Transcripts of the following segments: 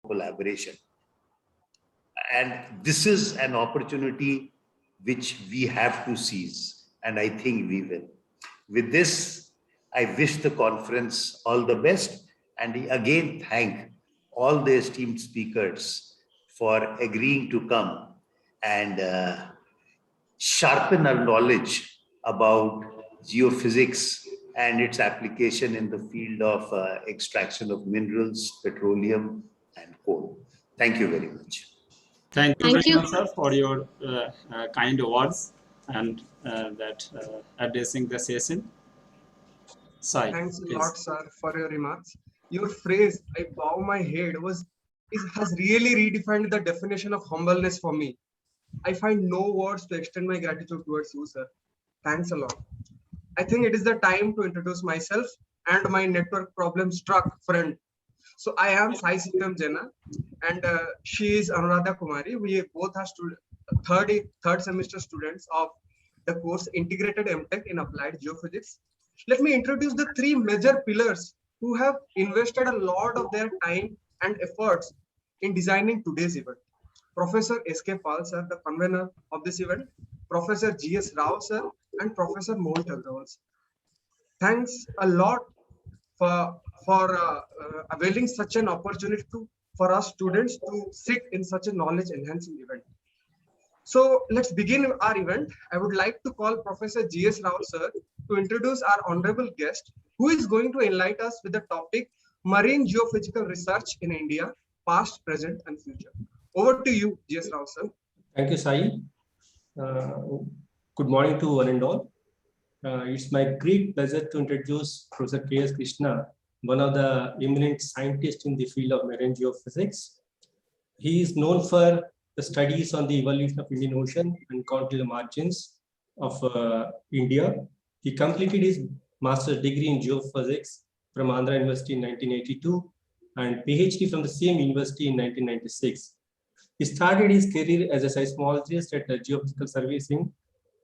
collaboration. And this is an opportunity which we have to seize, and I think we will. With this, I wish the conference all the best, and again thank all the esteemed speakers for agreeing to come and sharpen our knowledge about geophysics and its application in the field of extraction of minerals, petroleum, and coal. Thank you very much. Thank you very much, sir, for your kind words and addressing the session. Sai, thanks a please. lot, sir, for your remarks. Your phrase, "I bow my head," has really redefined the definition of humbleness for me. I find no words to extend my gratitude towards you, sir. Thanks a lot. I think it is the time to introduce myself and my network problem struck friend. So I am Sai Singham Jena, and she is Anuradha Kumari. We both are third semester students of the course Integrated MTech in Applied Geophysics. Let me introduce the three major pillars who have invested a lot of their time and efforts in designing today's event. Professor S.K. Pal sir, the convener of this event, Professor G.S. Rao sir, and Professor Mohit Agrawal. Thanks a lot for availing such an opportunity for us students to sit in such a knowledge enhancing event. So let's begin our event. I would like to call Professor G.S. Rao sir to introduce our honorable guest, who is going to enlighten us with the topic Marine Geophysical Research in India, Past, Present, and Future. Over to you, G.S. Rao sir. Thank you, Sai. Good morning to one and all. It's my great pleasure to introduce Professor K.S. Krishna, one of the eminent scientists in the field of marine geophysics. He is known for the studies on the evolution of Indian Ocean and continental margins of India. He completed his master's degree in geophysics from Andhra University in 1982 and PhD from the same university in 1996. He started his career as a seismologist at the Geophysical Servicing,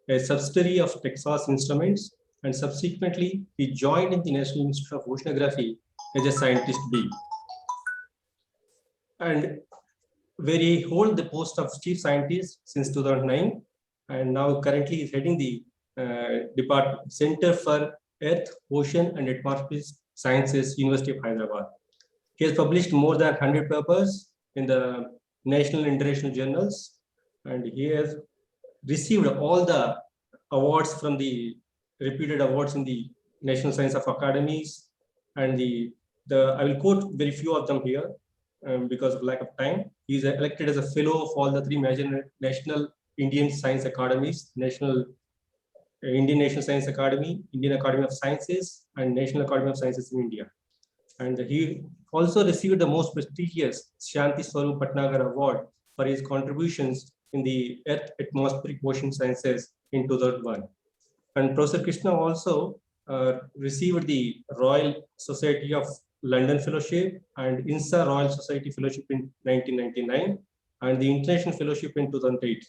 a subsidiary of Texas Instruments, and subsequently he joined in the National Institute of Oceanography as a scientist B, and where he holds the post of chief scientist since 2009, and now currently is heading the Department Center for Earth, Ocean, and Atmospheric Sciences, University of Hyderabad. He has published more than 100 papers in the national and international journals, and he has received all the awards from the reputed awards in the National Science of Academies, and I will quote very few of them here because of lack of time. He is elected as a fellow of all the three major national Indian Science Academies: Indian National Science Academy, Indian Academy of Sciences, and National Academy of Sciences in India. And he also received the most prestigious Shanti Swarup Bhatnagar Award for his contributions in the Earth, Atmospheric, Ocean Sciences in 2001. And Professor Krishna also received the Royal Society of London Fellowship and INSA Royal Society Fellowship in 1999 and the International Fellowship in 2008.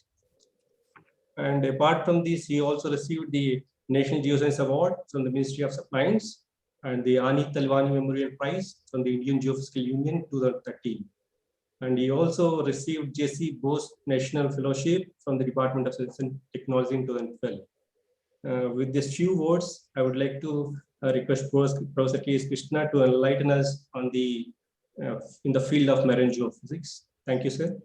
And apart from this, he also received the National Geoscience Award from the Ministry of Mines and the Ani Talwani Memorial Prize from the Indian Geophysical Union in 2013. And he also received J.C. Bose National Fellowship from the Department of Science and Technology in 2012. With these few words, I would like to request Professor K.S. Krishna to enlighten us on in the field of marine geophysics. Thank you, sir.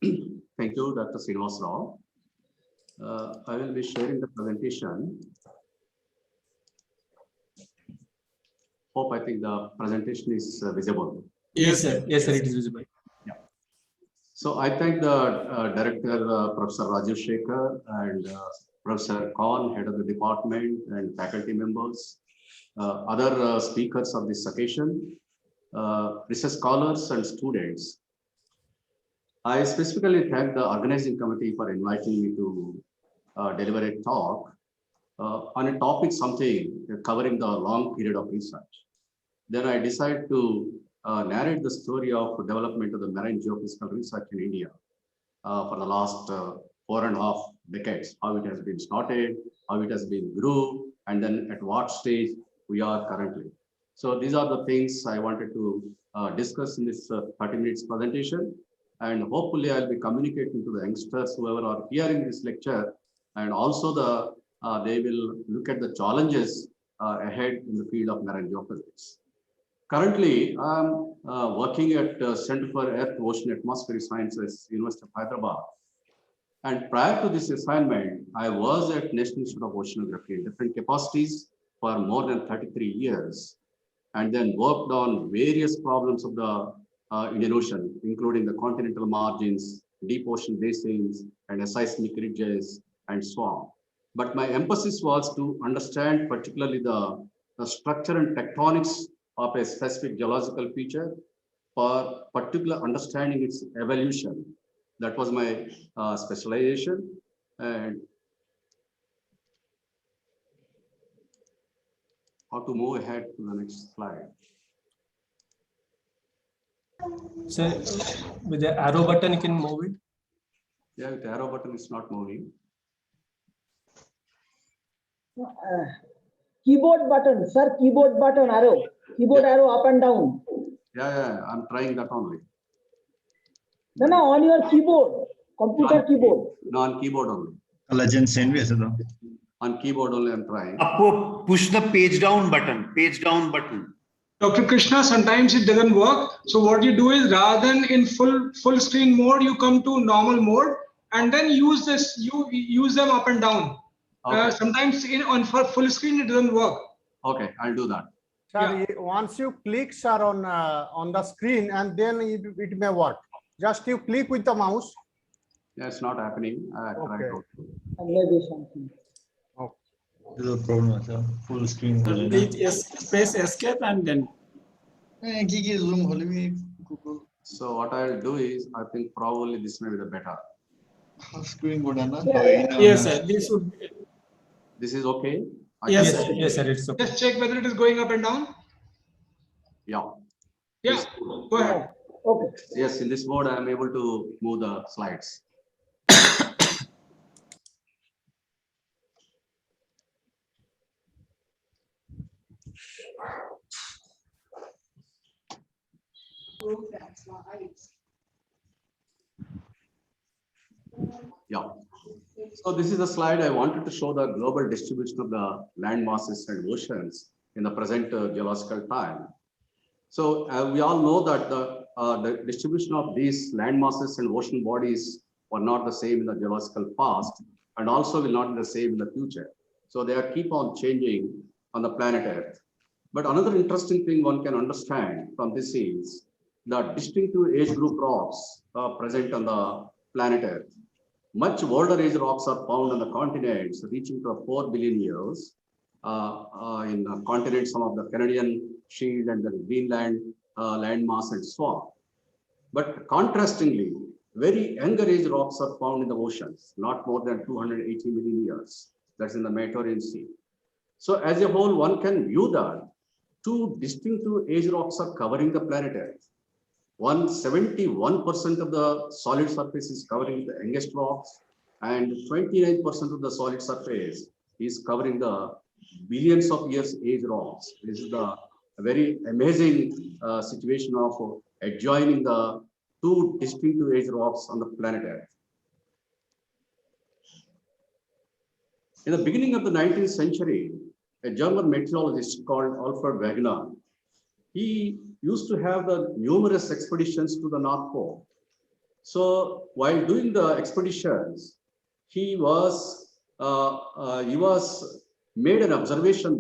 Thank you, Dr. Srinivas Rao. I will be sharing the presentation. I think the presentation is visible. Yes, sir. Yes, sir, it is visible. Yeah. So I thank the director, Professor Rajesh Shekhar, and Professor Khan, head of the department, and faculty members, other speakers of this occasion, research scholars and students. I specifically thank the organizing committee for inviting me to deliver a talk on a topic covering the long period of research. Then I decided to narrate the story of development of the marine geophysical research in India for the last 4.5 decades, how it has been started, how it has been grew, and then at what stage we are currently. So these are the things I wanted to discuss in this 30 minutes presentation. And hopefully I'll be communicating to the youngsters, whoever are hearing this lecture, and also they will look at the challenges ahead in the field of marine geophysics. Currently, I'm working at Center for Earth, Ocean, Atmospheric Sciences, University of Hyderabad. And prior to this assignment, I was at National Institute of Oceanography in different capacities for more than 33 years, and then worked on various problems of the Indian Ocean, including the continental margins, deep ocean basins, and seismic ridges, and so on. But my emphasis was to understand particularly the structure and tectonics of a specific geological feature for particular understanding its evolution. That was my specialization. And how to move ahead to the next slide. So with the arrow button, you can move it. Yeah, with the arrow button, it's not moving. Keyboard button, sir, keyboard button, arrow. Keyboard arrow up and down. Yeah, I'm trying that only. No, on your keyboard, computer keyboard. No, on keyboard only. Legend send me though. On keyboard only, I'm trying. Up, push the page down button, Dr. Krishna, sometimes it doesn't work. So what you do is, rather than in full screen mode, you come to normal mode and then use this. You use them up and down. Okay. Sometimes on full screen it doesn't work. Okay, I'll do that. Sir, once you click, sir, on the screen, and then it may work. Just you click with the mouse. Yeah, it's not happening. Okay. Maybe something. There's a problem, sir. Full screen. Please press escape and then. So what I'll do is, I think probably this may be the better. Yes, sir. This is okay? Yes, sir. Yes, sir. It's okay. Just check whether it is going up and down. Yeah. Yeah, go ahead. Okay. Yes, in this mode, I am able to move the slides. Yeah. So this is a slide I wanted to show the global distribution of the land masses and oceans in the present geological time. So we all know that the distribution of these land masses and ocean bodies were not the same in the geological past, and also will not be the same in the future. So they are keep on changing on the planet Earth. But another interesting thing one can understand from this is the distinctive age group rocks present on the planet Earth. Much older age rocks are found on the continents reaching to 4 billion years. In the continents, some of the Canadian shield and the Greenland landmass and so on. But contrastingly, very younger age rocks are found in the oceans, not more than 280 million years. That's in the Mediterranean Sea. So as a whole, one can view that two distinctive age rocks are covering the planet Earth. 71% of the solid surface is covering the youngest rocks, and 29% of the solid surface is covering the billions of years age rocks. This is the very amazing situation of adjoining the two distinctive age rocks on the planet Earth. In the beginning of the 19th century, a German meteorologist called Alfred Wegener, he used to have the numerous expeditions to the North Pole. So while doing the expeditions, he made an observation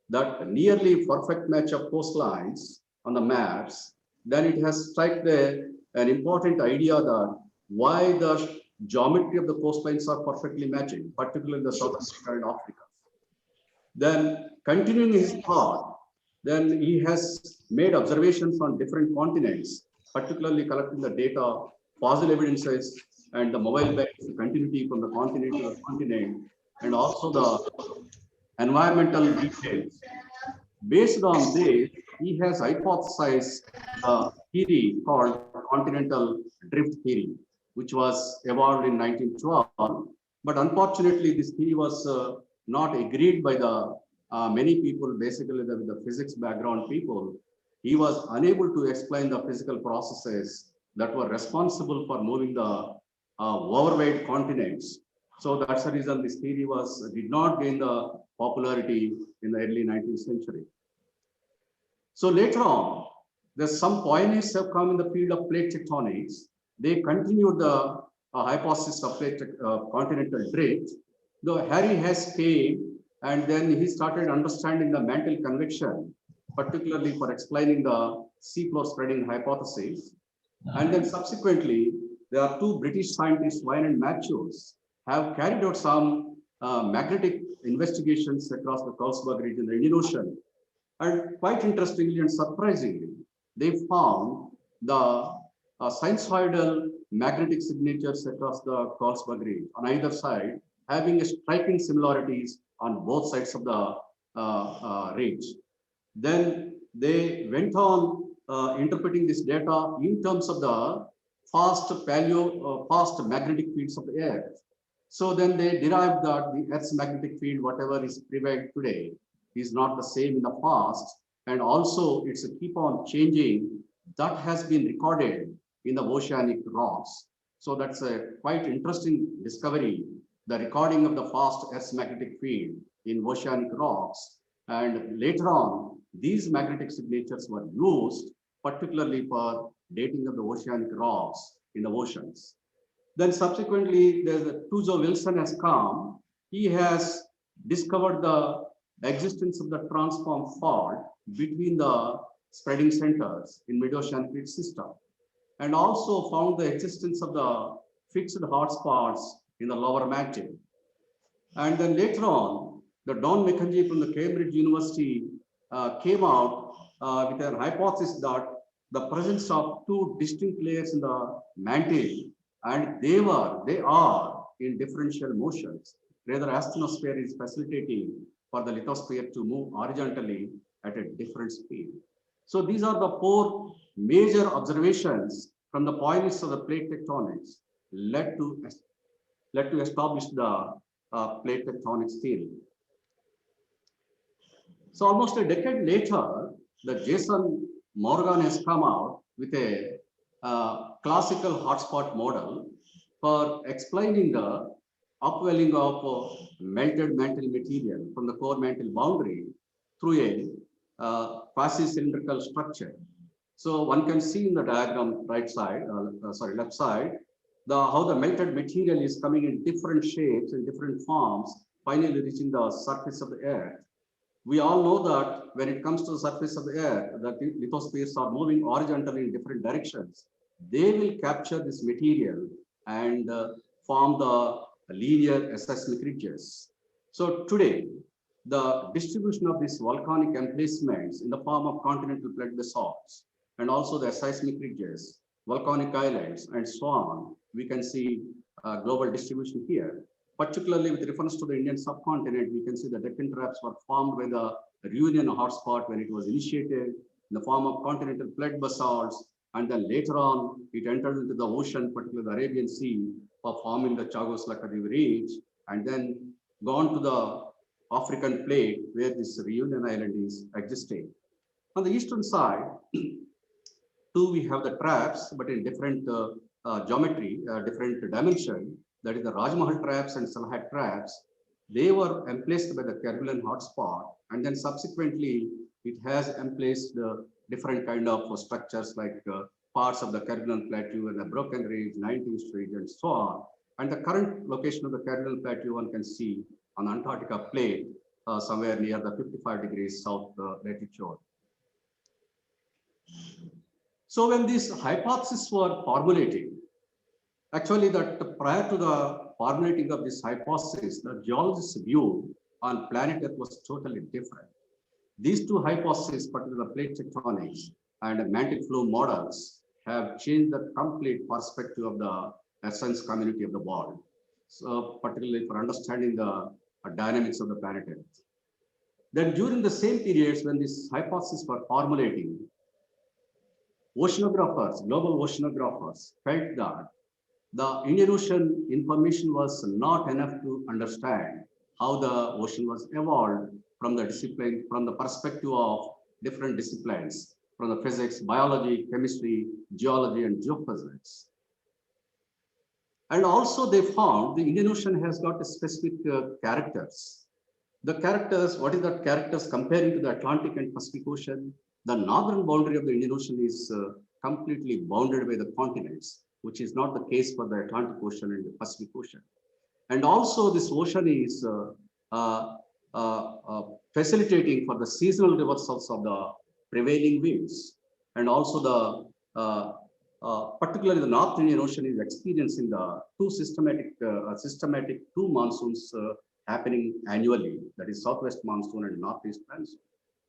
that nearly perfect match of coastlines on the maps, then it has struck an important idea that why the geometry of the coastlines are perfectly matching, particularly in the South Africa and Africa. Then continuing his thought, then he has made observations on different continents, particularly collecting the data, fossil evidences, and the mobile banks continuity from the continent to the continent, and also the environmental details. Based on this, he has hypothesized a theory called continental drift theory, which was evolved in 1912. But unfortunately, this theory was not agreed by the many people, basically the physics background people. he was unable to explain the physical processes that were responsible for moving the overweight continents. So that's the reason this theory did not gain the popularity in the early 19th century. So later on, there's some pioneers have come in the field of plate tectonics. They continued the hypothesis of continental drift. Though Harry Hess came and then he started understanding the mantle convection, particularly for explaining the seafloor spreading hypothesis. And then subsequently, there are two British scientists, Wine and Matthews, have carried out some magnetic investigations across the Carlsberg region, the Indian Ocean. And quite interestingly and surprisingly, they found the sinusoidal magnetic signatures across the Carlsberg region on either side, having striking similarities on both sides of the range. Then they went on interpreting this data in terms of the fast magnetic fields of the Earth. So then they derived that the Earth's magnetic field, whatever is prevailed today, is not the same in the past, and also it's a keep on changing. That has been recorded in the oceanic rocks. So that's a quite interesting discovery, the recording of the fast Earth's magnetic field in oceanic rocks. And later on, these magnetic signatures were used particularly for dating of the oceanic rocks in the oceans. Then subsequently, Tuzo Wilson has come. He has discovered the existence of the transform fault between the spreading centers in mid-ocean plate system, and also found the existence of the fixed hotspots in the lower mantle. And then later on, the Don McKenzie from the Cambridge University came out with a hypothesis that the presence of two distinct layers in the mantle, and they are in differential motions. Rather, asthenosphere is facilitating for the lithosphere to move horizontally at a different speed. So these are the four major observations from the pioneers of the plate tectonics led to establish the plate tectonics theory. So almost a decade later, the Jason Morgan has come out with a classical hotspot model for explaining the upwelling of melted mantle material from the core mantle boundary through a quasi-cylindrical structure. So one can see in the diagram left side, how the melted material is coming in different shapes and different forms, finally reaching the surface of the Earth. We all know that when it comes to the surface of the Earth, the lithospheres are moving horizontally in different directions. They will capture this material and form the linear seismic ridges. So today, the distribution of these volcanic emplacements in the form of continental plate basalts and also the seismic ridges, volcanic islands, and so on, we can see global distribution here. Particularly with reference to the Indian subcontinent, we can see the Deccan traps were formed by the Reunion hotspot when it was initiated in the form of continental plate basalts, and then later on it entered into the ocean, particularly the Arabian Sea, for forming the Chagos-Laccadive Ridge, and then gone to the African plate where this Reunion Island is existing. On the eastern side, too, we have the traps, but in different geometry, different dimension. That is the Raj Mahal traps and Salhat traps. They were emplaced by the Kerguelen hotspot, and then subsequently it has emplaced different kind of structures like parts of the Kerguelen Plateau and the Broken Ridge, 19th Ridge, and so on. And the current location of the Kerguelen Plateau one can see on the Antarctica plate, somewhere near the 55 degrees south latitude. So when these hypotheses were formulating, actually, that prior to the formulating of this hypothesis, the geologist's view on planet Earth was totally different. These two hypotheses, particularly plate tectonics and mantle flow models, have changed the complete perspective of the essence community of the world. So, particularly for understanding the dynamics of the planet Earth. Then, during the same periods when these hypotheses were formulating, oceanographers, global oceanographers, felt that the Indian Ocean information was not enough to understand how the ocean was evolved from the discipline, from the perspective of different disciplines, from the physics, biology, chemistry, geology, and geophysics. And also they found the Indian Ocean has got a specific characters. The characters, what is that characters comparing to the Atlantic and Pacific Ocean? The northern boundary of the Indian Ocean is completely bounded by the continents, which is not the case for the Atlantic Ocean and the Pacific Ocean. And also this ocean is facilitating for the seasonal reversals of the prevailing winds. And also the particularly the North Indian Ocean is experiencing the systematic two monsoons happening annually, that is southwest monsoon and northeast monsoon.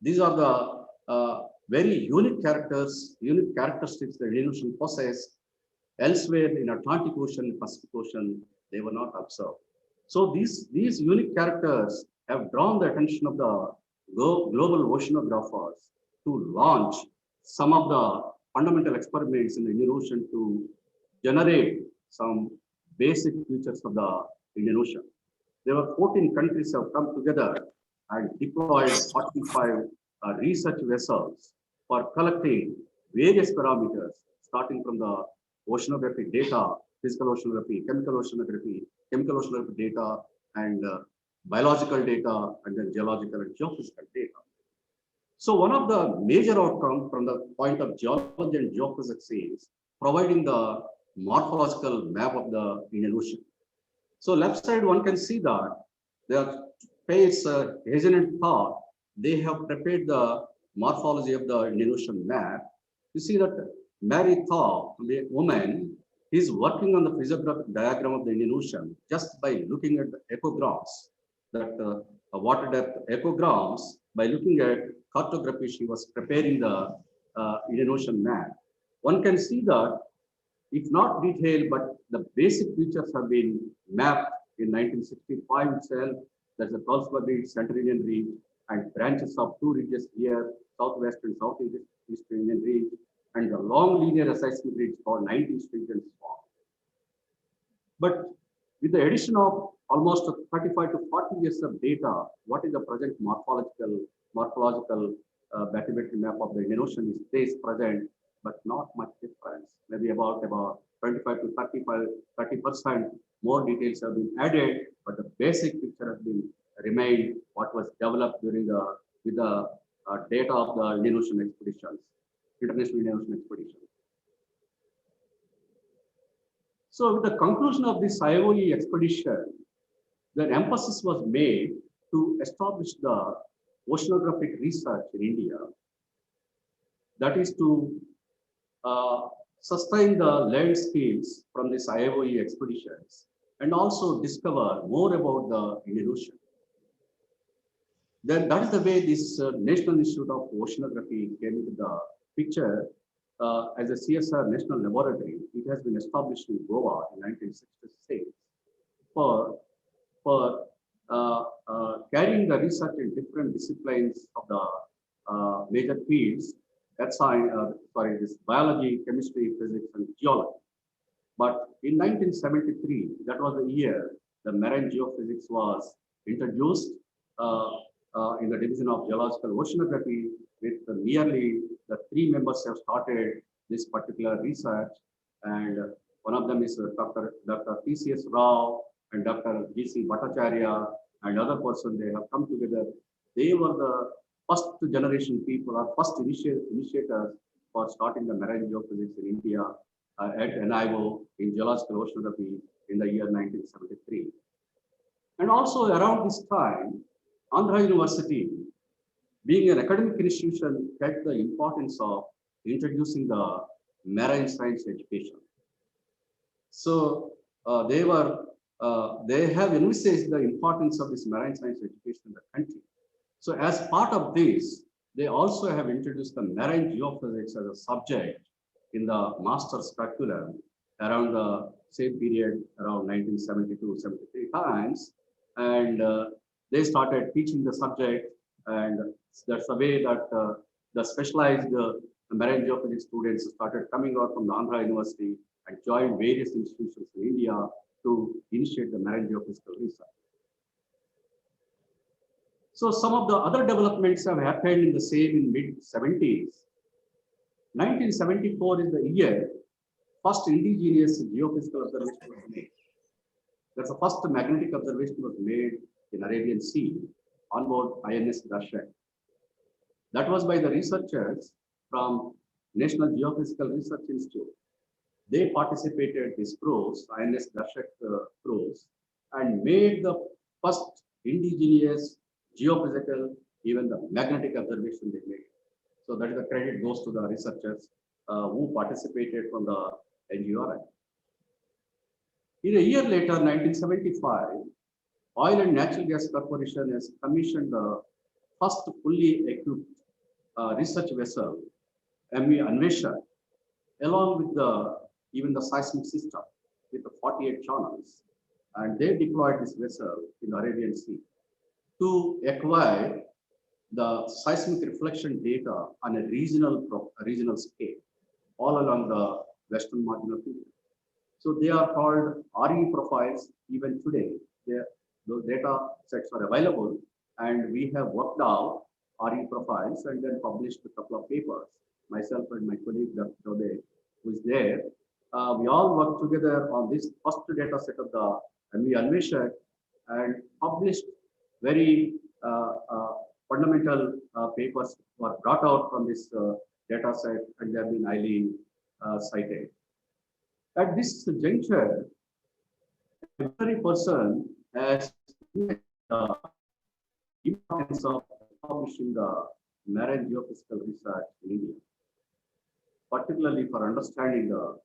These are the very unique characteristics that the Indian Ocean possesses. Elsewhere in Atlantic Ocean, Pacific Ocean, they were not observed. So these unique characters have drawn the attention of the global oceanographers to launch some of the fundamental experiments in the Indian Ocean to generate some basic features of the Indian Ocean. There were 14 countries have come together and deployed 45 research vessels for collecting various parameters, starting from the oceanographic data, physical oceanography, chemical oceanography data, and biological data, and then geological and geophysical data. So one of the major outcomes from the point of geology and geophysics is providing the morphological map of the Indian Ocean. So left side, one can see that the pairs Hazen and Thor, they have prepared the morphology of the Indian Ocean map. You see that Mary Thor, the woman, is working on the physiographic diagram of the Indian Ocean just by looking at the echograms, that water depth echograms. By looking at cartography, she was preparing the Indian Ocean map. One can see that, if not detailed, but the basic features have been mapped in 1965 itself. There's a Carlsberg Reef, Central Indian Reef, and branches of two ridges here, southwest and southeast Indian Reef, and the long linear seismic ridge called 19th region swarm. But with the addition of almost 35 to 40 years of data, what is the present morphological bathymetry map of the Indian Ocean stays present, but not much difference. Maybe about 25 to 30% more details have been added, but the basic picture has been remained what was developed during with the data of the Indian Ocean expeditions, International Indian Ocean expedition. So with the conclusion of this IOE expedition, the emphasis was made to establish the oceanographic research in India. That is to sustain the land skills from these IOE expeditions and also discover more about the Indian Ocean. Then that is the way this National Institute of Oceanography came into the picture. As a CSR National Laboratory, it has been established in Goa in 1966 for carrying the research in different disciplines of the major fields. That's this biology, chemistry, physics, and geology. But in 1973, that was the year the marine geophysics was introduced in the division of geological oceanography. With merely the 3 members have started this particular research, and one of them is Dr. T.C.S. Rao and Dr. G.C. Bhattacharya and other person. They have come together. They were the first generation people, or first initiators for starting the marine geophysics in India at NIO in geological oceanography in the year 1973. And also around this time, Andhra University, being an academic institution, felt the importance of introducing the marine science education. So they have envisaged the importance of this marine science education in the country. So as part of this, they also have introduced the marine geophysics as a subject in the master's curriculum around the same period, around 1972-73 times. And they started teaching the subject, and that's the way that the specialized marine geophysics students started coming out from the Andhra University and joined various institutions in India to initiate the marine geophysical research. So some of the other developments have happened in the same in mid-70s. 1974 is the year first indigenous geophysical observation was made. That's the first magnetic observation was made in Arabian Sea on board INS Darshak. That was by the researchers from National Geophysical Research Institute. They participated, these crews, INS Darshak crews, and made the first indigenous geophysical, even the magnetic observation they made. So that is the credit goes to the researchers who participated from the NGRI. In a year later, 1975, Oil and Natural Gas Corporation has commissioned the first fully equipped research vessel, MV Anvesha, along with even the seismic system with the 48 channels. And they deployed this vessel in the Arabian Sea to acquire the seismic reflection data on a regional scale all along the western margin of India. So they are called RE profiles. Even today, those data sets are available, and we have worked out RE profiles and then published a couple of papers. Myself and my colleague Dr. Jagdeo, who is there, we all worked together on this first data set of the MV Anvesha and published very fundamental papers were brought out from this data set, and they have been highly cited. At this juncture, every person has the importance of publishing the marine geophysical research in India, particularly for understanding the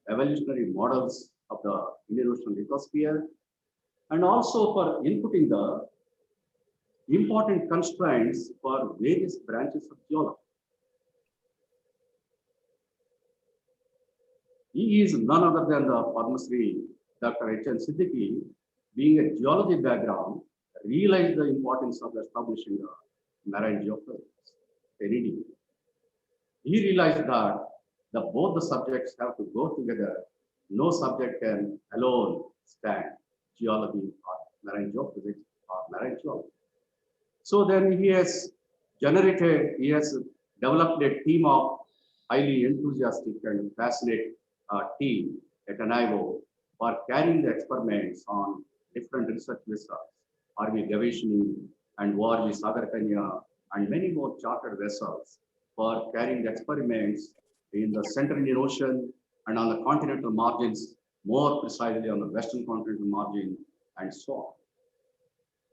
evolutionary models of the Indian Ocean lithosphere, and also for inputting the important constraints for various branches of geology. He is none other than the Padma Shri Dr. H.N. Siddiqui, being a geology background, realized the importance of establishing the marine geophysics in India. He realized that both the subjects have to go together. No subject can alone stand, geology or marine geophysics or marine geology. So then he has developed a team of highly enthusiastic and passionate team at NIO for carrying the experiments on different research vessels, RV Gaveshini and ORV Sagarkanya, and many more chartered vessels for carrying the experiments in the Central Indian Ocean and on the continental margins, more precisely on the Western continental margin, and so on.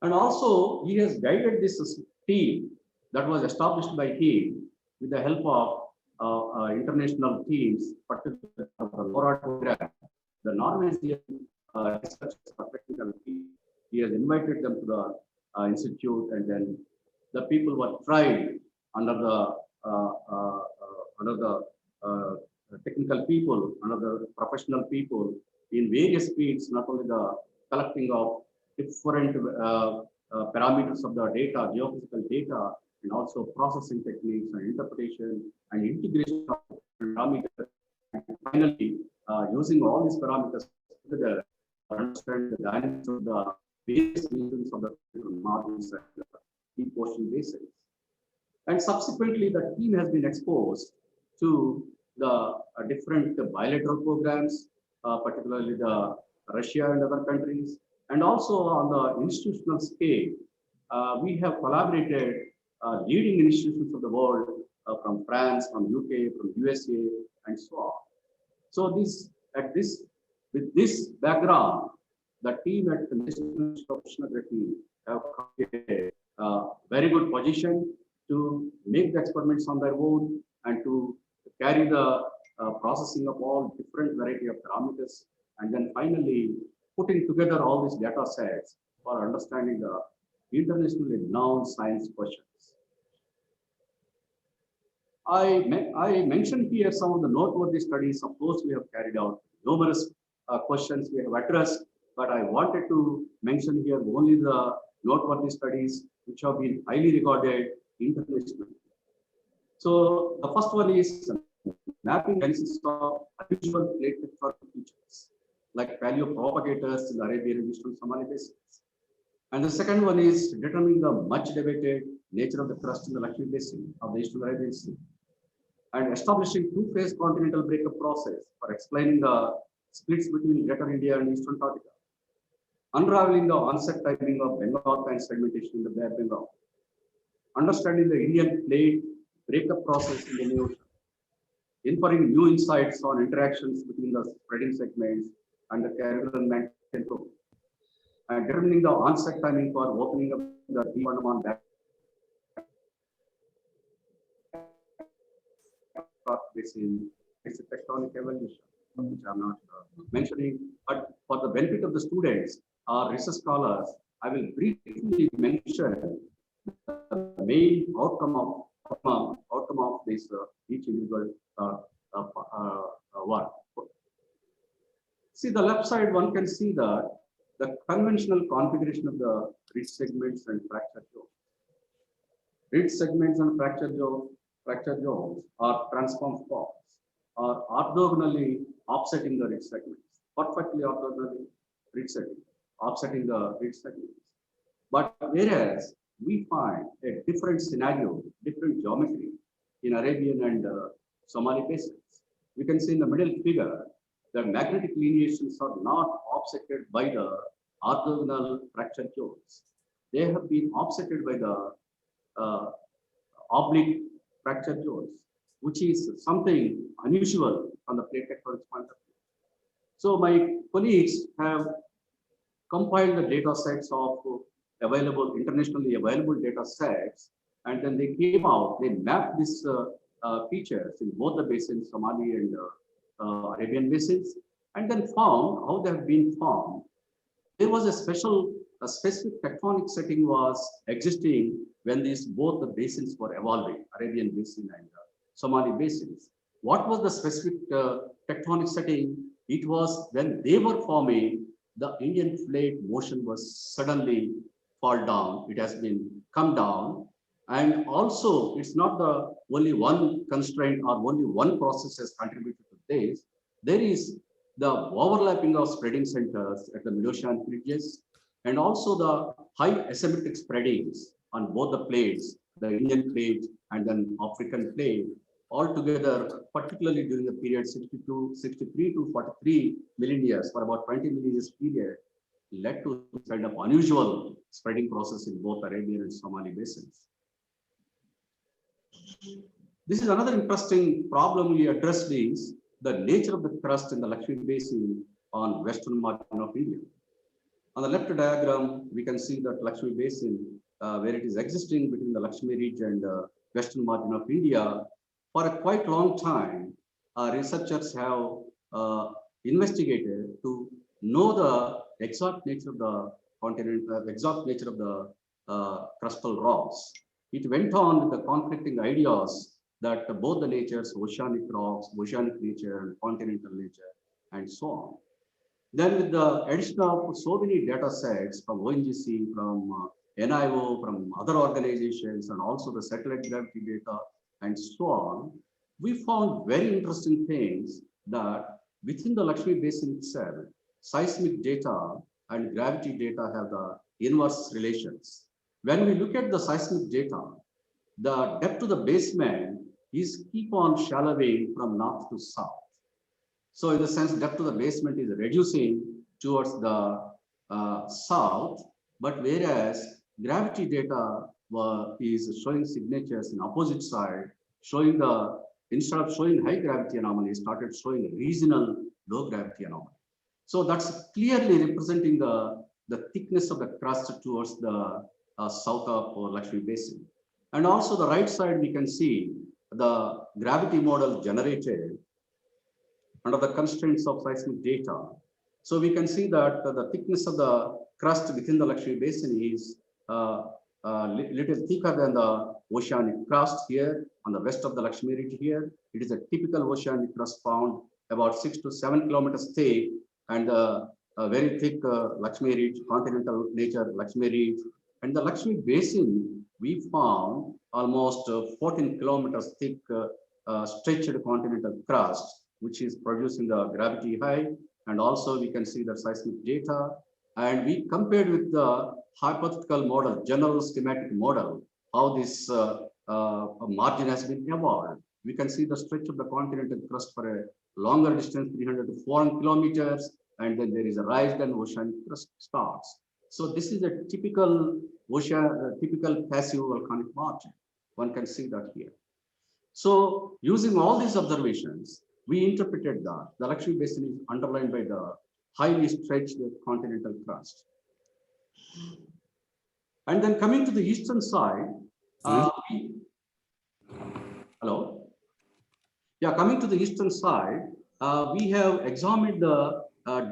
And also, he has guided this team that was established by him with the help of international teams, particularly the LORA program, the Norwegian research technical team. He has invited them to the institute, and then the people were tried under the technical people, under the professional people in various fields, not only the collecting of different parameters of the data, geophysical data, and also processing techniques and interpretation and integration of parameters. And finally, using all these parameters together, understand the dynamics of the various regions of the margins and the deep ocean basins. And subsequently, the team has been exposed to the different bilateral programs, particularly the Russia and other countries, and also on the institutional scale. We have collaborated leading institutions of the world from France, from UK, from USA, and so on. So with this background, the team at the National Stratigraphy have created a very good position to make the experiments on their own and to carry the processing of all different variety of parameters, and then finally putting together all these data sets for understanding the internationally known science questions. I mentioned here some of the noteworthy studies. Of course, we have carried out numerous questions we have addressed, but I wanted to mention here only the noteworthy studies which have been highly regarded internationally. So the first one is mapping analysis of unusual plate tectonic features like paleopropagators in the Arabian and Eastern Somali basins. And the second one is determining the much debated nature of the crust in the Lakshmi Basin of the Eastern Arabian Sea. and establishing two-phase continental breakup process for explaining the splits between Greater India and Eastern Antarctica, unraveling the onset timing of Bengal and segmentation in the Bay of Bengal, understanding the Indian plate breakup process in the Indian Ocean, inferring new insights on interactions between the spreading segments and the Caribbean mantle, and determining the onset timing for opening up the deep Andaman basin. It's a tectonic evolution, which I'm not mentioning, but for the benefit of the students or research scholars, I will briefly mention the main outcome of this each individual work. See the left side, one can see that the conventional configuration of the ridge segments and fracture zones. Ridge segments and fracture zones are transform forms, are orthogonally offsetting the ridge segments, perfectly orthogonally offsetting the ridge segments. But whereas we find a different scenario, different geometry in Arabian and Somali basins. We can see in the middle figure that magnetic lineations are not offsetted by the orthogonal fracture zones. They have been offsetted by the oblique fracture zones, which is something unusual on the plate tectonics point of view. So my colleagues have compiled the data sets of internationally available data sets, and then they came out, they mapped these features in both the basins, Somali and Arabian basins, and then found how they have been formed. There was a specific tectonic setting was existing when both the basins were evolving, Arabian basin and Somali basins. What was the specific tectonic setting? It was when they were forming, the Indian plate motion was suddenly fall down. It has been come down. And also, it's not the only one constraint or only one process has contributed to this. There is the overlapping of spreading centers at the mid-ocean ridges, and also the high asymmetric spreadings on both the plates, the Indian plate and then African plate, altogether, particularly during the period 63 to 43 million years, for about 20 million years period, led to kind of unusual spreading process in both Arabian and Somali basins. This is another interesting problem we addressed is the nature of the crust in the Lakshmi Basin on western margin of India. On the left diagram, we can see that Lakshmi Basin, where it is existing between the Lakshmi Ridge and western margin of India, for a quite long time, researchers have investigated to know the exact nature of the continent, exact nature of the crustal rocks. It went on with the conflicting ideas that both the natures, oceanic rocks, oceanic nature, and continental nature, and so on. Then with the addition of so many data sets from ONGC, from NIO, from other organizations, and also the satellite gravity data, and so on, we found very interesting things that within the Lakshmi Basin itself, seismic data and gravity data have the inverse relations. When we look at the seismic data, the depth of the basement is keep on shallowing from north to south. So in the sense, depth of the basement is reducing towards the south, but whereas gravity data is showing signatures in opposite side, showing the, instead of showing high gravity anomaly, started showing regional low gravity anomaly. So that's clearly representing the thickness of the crust towards the south of Lakshmi Basin. And also the right side, we can see the gravity model generated under the constraints of seismic data. So we can see that the thickness of the crust within the Lakshmi Basin is little thicker than the oceanic crust here on the west of the Lakshmi Ridge here. It is a typical oceanic crust found about 6 to 7 kilometers thick, and a very thick Lakshmi Ridge, continental nature Lakshmi Ridge. And the Lakshmi Basin, we found almost 14 kilometers thick stretched continental crust, which is producing the gravity high. And also we can see the seismic data. And we compared with the hypothetical model, general schematic model, how this margin has been evolved. we can see the stretch of the continental crust for a longer distance, 300 to 400 kilometers, and then there is a rise, then oceanic crust starts. So this is a typical typical passive volcanic margin. One can see that here. So using all these observations, we interpreted that the Lakshmi Basin is underlined by the highly stretched continental crust. And then coming to the eastern side, hello? Yeah, coming to the eastern side, we have examined the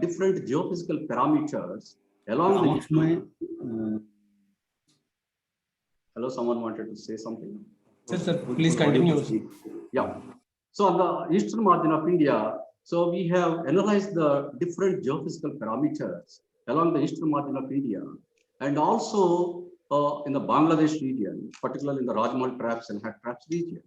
different geophysical parameters along the eastern. Hello, someone wanted to say something? Sir, please continue. Yeah. So on the eastern margin of India, so we have analyzed the different geophysical parameters along the eastern margin of India, and also in the Bangladesh region, particularly in the Rajmal Traps and Hat Traps region,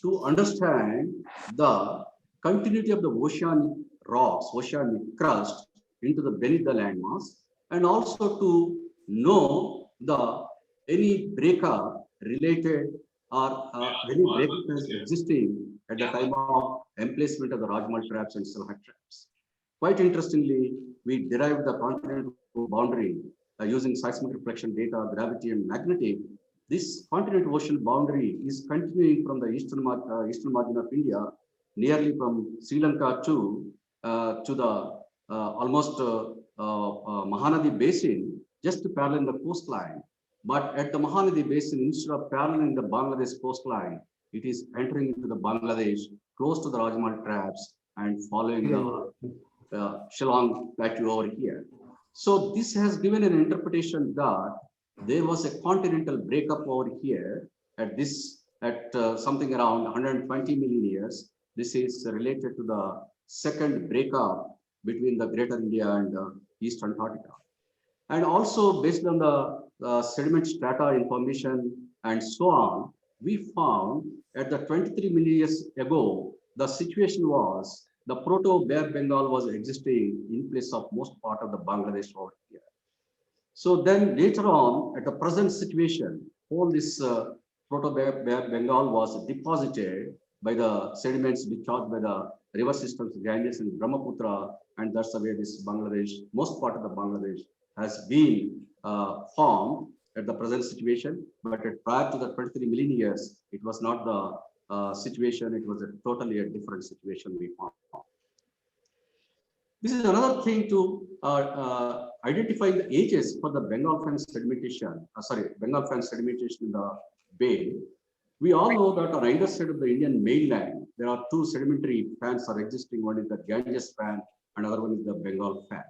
to understand the continuity of the oceanic rocks, oceanic crust into the beneath the landmass, and also to know the any breakup related or any breakup existing at the time of emplacement of the Rajmal Traps and Hat Traps. Quite interestingly, we derived the continental boundary using seismic reflection data, gravity, and magnetic. This continental ocean boundary is continuing from the eastern margin of India, nearly from Sri Lanka to the almost Mahanadi Basin, just to parallel the coastline. But at the Mahanadi Basin, instead of paralleling the Bangladesh coastline, it is entering into the Bangladesh, close to the Rajmal Traps, and following the Shillong Plateau over here. So this has given an interpretation that there was a continental breakup over here at something around 120 million years. This is related to the second breakup between the Greater India and East Antarctica. And also based on the sediment strata information and so on, we found at the 23 million years ago, the situation was the Proto-Bay of Bengal was existing in place of most part of the Bangladesh over here. So then later on, at the present situation, all this Proto-Bay of Bengal was deposited by the sediments discharged by the river systems Ganges and Brahmaputra, and that's the way this Bangladesh, most part of the Bangladesh has been formed at the present situation. But prior to the 23 million years, it was not the situation, it was totally a different situation we found. This is another thing to identify the ages for the Bengal fan sedimentation, Bengal fan sedimentation in the bay. We all know that on either side of the Indian mainland, there are two sedimentary fans are existing. One is the Ganges fan, another one is the Bengal fan.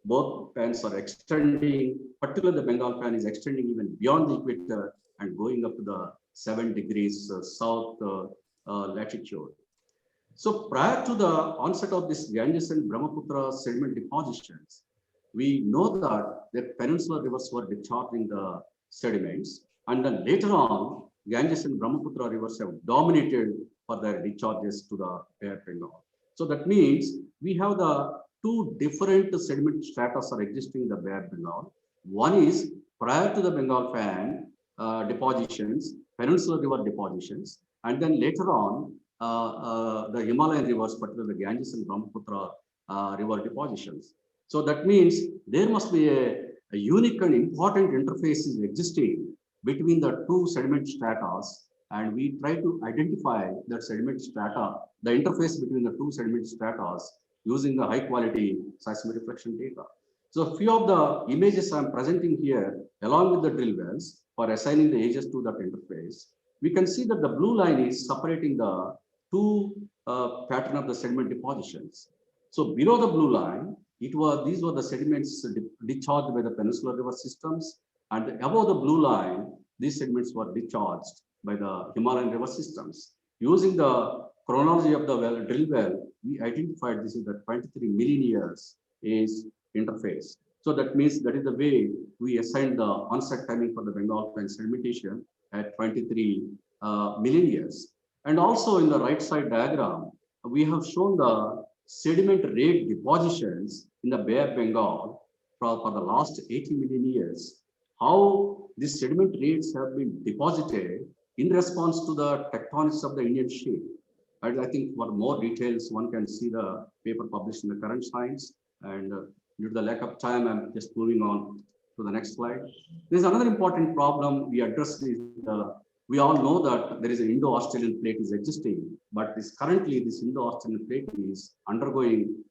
Both fans are extending, particularly the Bengal fan is extending even beyond the equator and going up to the 7 degrees south latitude. So prior to the onset of this Ganges and Brahmaputra sediment depositions, we know that the peninsular rivers were discharging the sediments, and then later on, Ganges and Brahmaputra rivers have dominated for their discharges to the Bay of Bengal. So that means we have the two different sediment strata are existing in the Bay of Bengal. One is prior to the Bengal fan depositions, peninsular river depositions, and then later on, the Himalayan rivers, particularly the Ganges and Brahmaputra river depositions. So that means there must be a unique and important interfaces existing between the two sediment stratas, and we try to identify that sediment strata, the interface between the two sediment stratas using the high quality seismic reflection data. So a few of the images I'm presenting here along with the drill wells for assigning the ages to that interface. We can see that the blue line is separating the two pattern of the sediment depositions. So below the blue line, these were the sediments discharged by the peninsular river systems, and above the blue line, these sediments were discharged by the Himalayan river systems. Using the chronology of the drill well, we identified this is the 23 million years is interface. So that means that is the way we assigned the onset timing for the Bengal fan sedimentation at 23 million years. And also in the right side diagram, we have shown the sediment rate depositions in the Bay of Bengal for the last 80 million years. How these sediment rates have been deposited in response to the tectonics of the Indian sheet. And I think for more details, one can see the paper published in the current science. And due to the lack of time, I'm just moving on to the next slide. There's another important problem we addressed is we all know that there is an Indo-Australian plate is existing, but currently this Indo-Australian plate is undergoing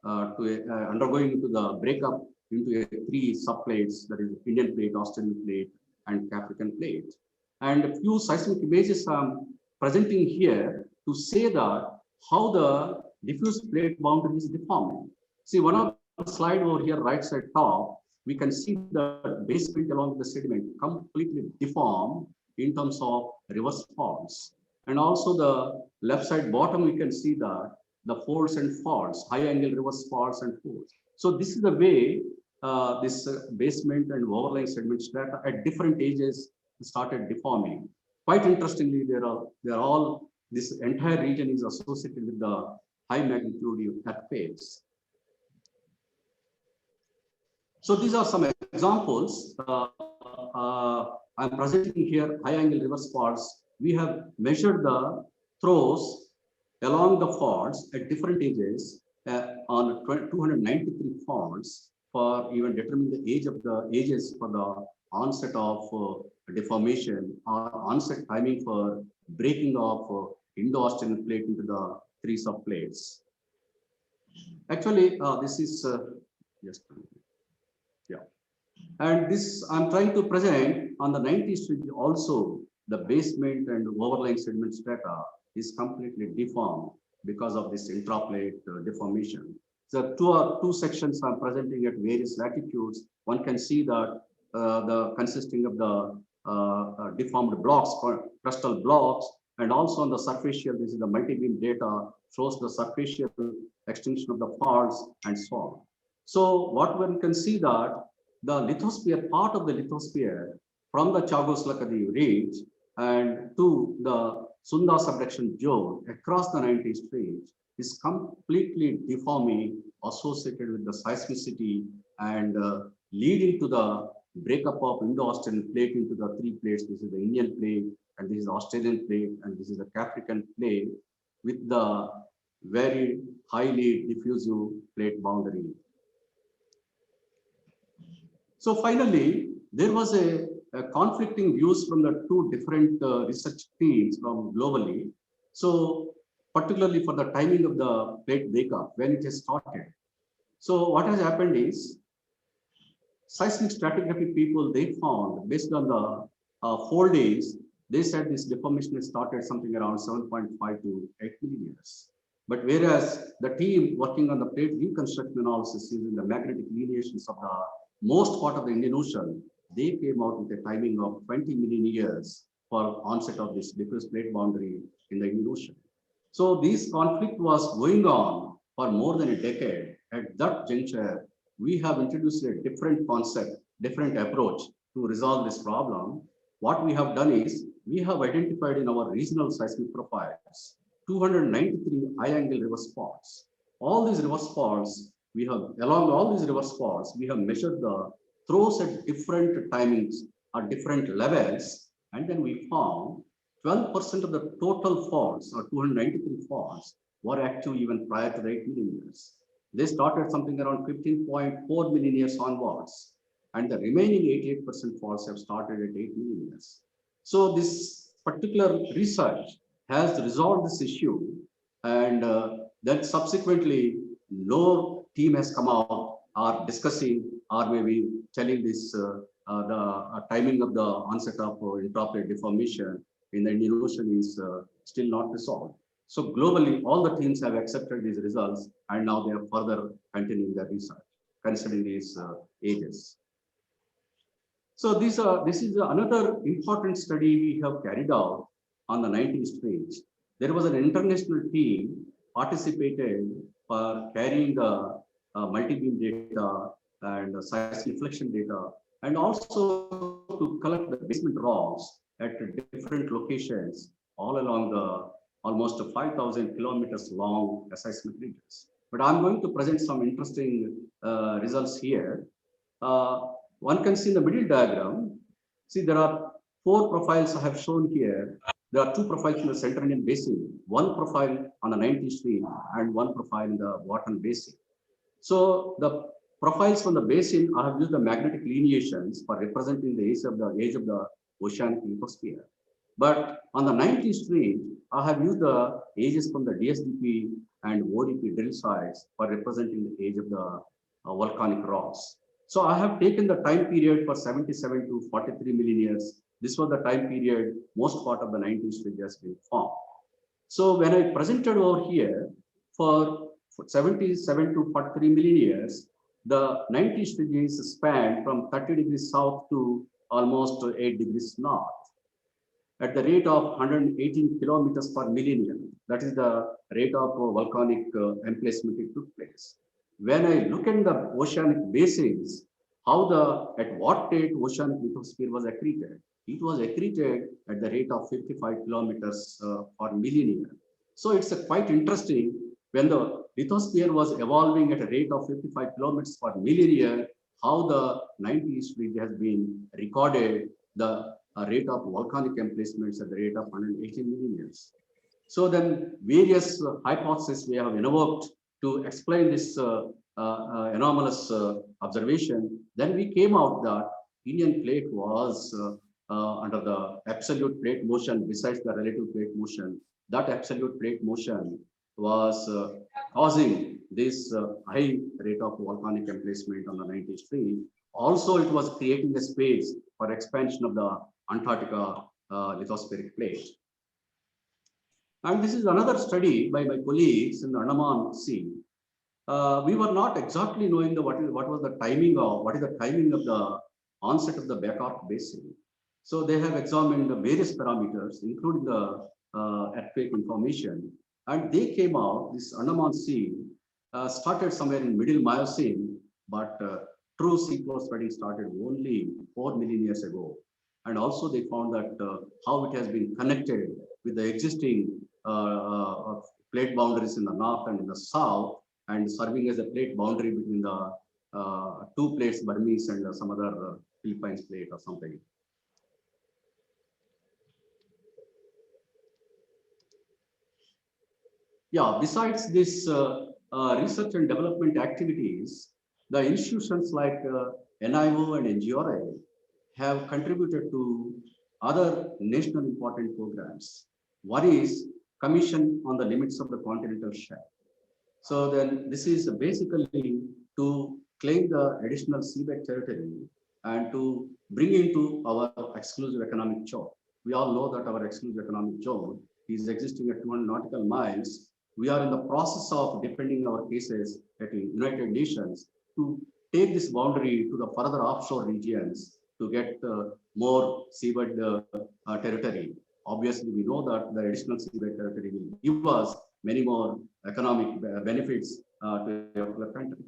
undergoing to the breakup into three subplates, that is Indian plate, Australian plate, and Capricorn plate. And a few seismic images I'm presenting here to say that how the diffuse plate boundary is deforming. See, one of the slide over here, right side top, we can see the basement along the sediment completely deformed in terms of reverse faults. And also the left side bottom, we can see the folds and faults, high angle reverse faults and folds. So this is the way this basement and overlying sediment strata at different ages started deforming. Quite interestingly, this entire region is associated with the high magnitude earthquakes. So these are some examples. I'm presenting here high angle reverse faults. We have measured the throws along the faults at different ages on 293 faults for even determining the age of the ages for the onset of deformation or onset timing for breaking of Indo-Australian plate into the three subplates. Actually, this is just yeah. And this I'm trying to present on the 90s also the basement and overlying sediment strata is completely deformed because of this intraplate deformation. So two sections I'm presenting at various latitudes. One can see that the consisting of the deformed blocks, crustal blocks, and also on the surfacial, this is the multi-beam data, shows the surfacial extension of the faults and so on. So what one can see that the lithosphere, part of the lithosphere from the Chagos-Lakadi Ridge and to the Sunda subduction zone across the 90s range is completely deforming, associated with the seismicity and leading to the breakup of Indo-Australian plate into the three plates. This is the Indian plate, and this is the Australian plate, and this is the Capricorn plate with the very highly diffusive plate boundary. So finally, there was a conflicting views from the two different research teams from globally. So particularly for the timing of the plate breakup, when it has started. So what has happened is, seismic stratigraphy people, they found based on the foldings, they said this deformation has started something around 7.5 to 8 million years. But whereas the team working on the plate reconstruction analysis using the magnetic lineations of the most part of the Indian Ocean, they came out with a timing of 20 million years for onset of this diffuse plate boundary in the Indian Ocean. So this conflict was going on for more than a decade. At that juncture, we have introduced a different concept, different approach to resolve this problem. What we have done is, we have identified in our regional seismic profiles 293 high-angle reverse faults. All these reverse faults, we have, along all these reverse faults, we have measured the throws at different timings or different levels, and then we found 12% of the total faults, or 293 faults, were active even prior to the 8 million years. They started something around 15.4 million years onwards, and the remaining 88% faults have started at 8 million years. So this particular research has resolved this issue, and then subsequently no team has come out or discussing or maybe telling this the timing of the onset of intraplate deformation in the Indian Ocean is still not resolved. So globally, all the teams have accepted these results, and now they are further continuing their research, considering these ages. So this is another important study we have carried out on the 19th range. There was an international team participated for carrying the multi-beam data and the seismic reflection data, and also to collect the basement rocks at different locations all along the almost 5,000 kilometers long seismic regions. But I'm going to present some interesting results here. One can see in the middle diagram, see there are 4 profiles I have shown here. There are two profiles in the Central Indian Basin, one profile on the 90 stream and one profile in the Wharton Basin. So the profiles from the basin, I have used the magnetic lineations for representing the age of the oceanic lithosphere. But on the 90 stream, I have used the ages from the DSDP and ODP drill sites for representing the age of the volcanic rocks. So I have taken the time period for 77 to 43 million years. This was the time period most part of the 90 stream has been formed. So when I presented over here for 77 to 43 million years, the 90 degrees span from 30 degrees south to almost 8 degrees north at the rate of 118 kilometers per million year. That is the rate of volcanic emplacement it took place. When I look at the oceanic basins, at what rate oceanic lithosphere was accreted? It was accreted at the rate of 55 kilometers per million year. So it's quite interesting when the lithosphere was evolving at a rate of 55 kilometers per million year, how the 90 history has been recorded, the rate of volcanic emplacements at the rate of 118 million years. So then various hypotheses we have invoked to explain this anomalous observation. Then we came out that Indian plate was under the absolute plate motion besides the relative plate motion. That absolute plate motion was causing this high rate of volcanic emplacement on the 90 stream. Also, it was creating a space for expansion of the Antarctica lithospheric plate. And this is another study by my colleagues in the Andaman Sea. We were not exactly knowing what is the timing of the onset of the back arc basin. So they have examined the various parameters, including the earthquake information, and they came out. This Andaman Sea started somewhere in middle Miocene, but true seafloor study started only 4 million years ago. And also they found that how it has been connected with the existing plate boundaries in the north and in the south, and serving as a plate boundary between the two plates, Burmese and some other Philippines plate or something. Yeah, besides this research and development activities, the institutions like NIO and NGRA have contributed to other national important programs. One is Commission on the Limits of the Continental Shelf. So then this is basically to claim the additional seabed territory and to bring into our exclusive economic zone. We all know that our exclusive economic zone is existing at 200 nautical miles. We are in the process of defending our cases at the United Nations to take this boundary to the further offshore regions to get more seabed territory. Obviously, we know that the additional seabed territory will give us many more economic benefits to our country.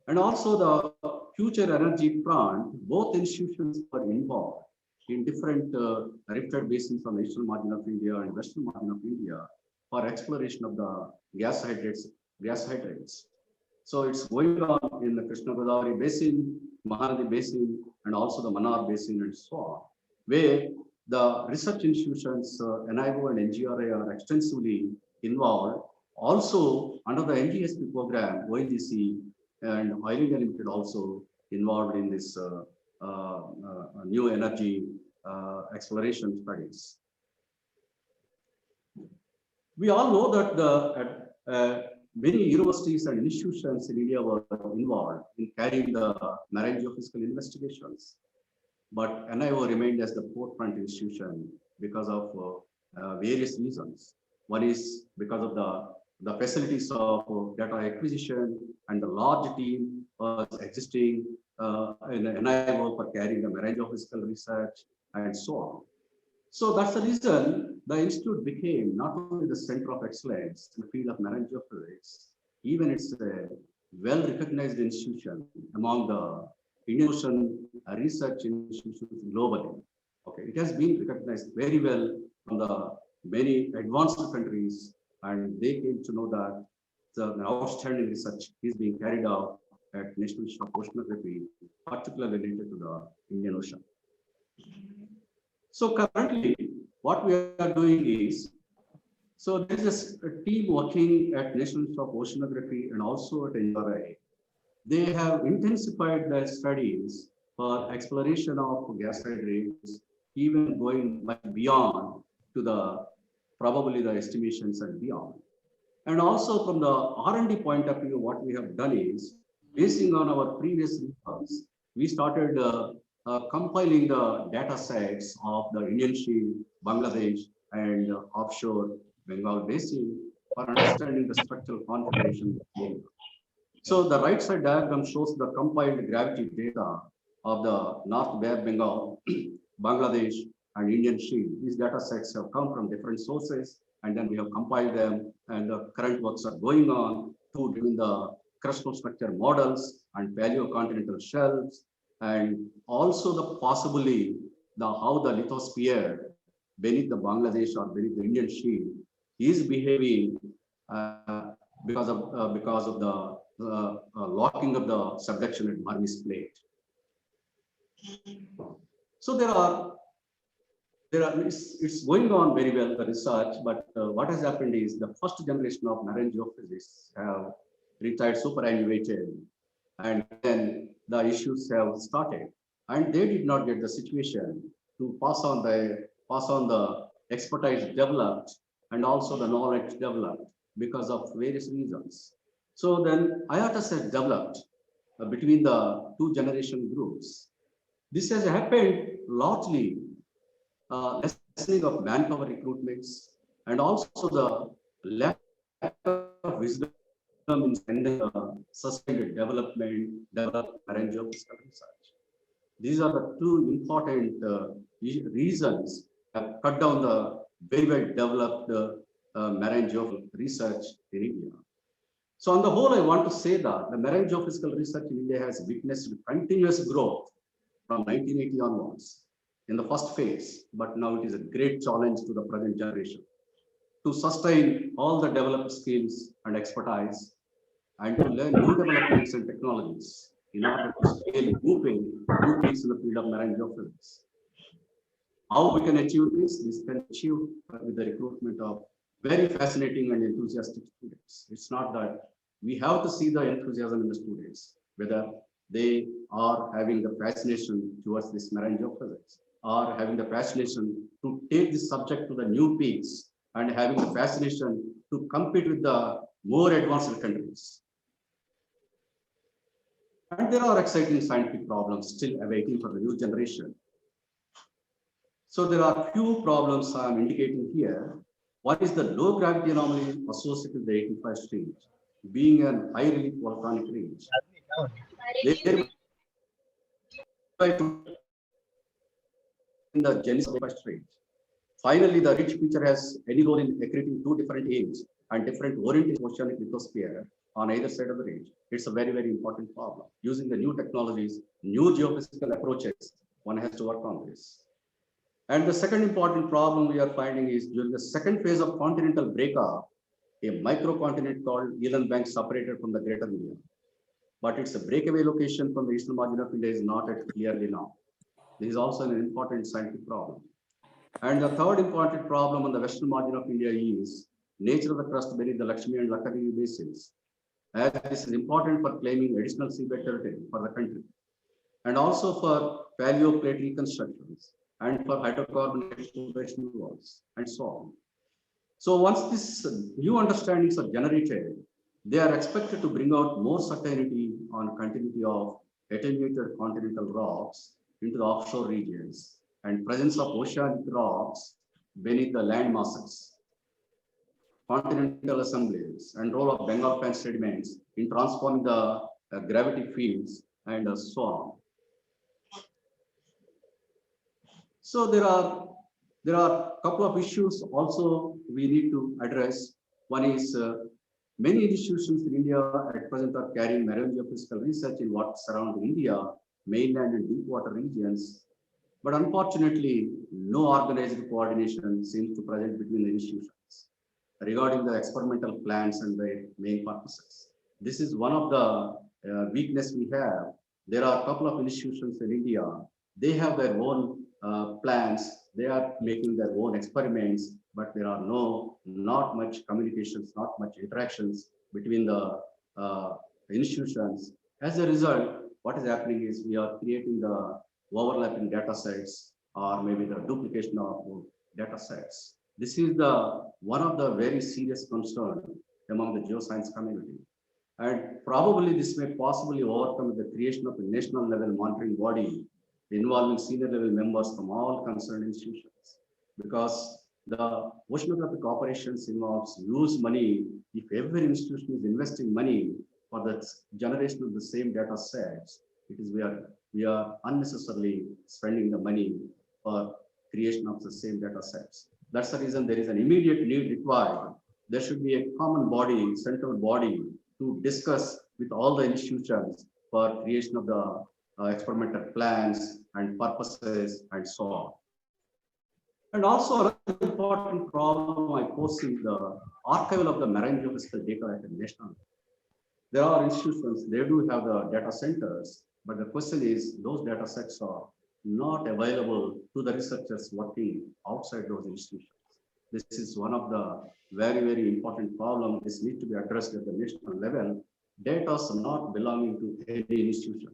And also the future energy front, both institutions are involved in different rifted basins on the eastern margin of India and western margin of India for exploration of the gas hydrates. So it's going on in the Krishna Godavari Basin, Mahanadi Basin, and also the Mannar Basin and so on, where the research institutions, NIO and NGRA are extensively involved. Also, under the NGSP program, ONGC and Oil India Limited also involved in this new energy exploration studies. We all know that many universities and institutions in India were involved in carrying the marine geophysical investigations, but NIO remained as the forefront institution because of various reasons. One is because of the facilities of data acquisition and the large team was existing in NIO for carrying the marine geophysical research and so on. So that's the reason the institute became not only the center of excellence in the field of marine geophysics, even it's a well-recognized institution among the Indian Ocean research institutions globally. Okay, it has been recognized very well from the many advanced countries, and they came to know that the outstanding research is being carried out at National Institute of Oceanography, particularly related to the Indian Ocean. So currently, what we are doing is, so there is a team working at National Institute of Oceanography and also at NRI. They have intensified their studies for exploration of gas hydrates, even going much beyond to the probably the estimations and beyond. And also from the R&D point of view, what we have done is, basing on our previous results, we started compiling the data sets of the Indian Shield, Bangladesh, and offshore Bengal Basin for understanding the structural configuration. So the right side diagram shows the compiled gravity data of the North Bay of Bengal, Bangladesh, and Indian Shield. These data sets have come from different sources, and then we have compiled them, and the current works are going on to doing the crustal structure models and paleocontinental shelves, and also the possibly how the lithosphere beneath the Bangladesh or beneath the Indian Shield is behaving because of the locking of the subduction at Burmese plate. So it's going on very well, the research, but what has happened is the first generation of marine geophysicists have retired superannuated, and then the issues have started, and they did not get the situation to pass on the expertise developed and also the knowledge developed because of various reasons. So then IITS has developed between the two generation groups. This has happened largely lessening of manpower recruitments and also the lack of wisdom in sustained development, marine geophysical research. These are the two important reasons that cut down the very well developed marine geophysical research in India. So on the whole, I want to say that the marine geophysical research in India has witnessed continuous growth from 1980 onwards in the first phase, but now it is a great challenge to the present generation to sustain all the developed skills and expertise and to learn new developments and technologies in order to scale new peaks in the field of marine geophysics. How we can achieve this? This can achieve with the recruitment of very fascinating and enthusiastic students. It's not that we have to see the enthusiasm in the students, whether they are having the fascination towards this marine geophysics or having the fascination to take this subject to the new peaks and having the fascination to compete with the more advanced countries. And there are exciting scientific problems still awaiting for the new generation. So there are few problems I am indicating here. One is the low gravity anomaly associated with the 85 stage, being a high relief volcanic range. In the genesis of the stage. Finally, the ridge feature has any role in accreting two different aims and different oriented oceanic lithosphere on either side of the ridge. It's a very, very important problem. Using the new technologies, new geophysical approaches, one has to work on this. And the second important problem we are finding is during the second phase of continental breakup, a microcontinent called Elan Bank separated from the greater India. But its a breakaway location from the eastern margin of India is not yet clearly known. This is also an important scientific problem. And the third important problem on the western margin of India is nature of the crust beneath the Lakshmi and Lakshmi basins. As this is important for claiming additional seabed territory for the country, and also for paleoplate reconstructions and for hydrocarbon exploration wells and so on. So once these new understandings are generated, they are expected to bring out more certainty on continuity of attenuated continental rocks into the offshore regions and presence of oceanic rocks beneath the land masses, continental assemblies, and role of Bengal fan sediments in transforming the gravity fields and so on. So there are a couple of issues also we need to address. One is many institutions in India at present are carrying marine geophysical research in what surrounds India, mainland and deep water regions. But unfortunately, no organized coordination seems to present between the institutions regarding the experimental plans and their main purposes. This is one of the weakness we have. There are a couple of institutions in India. They have their own plans, They are making their own experiments, but there are not much communications, not much interactions between the institutions. As a result, what is happening is we are creating the overlapping data sets or maybe the duplication of data sets. This is one of the very serious concern among the geoscience community. And probably this may possibly overcome with the creation of a national level monitoring body involving senior level members from all concerned institutions. Because the oceanographic operations involves huge money. If every institution is investing money for the generation of the same data sets, it is we are unnecessarily spending the money for creation of the same data sets. That's the reason there is an immediate need required. There should be a common body, central body to discuss with all the institutions for creation of the experimental plans and purposes and so on. And also another important problem I foresee the archival of the marine geophysical data at the national level. There are institutions, they do have the data centers, but the question is those data sets are not available to the researchers working outside those institutions. This is one of the very, very important problems. This needs to be addressed at the national level. Data are not belonging to any institution.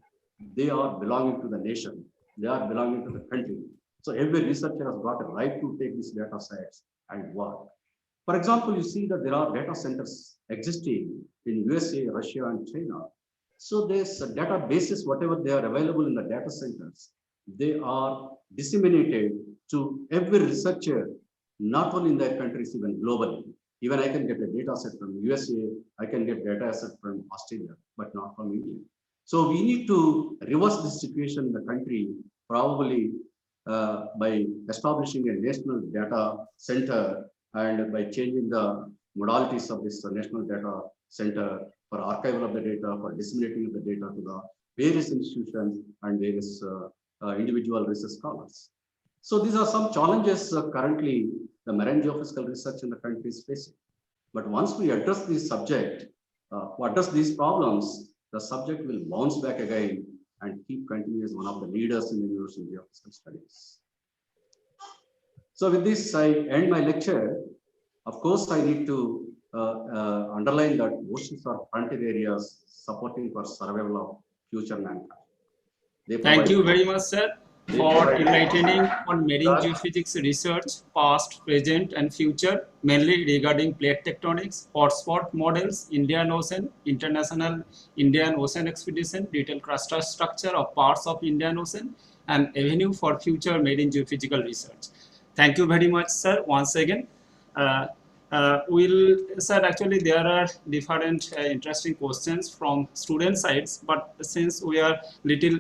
They are belonging to the nation. They are belonging to the country. So every researcher has got a right to take these data sets and work. For example, you see that there are data centers existing in USA, Russia, and China. So there's a databases, whatever they are available in the data centers, they are disseminated to every researcher, not only in their countries, even globally. Even I can get a data set from USA, I can get data set from Australia, but not from India. So we need to reverse this situation in the country, probably by establishing a national data center and by changing the modalities of this national data center for archival of the data, for disseminating of the data to the various institutions and various individual research scholars. So these are some challenges currently the marine geophysical research in the country is facing. But once we address this subject, address these problems, the subject will bounce back again and keep continuing as one of the leaders in the International Geophysical Studies. So with this, I end my lecture. Of course, I need to underline that oceans are frontier areas supporting for survival of future mankind. Thank you very much, sir, for enlightening on marine geophysics research, past, present, and future, mainly regarding plate tectonics, hotspot models, Indian Ocean, International Indian Ocean Expedition, detailed cluster structure of parts of Indian Ocean, and avenue for future marine geophysical research. Thank you very much, sir, once again. Sir, actually there are different interesting questions from student sides, but since we are little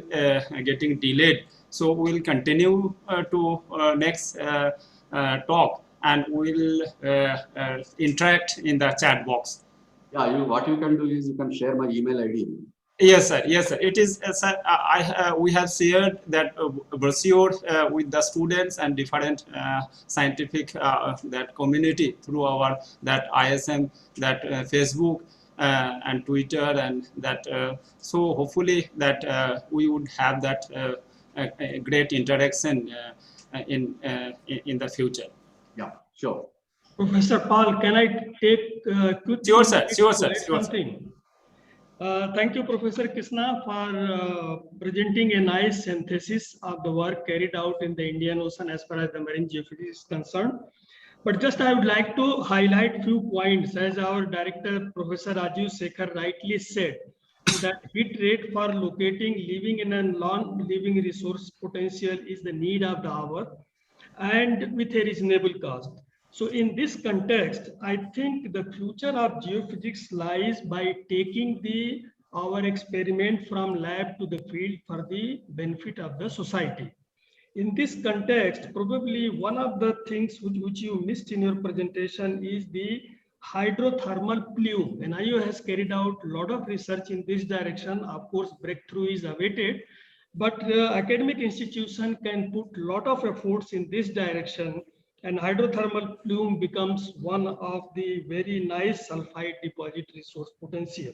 getting delayed, so we'll continue to next talk, and we'll interact in the chat box. Yeah, what you can do is you can share my email ID. Yes, sir. Yes, sir. It is, sir. We have shared that brochure with the students and different scientific that community through our that ISM, that Facebook and Twitter, and that. So hopefully that we would have that a great interaction in the future. Yeah, sure. Professor Paul, can I take quick? Sure, sir. Sure, sir. Sure, something? Thank you, Professor Krishna, for presenting a nice synthesis of the work carried out in the Indian Ocean as far as the marine geophysics is concerned. But just I would like to highlight few points, as our director, Professor Rajiv Sekhar, rightly said, that hit rate for locating living in a non-living resource potential is the need of the hour, and with a reasonable cost. So in this context, I think the future of geophysics lies by taking our experiment from lab to the field for the benefit of the society. In this context, probably one of the things which you missed in your presentation is the hydrothermal plume. And IO has carried out a lot of research in this direction. Of course, breakthrough is awaited, but academic institution can put a lot of efforts in this direction, and hydrothermal plume becomes one of the very nice sulfide deposit resource potential.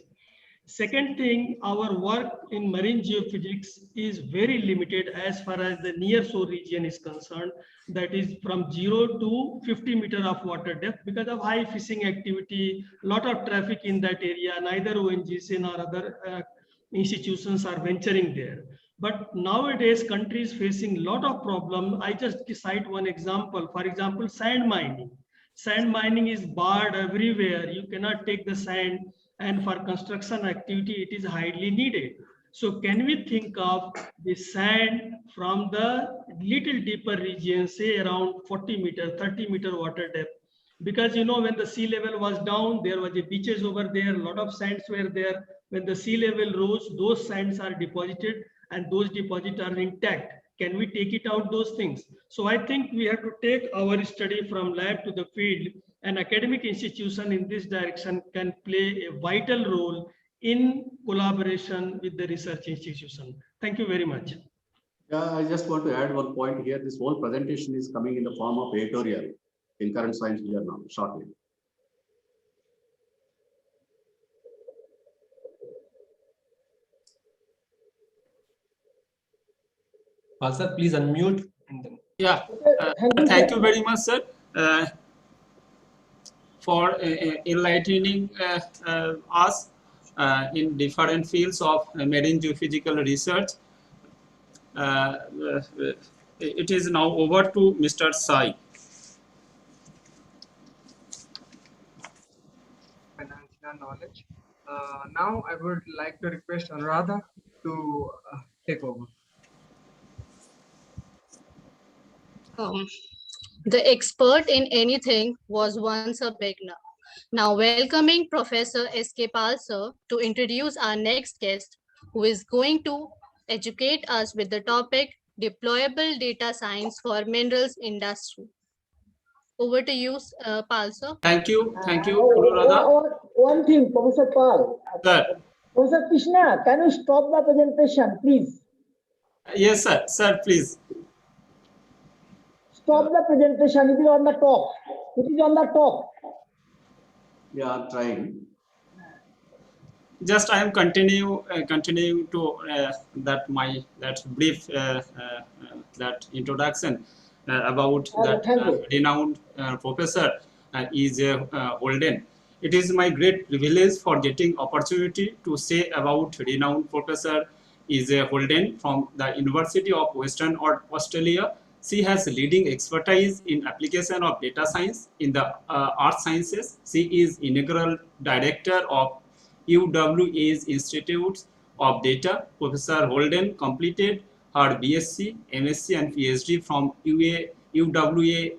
Second thing, our work in marine geophysics is very limited as far as the near shore region is concerned. That is from 0 to 50 meter of water depth because of high fishing activity, lot of traffic in that area. Neither ONGC nor other institutions are venturing there. But nowadays, countries facing lot of problem. I just cite one example. For example, sand mining. Sand mining is barred everywhere. You cannot take the sand, and for construction activity, it is highly needed. So can we think of the sand from the little deeper region, say around 40 meter, 30 meter water depth? Because you know, when the sea level was down, there was a beaches over there, a lot of sands were there. When the sea level rose, those sands are deposited and those deposits are intact. Can we take it out, those things? So I think we have to take our study from lab to the field. An academic institution in this direction can play a vital role in collaboration with the research institution. Thank you very much. Yeah, I just want to add one point here. This whole presentation is coming in the form of editorial in current science journal shortly. Sir, please unmute. And then... Yeah, thank you very much, sir, for enlightening us in different fields of marine geophysical research. It is now over to Mr. Sai. Financial knowledge. Now I would like to request Anuradha to take over. The expert in anything was once a beginner. Now welcoming Professor S.K. Pal sir to introduce our next guest, who is going to educate us with the topic Deployable Data Science for Minerals Industry. Over to you, Pal sir. Thank you, Anuradha. One thing, Professor Pal. Sir. Professor Krishna, can you stop the presentation, please? Yes, sir. Sir, please. Stop the presentation. It is on the top. It is on the top. Yeah, I'm trying. Just I am continuing to that brief that introduction about that renowned professor is Holden. It is my great privilege for getting opportunity to say about renowned professor is Holden from the University of Western Australia. She has leading expertise in application of data science in the earth sciences. She is inaugural director of UWA's Institute of Data. Professor Holden completed her BSc, MSc and PhD from UWA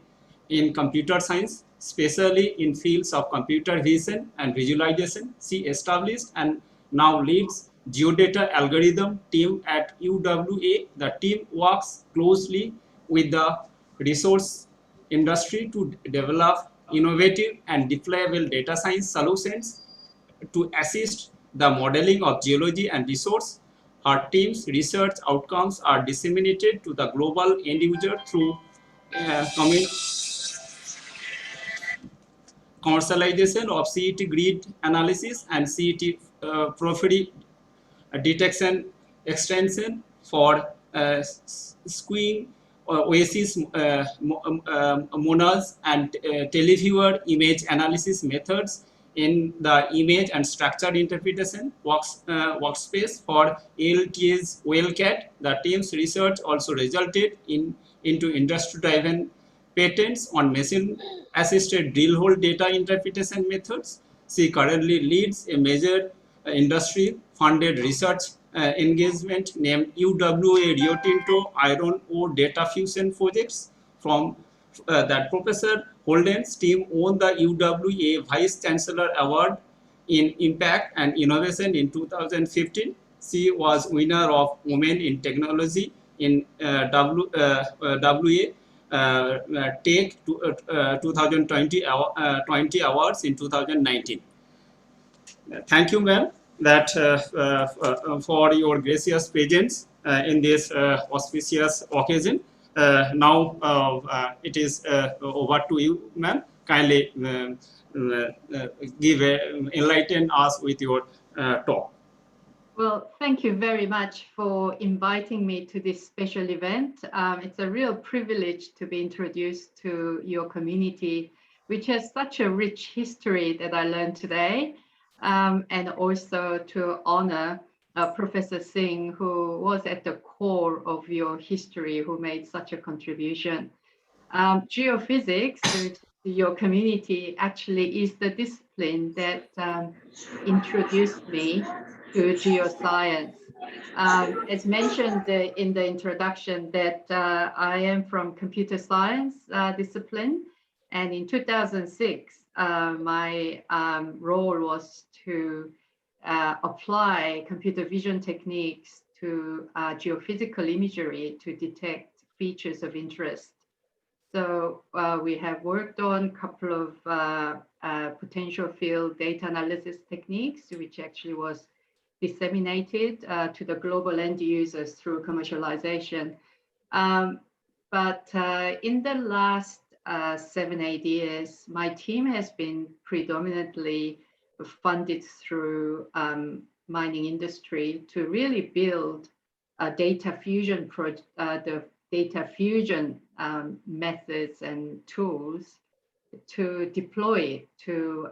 in computer science, especially in fields of computer vision and visualization. She established and now leads geodata algorithm team at UWA. The team works closely with the resource industry to develop innovative and deployable data science solutions to assist the modeling of geology and resource. Her team's research outcomes are disseminated to the global end user through commercialization of CET grid analysis and CET porphyry detection extension for skewing Oasis monas and televiewer image analysis methods in the image and structure interpretation workspace for ALTA's WhaleCat. The team's research also resulted into industry-driven patents on machine-assisted drill hole data interpretation methods. She currently leads a major industry-funded research engagement named UWA Rio Tinto Iron Ore Data Fusion Projects. From that Professor Holden's team won the UWA Vice Chancellor Award in Impact and Innovation in 2015. She was winner of Women in Technology in WA Tech 2020 awards in 2019. Thank you, ma'am, that for your gracious presence in this auspicious occasion. Now it is over to you, ma'am. Kindly enlighten us with your talk. Well, thank you very much for inviting me to this special event. It's a real privilege to be introduced to your community, which has such a rich history that I learned today, and also to honor Professor Singh, who was at the core of your history, who made such a contribution. Geophysics, to your community, actually is the discipline that introduced me to geoscience. As mentioned in the introduction, that I am from computer science discipline, and in 2006, my role was to apply computer vision techniques to geophysical imagery to detect features of interest. So we have worked on a couple of potential field data analysis techniques, which actually was disseminated to the global end users through commercialization. But in the last 7-8 years, my team has been predominantly funded through mining industry to really build a data fusion the data fusion methods and tools to deploy it to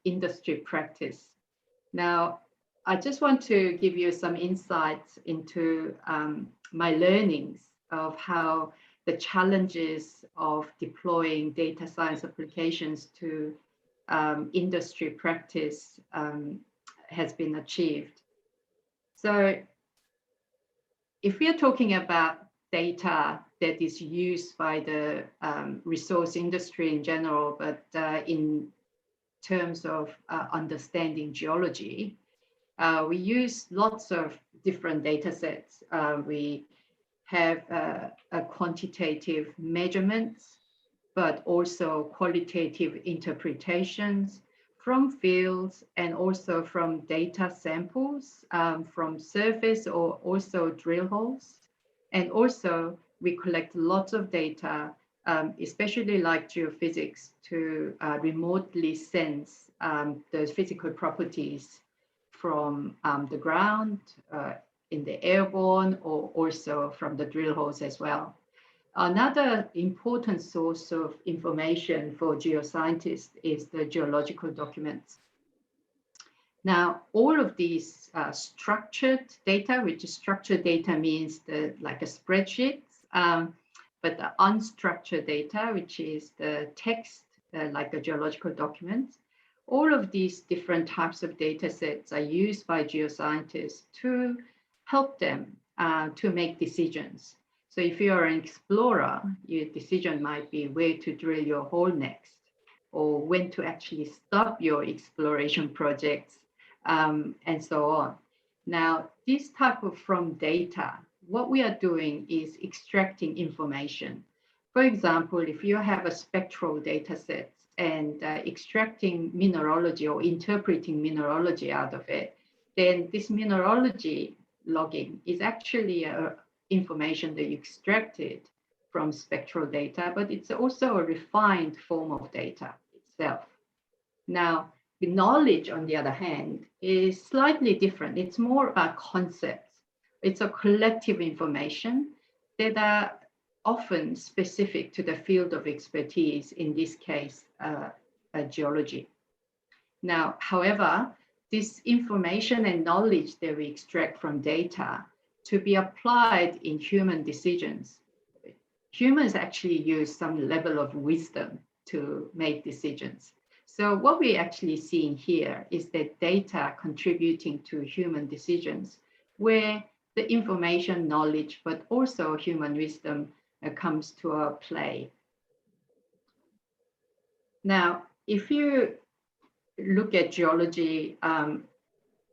industry practice. Now, I just want to give you some insights into my learnings of how the challenges of deploying data science applications to industry practice has been achieved. So if we are talking about data that is used by the resource industry in general, but in terms of understanding geology, we use lots of different data sets. We have quantitative measurements, but also qualitative interpretations from fields and also from data samples from surface or also drill holes. And also we collect lots of data, especially like geophysics, to remotely sense the physical properties from the ground, in the airborne, or also from the drill holes as well. Another important source of information for geoscientists is the geological documents. Now, all of these structured data, which is structured data means like a spreadsheet, but the unstructured data, which is the text, like a geological document, all of these different types of data sets are used by geoscientists to help them to make decisions. So if you're an explorer, your decision might be where to drill your hole next, or when to actually stop your exploration projects, and so on. Now, this type of from data, what we are doing is extracting information. For example, if you have a spectral data set and extracting mineralogy or interpreting mineralogy out of it, then this mineralogy logging is actually information that you extracted from spectral data, but it's also a refined form of data itself. Now, the knowledge, on the other hand, is slightly different. It's more about concepts. It's a collective information that are often specific to the field of expertise, in this case, geology. Now, however, this information and knowledge that we extract from data to be applied in human decisions, humans actually use some level of wisdom to make decisions. So what we're actually seeing here is that data contributing to human decisions, where the information, knowledge, but also human wisdom comes to a play. Now, if you look at geology,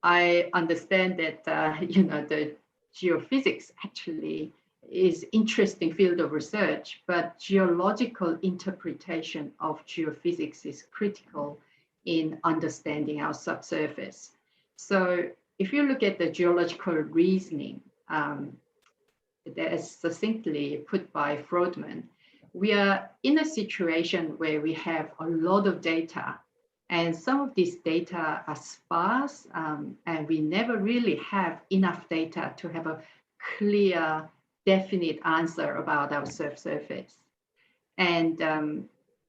I understand that the geophysics actually is interesting field of research, but geological interpretation of geophysics is critical in understanding our subsurface. So if you look at the geological reasoning, that is succinctly put by Freudman, we are in a situation where we have a lot of data And some of these data are sparse, and we never really have enough data to have a clear, definite answer about our subsurface. And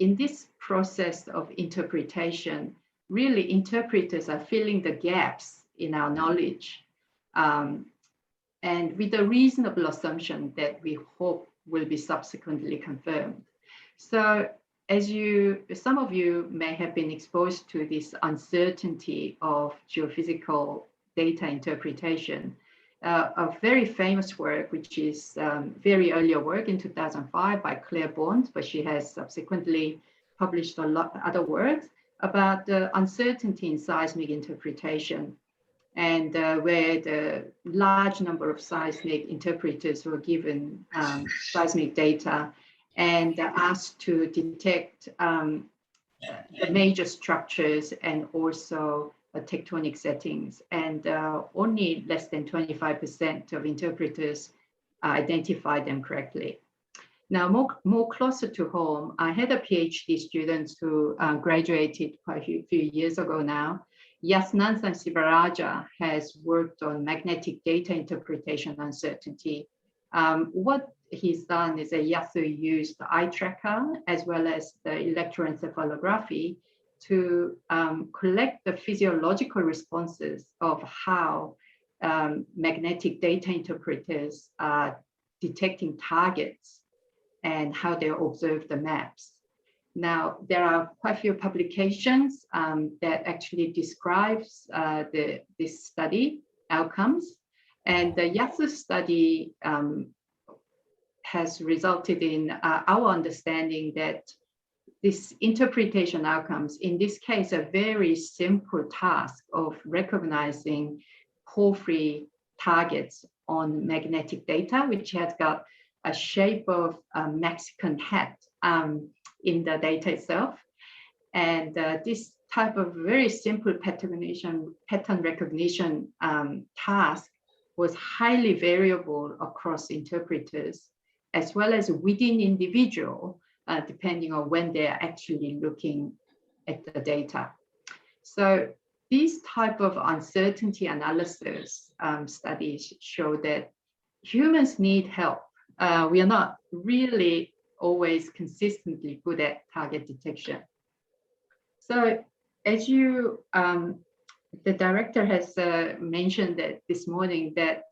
in this process of interpretation, really interpreters are filling the gaps in our knowledge, and with a reasonable assumption that we hope will be subsequently confirmed. So as some of you may have been exposed to this uncertainty of geophysical data interpretation, a very famous work, which is very earlier work in 2005 by Claire Bond, but she has subsequently published a lot of other works about the uncertainty in seismic interpretation, and where the large number of seismic interpreters were given seismic data and asked to detect the major structures and also tectonic settings. And only less than 25% of interpreters identified them correctly. Now, more closer to home, I had a PhD student who graduated quite a few years ago now. Yasnanthan Sivaraja has worked on magnetic data interpretation uncertainty. What he's done is Yasu used the eye tracker as well as the electroencephalography to collect the physiological responses of how magnetic data interpreters are detecting targets and how they observe the maps. Now, there are quite a few publications that actually describes this study outcomes. And the Yasu study has resulted in our understanding that this interpretation outcomes, in this case, a very simple task of recognizing porphyry targets on magnetic data, which has got a shape of a Mexican hat in the data itself. And this type of very simple pattern recognition task was highly variable across interpreters, as well as within individual, depending on when they're actually looking at the data. So these type of uncertainty analysis studies show that humans need help. We are not really always consistently good at target detection. So as you, the director has mentioned that this morning that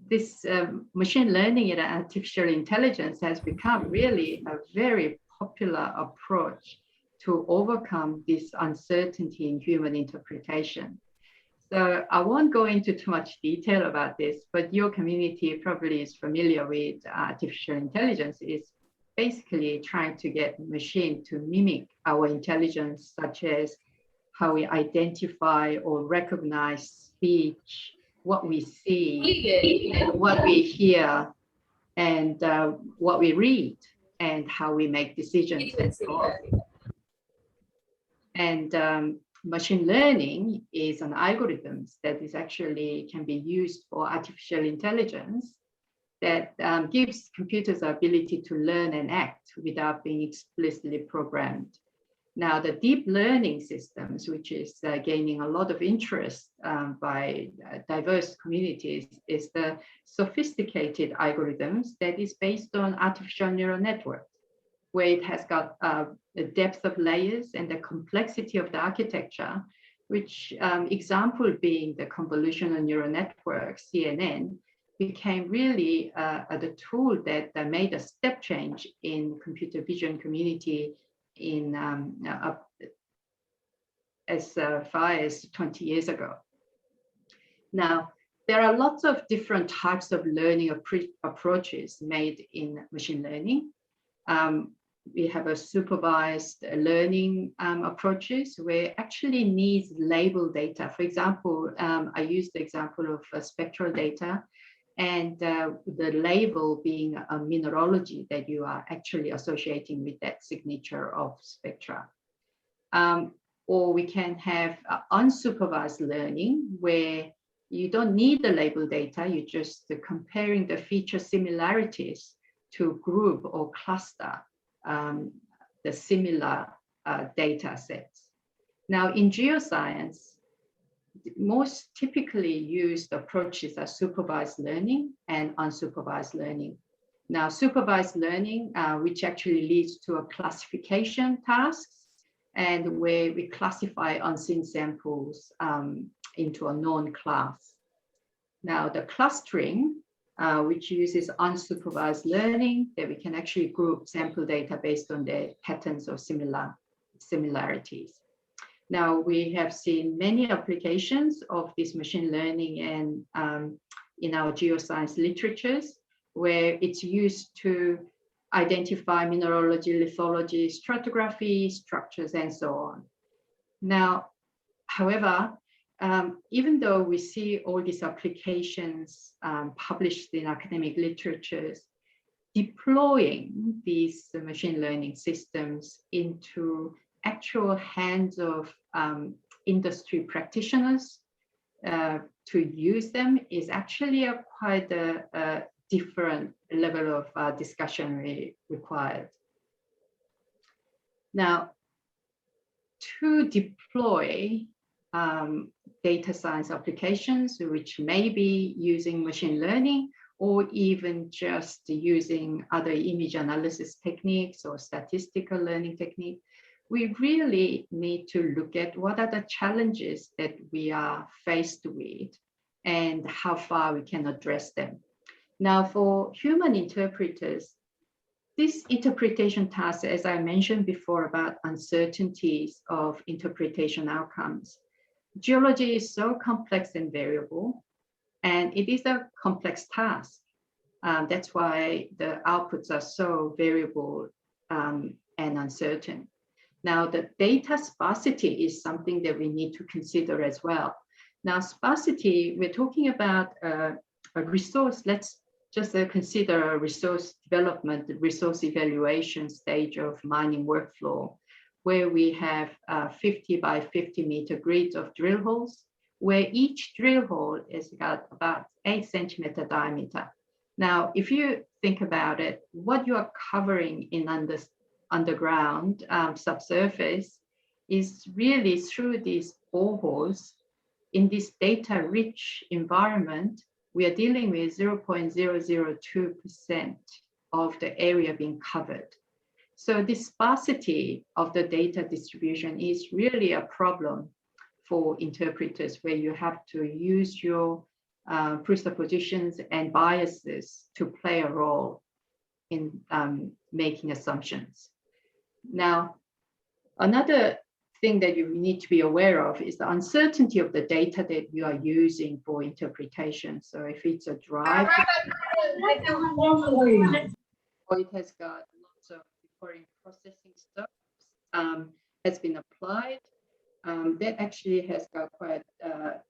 this machine learning and artificial intelligence has become really a very popular approach to overcome this uncertainty in human interpretation. So I won't go into too much detail about this, but your community probably is familiar with artificial intelligence. It's basically trying to get machine to mimic our intelligence, such as how we identify or recognize speech, what we see, and what we hear, and what we read, and how we make decisions and so on. And machine learning is an algorithm that is actually can be used for artificial intelligence that gives computers the ability to learn and act without being explicitly programmed. Now, the deep learning systems, which is gaining a lot of interest by diverse communities, is the sophisticated algorithms that is based on artificial neural networks, where it has got the depth of layers and the complexity of the architecture, which example being the convolutional neural network, CNN, became really the tool that made a step change in computer vision community in as far as 20 years ago. Now, there are lots of different types of learning approaches made in machine learning. We have a supervised learning approaches where actually needs label data. For example, I used the example of spectral data, and the label being a mineralogy that you are actually associating with that signature of spectra. Or we can have unsupervised learning where you don't need the label data, you're just comparing the feature similarities to group or cluster the similar data sets. Now, in geoscience, the most typically used approaches are supervised learning and unsupervised learning. Now, supervised learning, which actually leads to a classification tasks, and where we classify unseen samples into a known class. Now, the clustering, which uses unsupervised learning, that we can actually group sample data based on their patterns or similarities. Now, we have seen many applications of this machine learning and in our geoscience literatures, where it's used to identify mineralogy, lithology, stratigraphy, structures, and so on. Now, however, even though we see all these applications published in academic literatures, deploying these machine learning systems into actual hands of industry practitioners to use them is actually quite a different level of discussion required. Now, to deploy data science applications, which may be using machine learning or even just using other image analysis techniques or statistical learning technique, we really need to look at what are the challenges that we are faced with and how far we can address them. Now, for human interpreters, this interpretation task, as I mentioned before about uncertainties of interpretation outcomes, geology is so complex and variable, and it is a complex task. That's why the outputs are so variable and uncertain. Now, the data sparsity is something that we need to consider as well. Now, sparsity, we're talking about a resource. Let's just consider a resource development, the resource evaluation stage of mining workflow, where we have 50 by 50 meter grids of drill holes, where each drill hole has got about 8 centimeter diameter. Now, if you think about it, what you are covering in underground subsurface is really through these boreholes. In this data-rich environment, we are dealing with 0.002% of the area being covered. So the sparsity of the data distribution is really a problem for interpreters, where you have to use your presuppositions and biases to play a role in making assumptions. Now, another thing that you need to be aware of is the uncertainty of the data that you are using for interpretation. So if it's a drive, or it has got lots of different processing steps has been applied, that actually has got quite a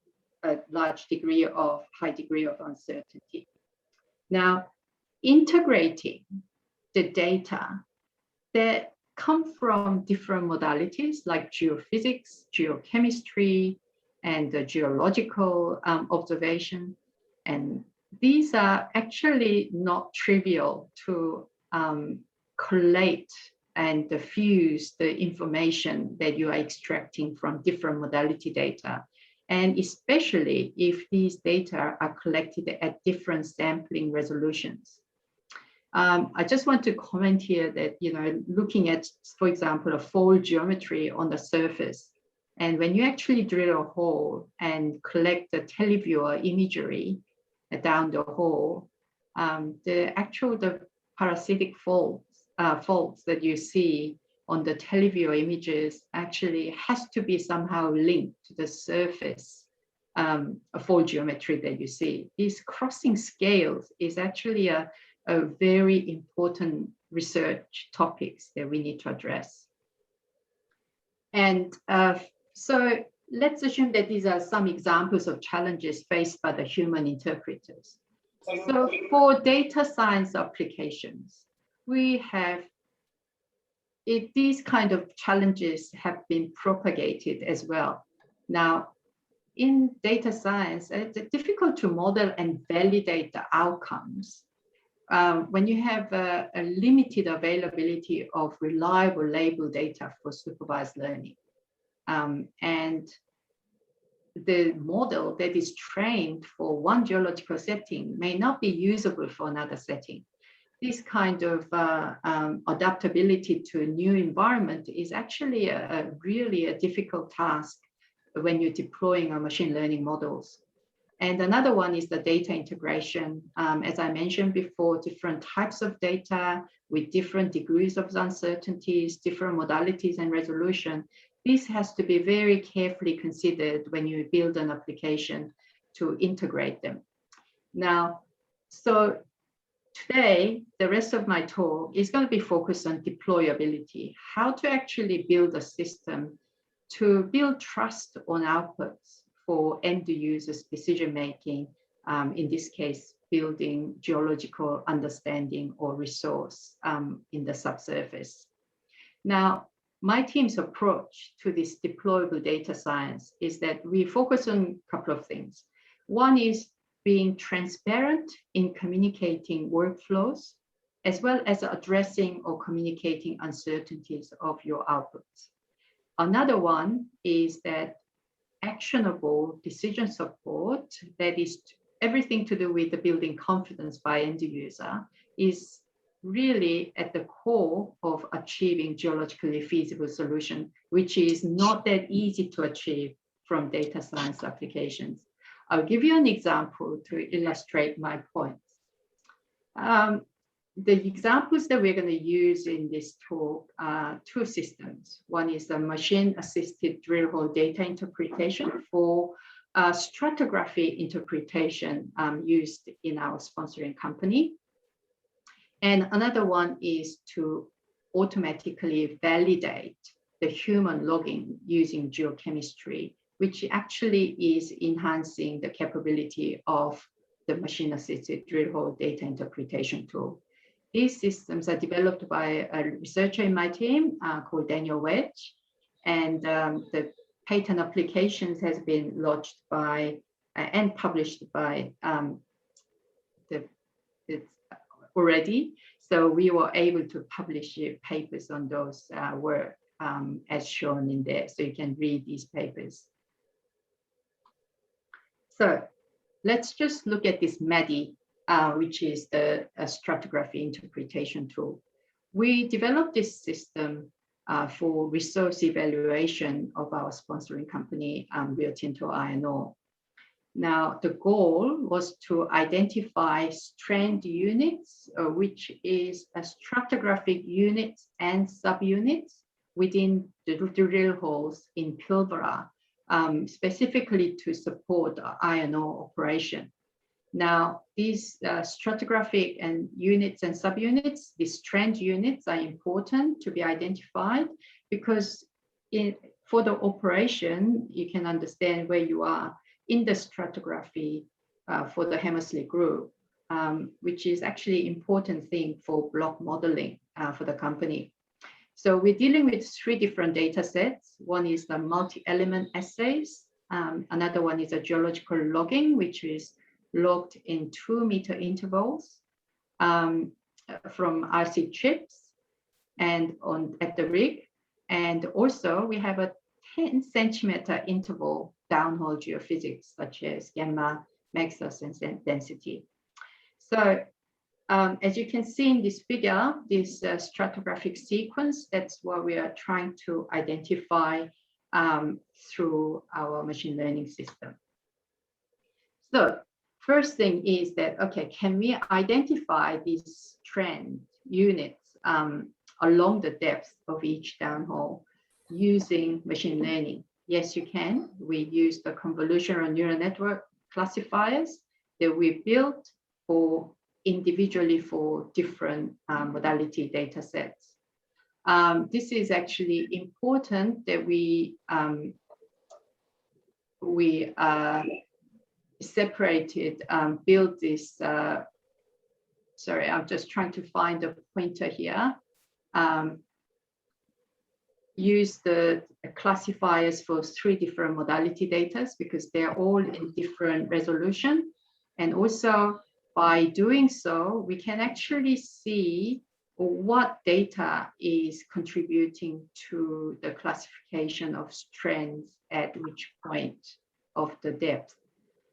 large degree of, high degree of uncertainty. Now, integrating the data that come from different modalities like geophysics, geochemistry, and the geological observation. And these are actually not trivial to collate and diffuse the information that you are extracting from different modality data. And especially if these data are collected at different sampling resolutions. I just want to comment here that, looking at, for example, a fold geometry on the surface, and when you actually drill a hole and collect the televiewer imagery down the hole, the parasitic faults that you see on the televiewer images actually has to be somehow linked to the surface fold geometry that you see. These crossing scales is actually a very important research topics that we need to address. And so let's assume that these are some examples of challenges faced by the human interpreters. So for data science applications, we have, these kind of challenges have been propagated as well. Now, in data science, it's difficult to model and validate the outcomes when you have a limited availability of reliable label data for supervised learning. And the model that is trained for one geological setting may not be usable for another setting. This kind of adaptability to a new environment is actually really a difficult task when you're deploying our machine learning models. And another one is the data integration. As I mentioned before, different types of data with different degrees of uncertainties, different modalities and resolution. This has to be very carefully considered when you build an application to integrate them. Now, so today, the rest of my talk is going to be focused on deployability, how to actually build a system to build trust on outputs for end users' decision-making, in this case, building geological understanding or resource in the subsurface. Now, my team's approach to this deployable data science is that we focus on a couple of things. One is being transparent in communicating workflows, as well as addressing or communicating uncertainties of your outputs. Another one is that actionable decision support, that is everything to do with the building confidence by end user, is really at the core of achieving geologically feasible solution, which is not that easy to achieve from data science applications. I'll give you an example to illustrate my points. The examples that we're going to use in this talk are two systems. One is the machine-assisted drill hole data interpretation for stratigraphy interpretation used in our sponsoring company. And another one is to automatically validate the human logging using geochemistry, which actually is enhancing the capability of the machine-assisted drill hole data interpretation tool. These systems are developed by a researcher in my team called Daniel Wedge, and the patent applications has been lodged by and published by already. So we were able to publish papers on those work as shown in there. So you can read these papers. So let's just look at this MADI, which is the stratigraphy interpretation tool. We developed this system for resource evaluation of our sponsoring company, Rio Tinto Iron Ore. Now, the goal was to identify strand units, which is a stratigraphic units and subunits within the drill holes in Pilbara, specifically to support iron ore operation. Now, these stratigraphic and units and subunits, these strand units are important to be identified because for the operation, you can understand where you are in the stratigraphy for the hemisphere group, which is actually important thing for block modeling for the company. So we're dealing with 3 different data sets. One is the multi-element assays. Another one is a geological logging, which is logged in 2-meter intervals from RC chips and at the rig. And also we have a 10-centimeter interval downhole geophysics, such as gamma, magnetic density. So as you can see in this figure, this stratigraphic sequence, that's what we are trying to identify through our machine learning system. So first thing is that, okay, can we identify these trend units along the depth of each downhole using machine learning? Yes, you can. We use the convolutional neural network classifiers that we built for individually for different modality data sets. This is actually important that we separated, build this, sorry, I'm just trying to find a pointer here. Use the classifiers for 3 different modality data because they're all in different resolution. And also by doing so, we can actually see what data is contributing to the classification of strands at which point of the depth.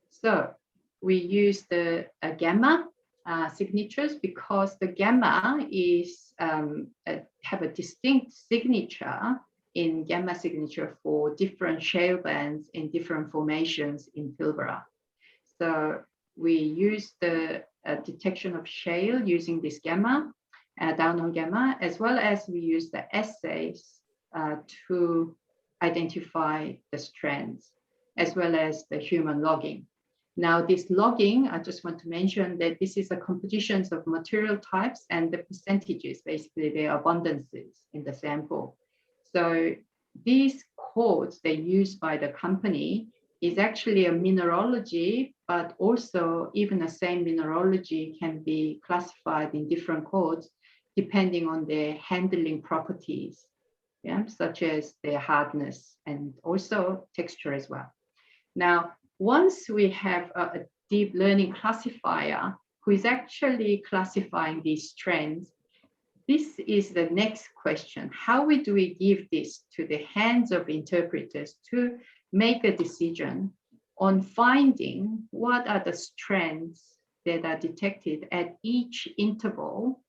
So we use the gamma signatures because the gamma is have a distinct signature in gamma signature for different shale bands in different formations in Pilbara. So we use the detection of shale using this gamma, down on gamma, as well as we use the assays to identify the strands, as well as the human logging. Now, this logging, I just want to mention that this is a composition of material types and the percentages, basically their abundances in the sample. So these codes they use by the company is actually a mineralogy, but also even the same mineralogy can be classified in different codes depending on their handling properties, yeah, such as their hardness and also texture as well. Now, once we have a deep learning classifier who is actually classifying these strands, this is the next question. How do we give this to the hands of interpreters to make a decision on finding what are the strands that are detected at each interval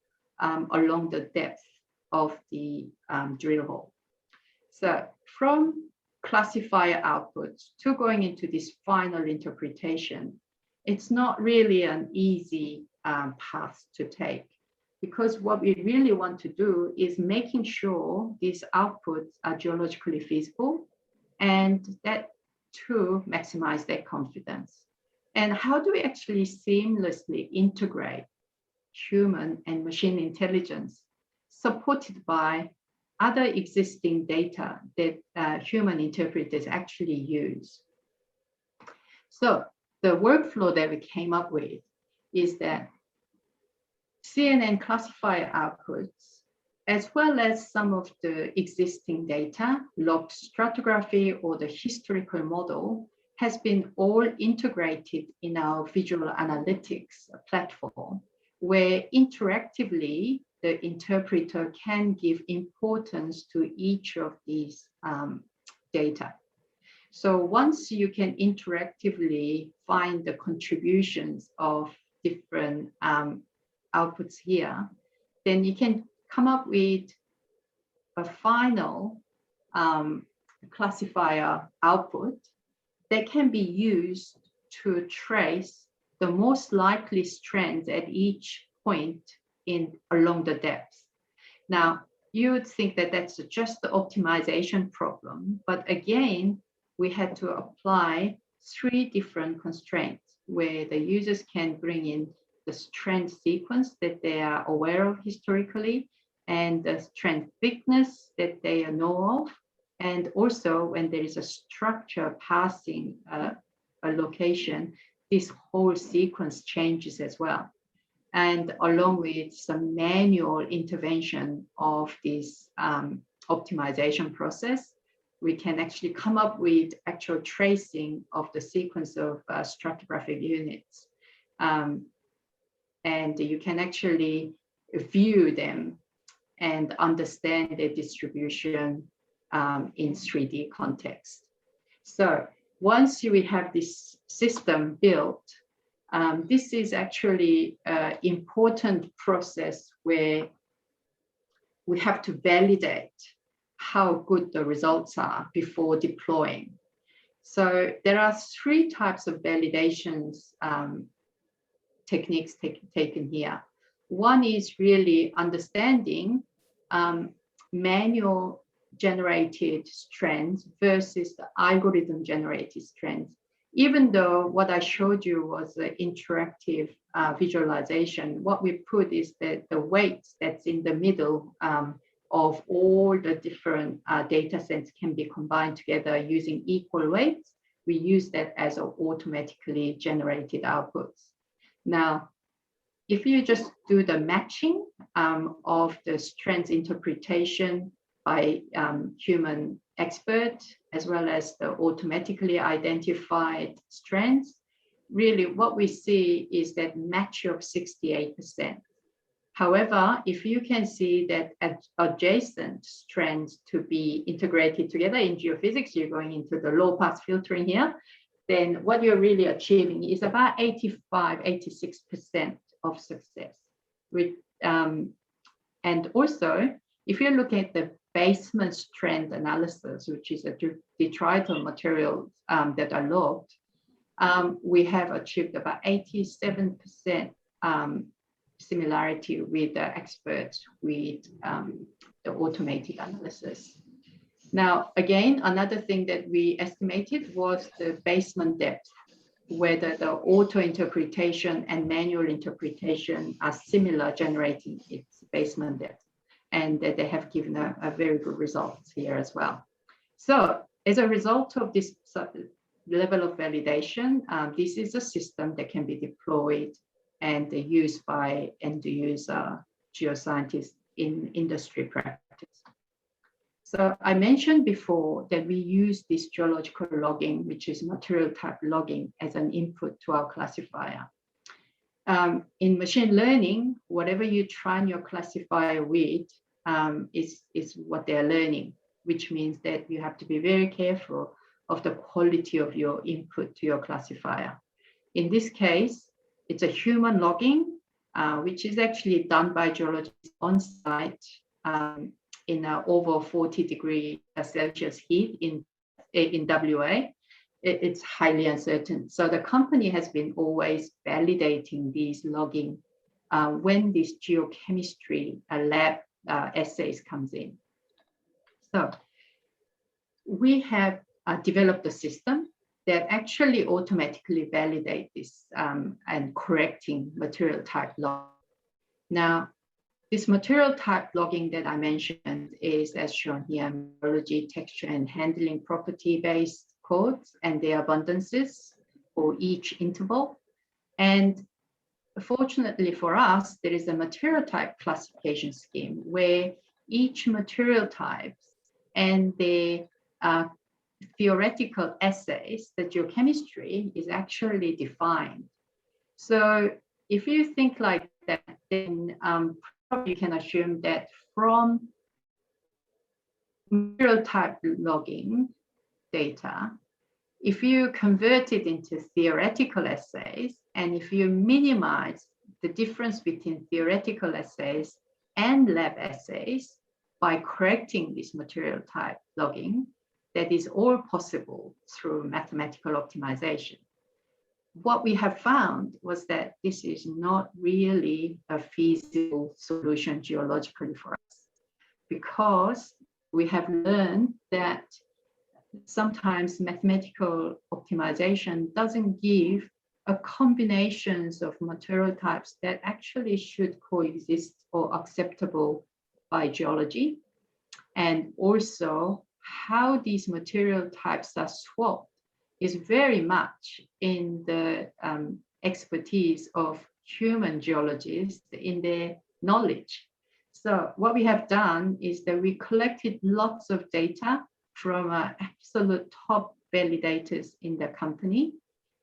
along the depth of the drill hole? So from classifier outputs to going into this final interpretation, it's not really an easy path to take, because what we really want to do is making sure these outputs are geologically feasible and that to maximize their confidence. And how do we actually seamlessly integrate human and machine intelligence supported by other existing data that human interpreters actually use? So the workflow that we came up with is that CNN classifier outputs, as well as some of the existing data, logged stratigraphy or the historical model, has been all integrated in our visual analytics platform, where interactively the interpreter can give importance to each of these data. So once you can interactively find the contributions of different outputs here, then you can come up with a final classifier output that can be used to trace the most likely strands at each point along the depth. Now, you would think that that's just the optimization problem, but again, we had to apply 3 different constraints where the users can bring in the strand sequence that they are aware of historically, and the strand thickness that they know of, and also when there is a structure passing a location, this whole sequence changes as well. And along with some manual intervention of this optimization process, we can actually come up with actual tracing of the sequence of stratigraphic units. And you can actually view them and understand their distribution in 3D context. So once we have this system built, this is actually an important process where we have to validate how good the results are before deploying. So there are 3 types of validations techniques taken here. One is really understanding manual generated strands versus the algorithm generated strands. Even though what I showed you was the interactive visualization, what we put is that the weights that's in the middle of all the different data sets can be combined together using equal weights. We use that as automatically generated outputs. Now, if you just do the matching of the strands interpretation by human expert, as well as the automatically identified strands, really what we see is that match of 68%. However, if you can see that adjacent strands to be integrated together in geophysics, you're going into the low pass filtering here, then what you're really achieving is about 85, 86% of success. And also, if you look at the basement strand analysis, which is a detrital materials that are logged, we have achieved about 87% similarity with the experts with the automated analysis. Now, again, another thing that we estimated was the basement depth, whether the auto interpretation and manual interpretation are similar, generating its basement depth, and that they have given a very good results here as well. So as a result of this level of validation, this is a system that can be deployed and used by end user geoscientists in industry practice. So I mentioned before that we use this geological logging, which is material type logging, as an input to our classifier. In machine learning, whatever you train your classifier with is what they're learning, which means that you have to be very careful of the quality of your input to your classifier. In this case, it's a human logging, which is actually done by geologists on site in over 40°C heat in WA. It's highly uncertain. So the company has been always validating these logging when this geochemistry lab assays comes in. So we have developed a system that actually automatically validate this and correcting material type log. Now, this material type logging that I mentioned is, as shown here, morphology, texture, and handling property-based codes and their abundances for each interval. And fortunately for us, there is a material type classification scheme where each material types and their theoretical assays, the geochemistry is actually defined. So if you think like that, then you can assume that from material type logging data, if you convert it into theoretical assays, and if you minimize the difference between theoretical assays and lab assays by correcting this material type logging, that is all possible through mathematical optimization. What we have found was that this is not really a feasible solution geologically for us, because we have learned that sometimes mathematical optimization doesn't give a combinations of material types that actually should coexist or acceptable by geology, and also how these material types are swapped is very much in the expertise of human geologists in their knowledge. So what we have done is that we collected lots of data from absolute top validators in the company,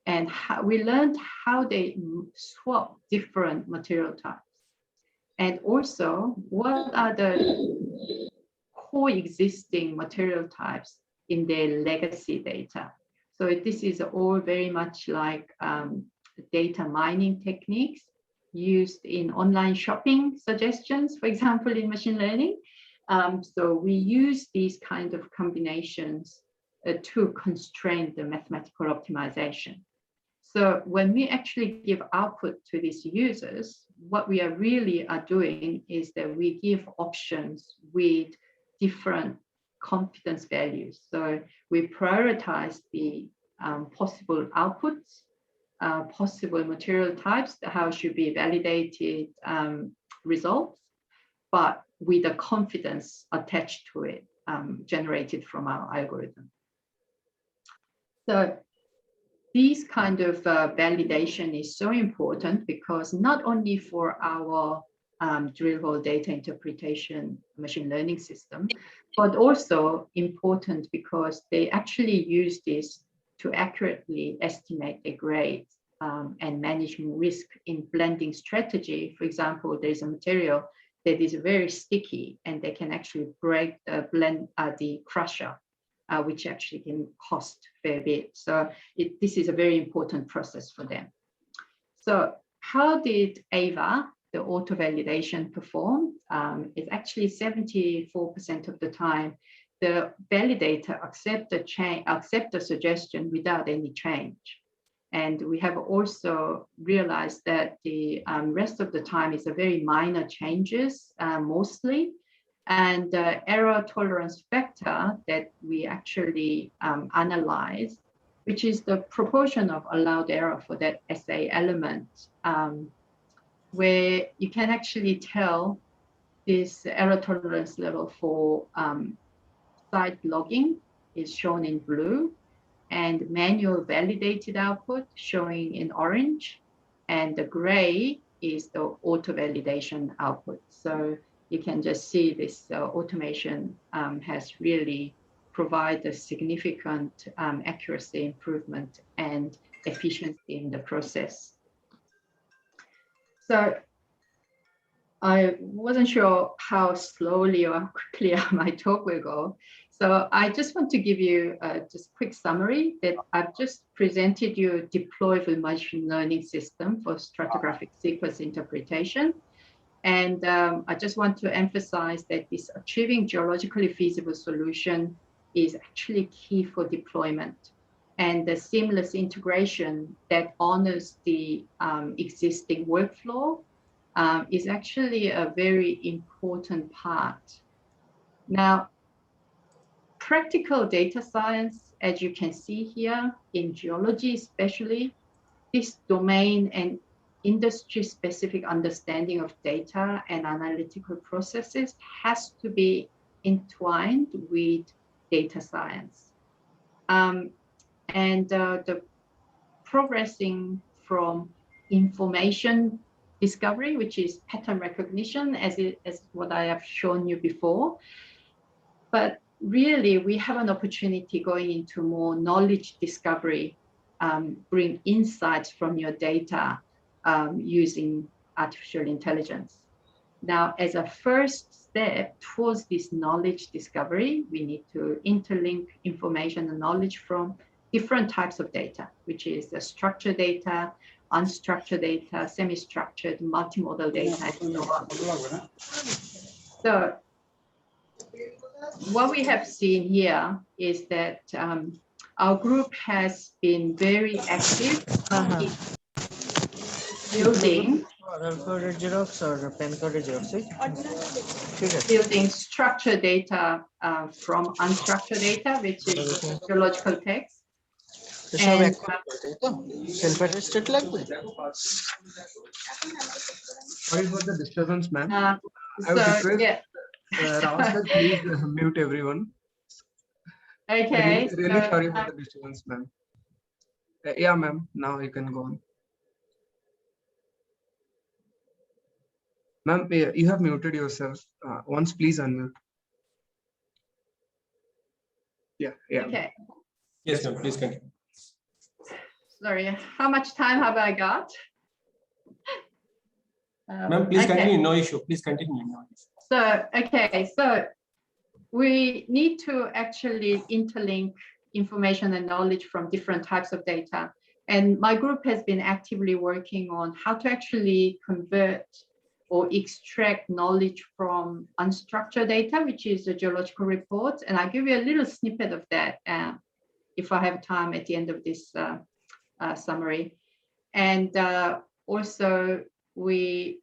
and we learned how they swap different material types. And also, what are the coexisting material types in their legacy data. So this is all very much like data mining techniques used in online shopping suggestions, for example, in machine learning. So we use these kind of combinations to constrain the mathematical optimization. So when we actually give output to these users, what we are really doing is that we give options with different confidence values. So we prioritize the possible outputs, possible material types, how should be validated results, but with a confidence attached to it, generated from our algorithm. So these kind of validation is so important because not only for our drill hole data interpretation machine learning system, but also important because they actually use this to accurately estimate the grades and managing risk in blending strategy. For example, there's a material that is very sticky and they can actually break the blend, the crusher, which actually can cost a fair bit. So this is a very important process for them. So how did AVA, the auto validation, perform? It's actually 74% of the time, the validator accept the suggestion without any change. And we have also realized that the rest of the time is a very minor changes, mostly. And the error tolerance factor that we actually analyze, which is the proportion of allowed error for that assay element, where you can actually tell this error tolerance level for site logging is shown in blue, and manual validated output showing in orange, and the gray is the auto validation output. So you can just see this automation has really provided a significant accuracy improvement and efficiency in the process. So I wasn't sure how slowly or quickly my talk will go. So I just want to give you just a quick summary that I've just presented you a deployable machine learning system for stratigraphic sequence interpretation. And I just want to emphasize that this achieving geologically feasible solution is actually key for deployment. And the seamless integration that honors the existing workflow is actually a very important part. Now, practical data science, as you can see here, in geology especially, this domain and industry-specific understanding of data and analytical processes has to be entwined with data science. The progressing from information discovery, which is pattern recognition, as what I have shown you before. But really, we have an opportunity going into more knowledge discovery, bring insights from your data using artificial intelligence. Now, as a first step towards this knowledge discovery, we need to interlink information and knowledge from different types of data, which is the structured data, unstructured data, semi-structured, multimodal data, and so on. So what we have seen here is that our group has been very active in building structured data from unstructured data, which is geological text. And, sorry for the disturbance, ma'am. I would request Rao sir, please mute everyone. Okay. Really sorry for the disturbance, ma'am. Yeah, ma'am. Now you can go on. Ma'am, you have muted yourself. Once, please unmute. Yeah. Okay. Yes, ma'am. Please continue. Sorry, how much time have I got? Ma'am, please continue. No issue. Please continue. So, okay, so we need to actually interlink information and knowledge from different types of data. And my group has been actively working on how to actually convert or extract knowledge from unstructured data, which is the geological reports. And I'll give you a little snippet of that if I have time at the end of this summary. And also we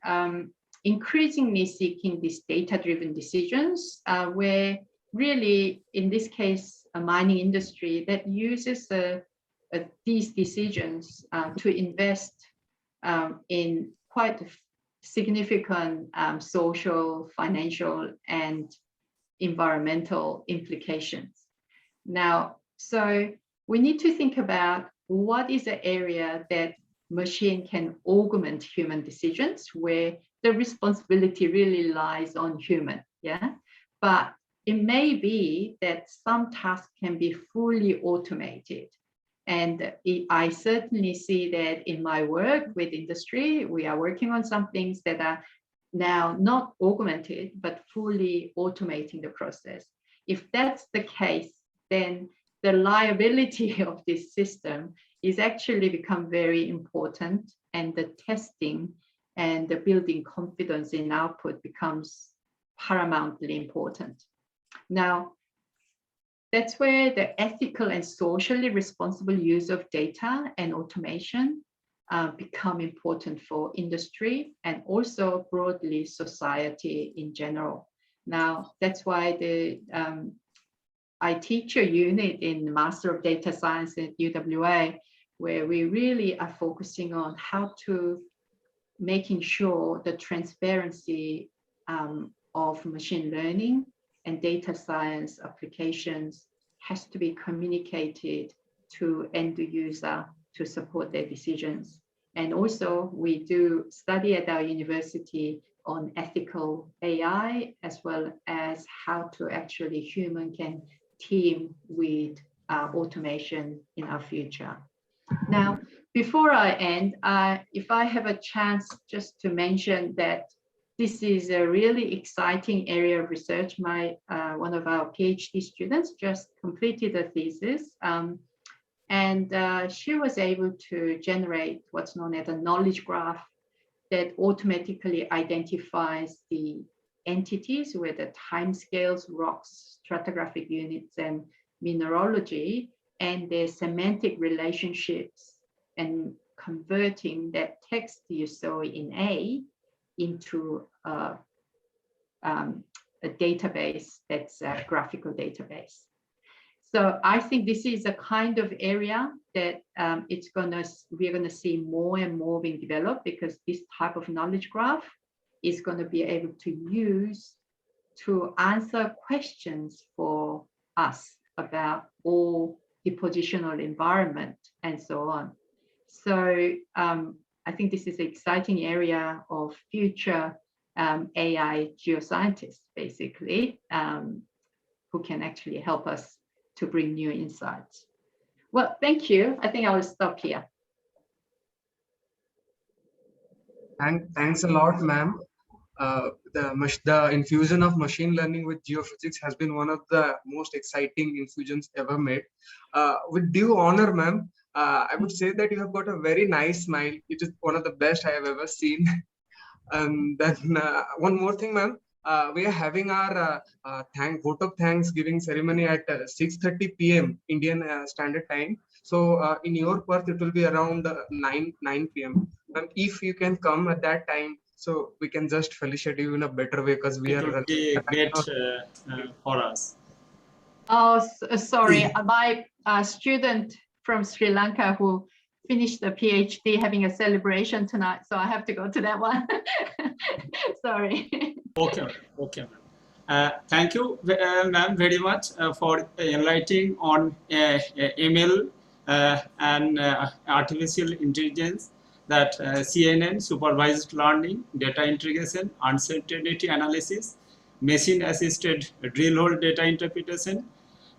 increasingly seeking these data-driven decisions where really, in this case, a mining industry that uses these decisions to invest in quite significant social, financial, and environmental implications. Now, so we need to think about what is the area that machine can augment human decisions, where the responsibility really lies on human, yeah? But it may be that some tasks can be fully automated. And I certainly see that in my work with industry, we are working on some things that are now not augmented, but fully automating the process. If that's the case, then the reliability of this system is actually become very important, and the testing and the building confidence in output becomes paramountly important. Now, that's where the ethical and socially responsible use of data and automation become important for industry and also broadly society in general. Now, that's why I teach a unit in Master of Data Science at UWA, where we really are focusing on how to making sure the transparency of machine learning and data science applications has to be communicated to end user to support their decisions. And also we do study at our university on ethical AI, as well as how to actually human can team with automation in our future. Now, before I end, if I have a chance just to mention that this is a really exciting area of research. One of our PhD students just completed a thesis, and she was able to generate what's known as a knowledge graph that automatically identifies the entities with the timescales, rocks, stratigraphic units, and mineralogy, and their semantic relationships, and converting that text you saw in A into a database that's a graphical database. So I think this is a kind of area that we're gonna see more and more being developed, because this type of knowledge graph is going to be able to use to answer questions for us about all depositional environment and so on. So I think this is an exciting area of future AI geoscientists, basically, who can actually help us to bring new insights. Well, thank you. I think I will stop here. Thanks a lot, ma'am. The infusion of machine learning with geophysics has been one of the most exciting infusions ever made. With due honor, ma'am, I would say that you have got a very nice smile. It is one of the best I have ever seen. And then one more thing, ma'am, we are having our vote of thanksgiving ceremony at 6:30 p.m. Indian Standard Time. So in your Perth, it will be around 9 p.m. If you can come at that time, so we can just felicitate you in a better way, because we are great for us. Oh, sorry, my student from Sri Lanka who finished the PhD having a celebration tonight, so I have to go to that one. Sorry. Okay. Thank you, ma'am, very much for enlightening on ML and artificial intelligence, that CNN, supervised learning, data integration, uncertainty analysis, machine-assisted drill hole data interpretation,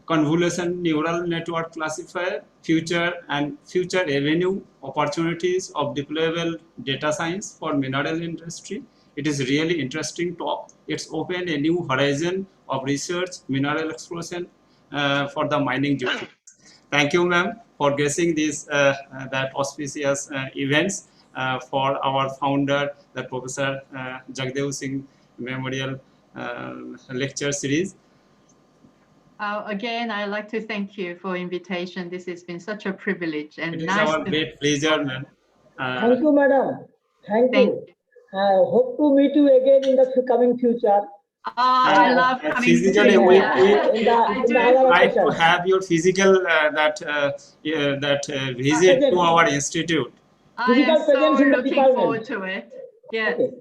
convolution neural network classifier, future avenue opportunities of deployable data science for mineral industry. It is really interesting talk. It's opened a new horizon of research, mineral exploration for the mining geophysics. Thank you, ma'am, for gracing these that auspicious events for our founder, the Professor Jagdeo Singh Memorial Lecture Series. Again, I'd like to thank you for invitation. This has been such a privilege, and it is nice our great pleasure, ma'am. Thank you, madam. Thank you. Hope to meet you again in the coming future. I love coming physically, to we like to have your physical visit to our institute. I am so looking forward to it. Yes. Okay.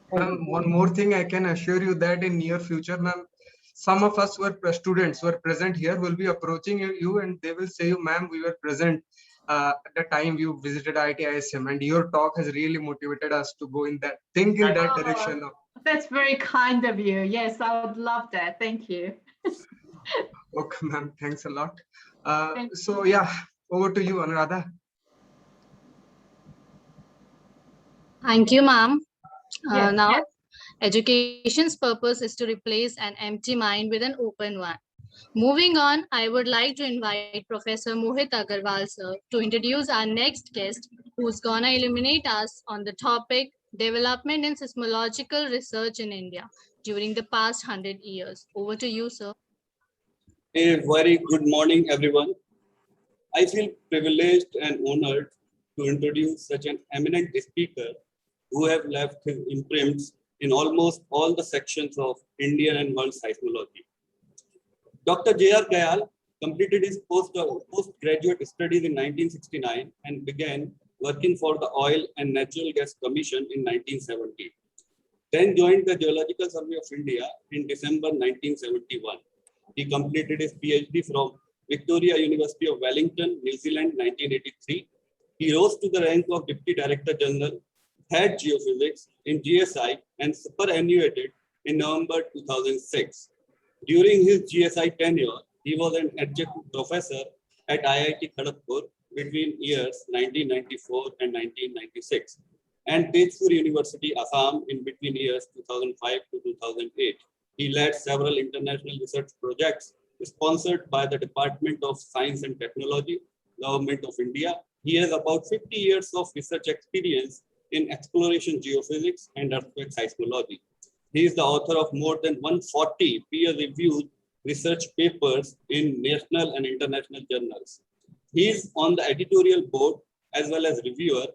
One more thing I can assure you, that in near future, ma'am, some of us students who are present here will be approaching you, and they will say, ma'am, we were present at the time you visited IIT-ISM, and your talk has really motivated us to go in that direction. That's very kind of you. Yes, I would love that. Thank you. Okay, ma'am. Thanks a lot. So yeah, over to you, Anuradha. Thank you, ma'am. Yes. Now, education's purpose is to replace an empty mind with an open one. Moving on, I would like to invite Professor Mohit Agarwal, sir, to introduce our next guest, who's gonna illuminate us on the topic development in seismological research in India during the past 100 years. Over to you, sir. A very good morning, everyone. I feel privileged and honored to introduce such an eminent speaker who have left his imprints in almost all the sections of Indian and world seismology. Dr. J.R. Dayal completed his postgraduate studies in 1969 and began working for the Oil and Natural Gas Commission in 1970. Then joined the Geological Survey of India in December 1971. He completed his PhD from Victoria University of Wellington, New Zealand, 1983. He rose to the rank of Deputy Director General, Head Geophysics in GSI, and superannuated in November 2006. During his GSI tenure, he was an adjunct professor at IIT Kharagpur between years 1994 and 1996, and Tezpur University, Assam, in between years 2005 to 2008. He led several international research projects sponsored by the Department of Science and Technology, Government of India. He has about 50 years of research experience in exploration geophysics and earthquake seismology. He is the author of more than 140 peer-reviewed research papers in national and international journals. He is on the editorial board as well as reviewer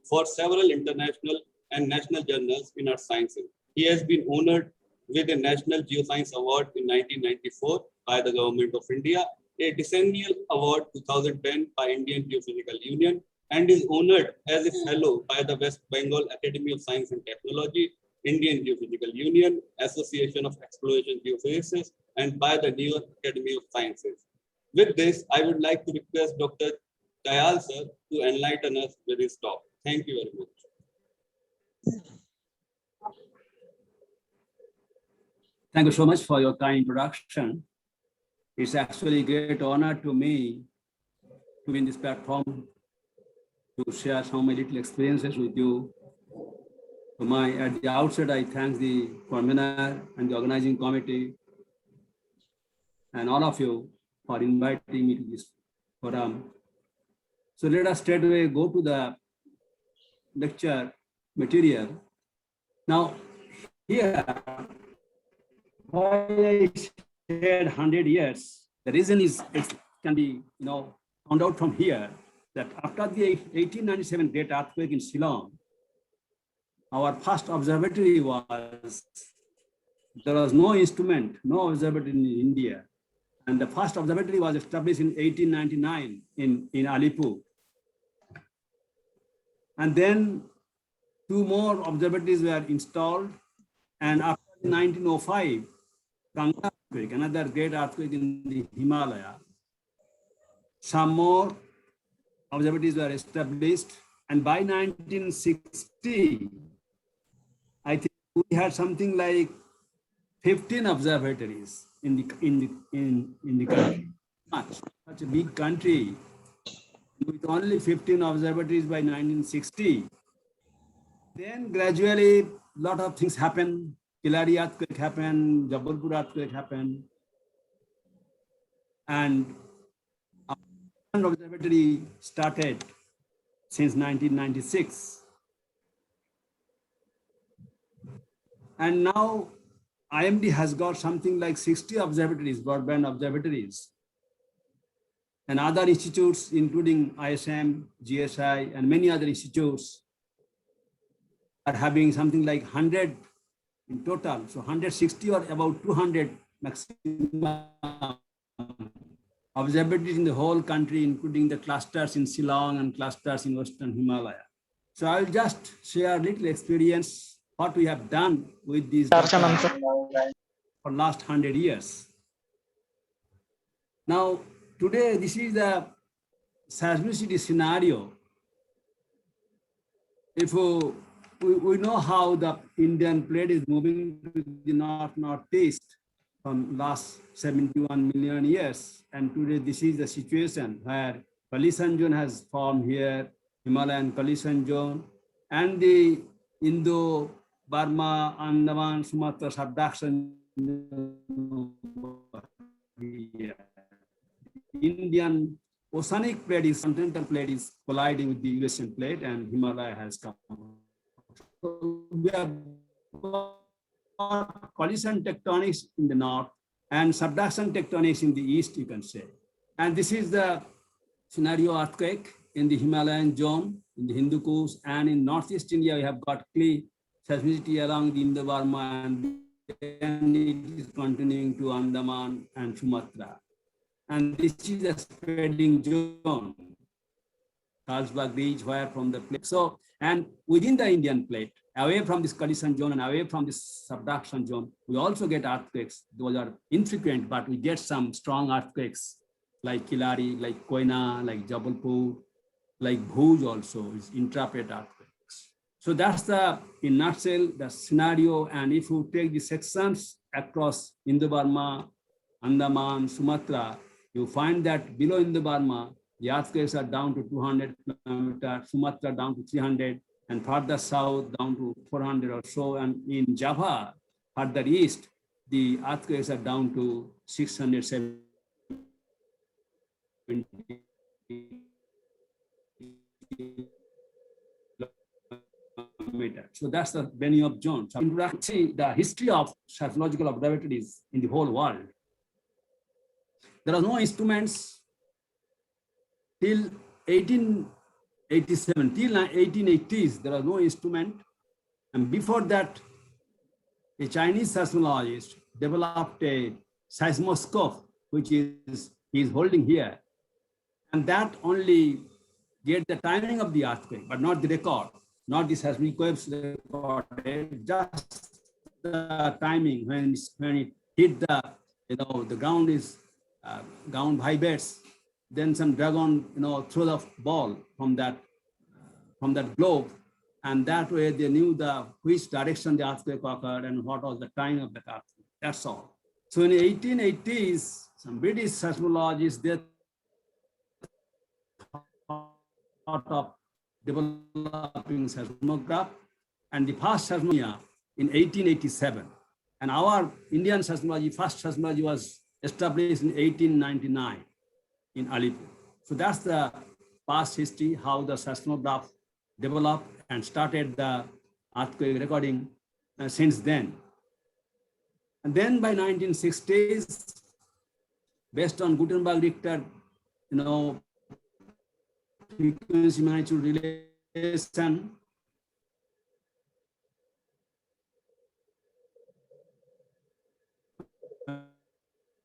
for several international and national journals in earth sciences. He has been honored with a National Geoscience Award in 1994 by the Government of India, a Decennial Award 2010 by Indian Geophysical Union, and is honored as a fellow by the West Bengal Academy of Science and Technology, Indian Geophysical Union, Association of Exploration Geophysicists, and by the New York Academy of Sciences. With this, I would like to request Dr. Dayal sir to enlighten us with his talk. Thank you very much. Thank you so much for your kind introduction. It's actually a great honor to me to be in this platform to share some of my little experiences with you. At the outset, I thank the convener and the organizing committee and all of you for inviting me to this forum. So let us straight away go to the lecture material. Now, here, why I said 100 years, the reason is it can be found out from here that after the 1897 great earthquake in Ceylon, our first observatory there was no instrument, no observatory in India. And the first observatory was established in 1899 in Alipur. And then 2 more observatories were installed. And after 1905, Ganga earthquake, another great earthquake in the Himalaya, some more observatories were established. And by 1960, I think we had something like 15 observatories in the country. Such a big country with only 15 observatories by 1960. Then gradually, a lot of things happened. Kilari earthquake happened, Jabalpur earthquake happened, and an observatory started since 1996. And now IMD has got something like 60 observatories, broadband observatories. And other institutes, including ISM, GSI, and many other institutes, are having something like 100 in total. So 160 or about 200 maximum observatories in the whole country, including the clusters in Shillong and clusters in Western Himalaya. So I'll just share a little experience what we have done with these data for last 100 years. Now, today, this is the seismicity scenario. If we know how the Indian plate is moving to the northeast, from last 71 million years. And today this is the situation where collision zone has formed here, Himalayan collision zone, and the Indo-Burma, Andaman, Sumatra subduction here. Indian oceanic plate is, continental plate is colliding with the Eurasian plate, and Himalaya has come. So we have collision tectonics in the north and subduction tectonics in the east, you can say. And this is the scenario earthquake in the Himalayan zone, in the Hindu Kush, and in northeast India, we have got clear seismicity along the Indo-Burma, and then it is continuing to Andaman and Sumatra. And this is a spreading zone, Carlsberg Ridge, where from the plate. So, and within the Indian plate, away from this collision zone and away from this subduction zone, we also get earthquakes. Those are infrequent, but we get some strong earthquakes like Kilari, like Koina, like Jabalpur, like Bhuj also is intraplate earthquakes. So that's the, in nutshell, the scenario. And if you take the sections across Indo-Burma, Andaman, Sumatra, you find that below Indo-Burma, the earthquakes are down to 200 kilometers, Sumatra down to 300, and further south down to 400 or so. And in Java, further east, the earthquakes are down to 670. So that's the venue of John. So see the history of seismological observatories in the whole world. There are no instruments till 1887, till 1880s, there are no instrument. And before that, a Chinese seismologist developed a seismoscope, which he is holding here. And that only get the timing of the earthquake, but not the record, not the seismic waves recorded, just the timing when it hit the, the ground is, ground vibrates, then some dragon, throw the ball from that globe, and that way they knew which direction the earthquake occurred and what was the time of the earthquake. That's all. So in the 1880s, some British seismologists, they thought of developing seismograph, and the first seismograph in 1887. And our Indian seismology, first seismology was established in 1899 in Alipur. So that's the past history, how the seismograph developed and started the earthquake recording since then. And then by 1960s, based on Gutenberg-Richter, frequency magnitude relation,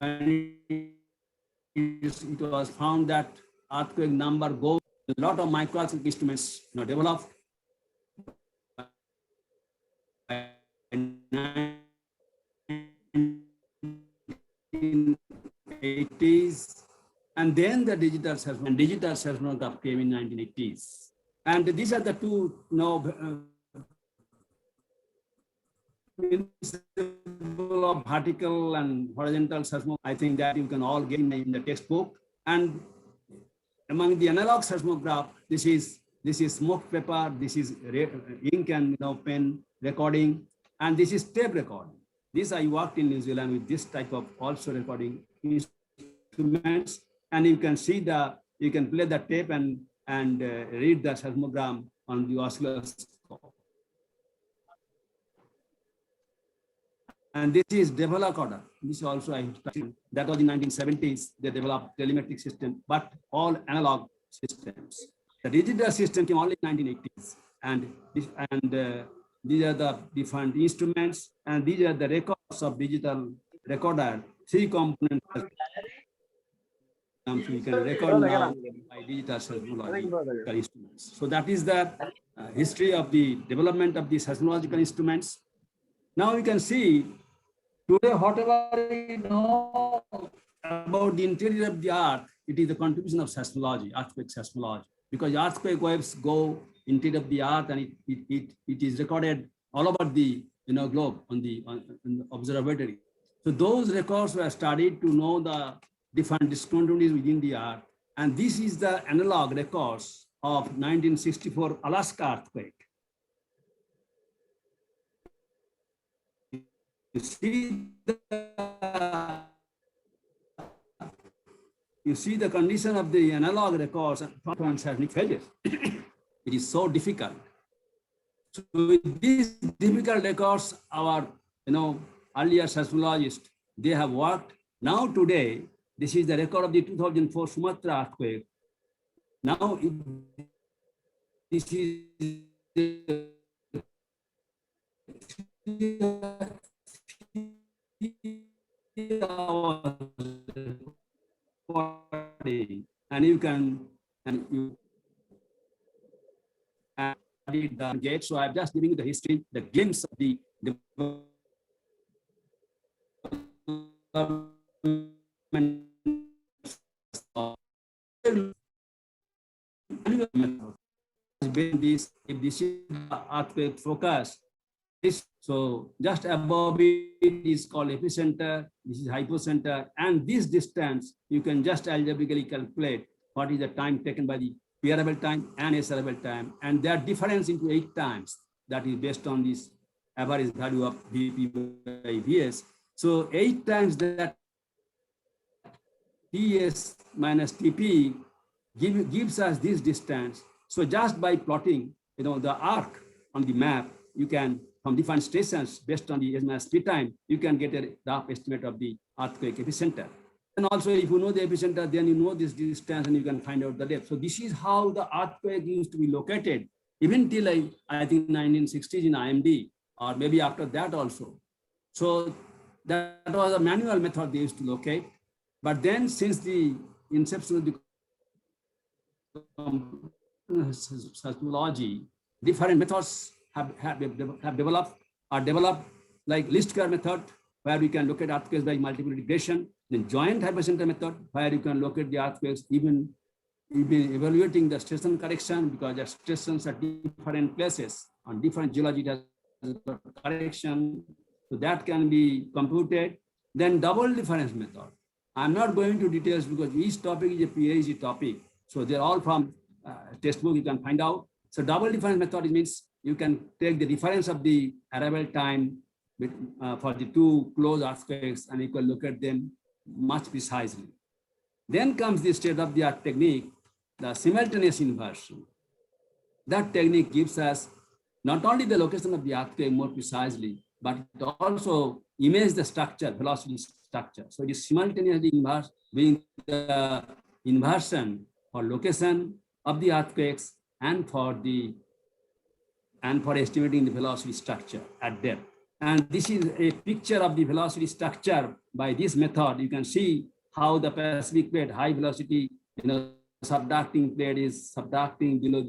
and it was found that earthquake number goes, a lot of microscopic instruments developed. In 1980s, and then the digital seismograph came in 1980s. And these are the two principle of vertical and horizontal seismograph. I think that you can all get in the textbook. And among the analog seismograph, this is smoke paper, this is ink and pen recording, and this is tape recording. This I worked in New Zealand with this type of also recording instruments, and you can see you can play the tape and read the seismogram on the oscilloscope. And this is developer. This also I studied. That was in 1970s. They developed telemetric system, but all analog systems. The digital system came only in 1980s, and these are the different instruments, and these are the records of digital recorder. 3 components. You can record now by digital seismological instruments. So that is the history of the development of the seismological instruments. Now you can see today whatever we know about the interior of the earth, it is the contribution of seismology, earthquake seismology, because earthquake waves go interior of the earth, and it is recorded all over the globe on the observatory. So those records were studied to know the different discontinuities within the earth. And this is the analog records of 1964 Alaska earthquake. You see the condition of the analog records and seismic failures. It is so difficult. So with these difficult records, our earlier seismologists, they have worked. Now today, this is the record of the 2004 Sumatra earthquake. Now this is and you can the gate. So I'm just giving you the history, the glimpse of the if this is the earthquake focus, so just above it is called epicenter, this is hypocenter, and this distance you can just algebraically calculate what is the time taken by the variable time and variable time, and their difference into 8 times. That is based on this average value of Vp by Vs. So 8 times that Ts minus Tp gives us this distance. So just by plotting, the arc on the map, you can, from different stations based on the speed time, you can get a rough estimate of the earthquake epicenter. And also, if you know the epicenter, then you know this distance and you can find out the depth. So this is how the earthquake used to be located, even till I think 1960s in IMD, or maybe after that also. So that was a manual method they used to locate. But then since the inception of the seismology, different methods have developed like least square method, where we can locate earthquakes by multiple regression, then joint hypocenter method, where you can locate the earthquakes even evaluating the station correction, because the stations are different places on different geology correction, so that can be computed. Then double difference method. I'm not going into details because each topic is a PhD topic, so they're all from textbook you can find out. So double difference method means you can take the difference of the arrival time for the 2 close earthquakes and you can look at them much precisely. Then comes the state-of-the-art technique, the simultaneous inversion. That technique gives us not only the location of the earthquake more precisely, but it also images the structure, velocity structure. So it is simultaneously inverse, being the inversion for location of the earthquakes and for estimating the velocity structure at depth. And this is a picture of the velocity structure by this method. You can see how the Pacific plate, high velocity, subducting plate is subducting below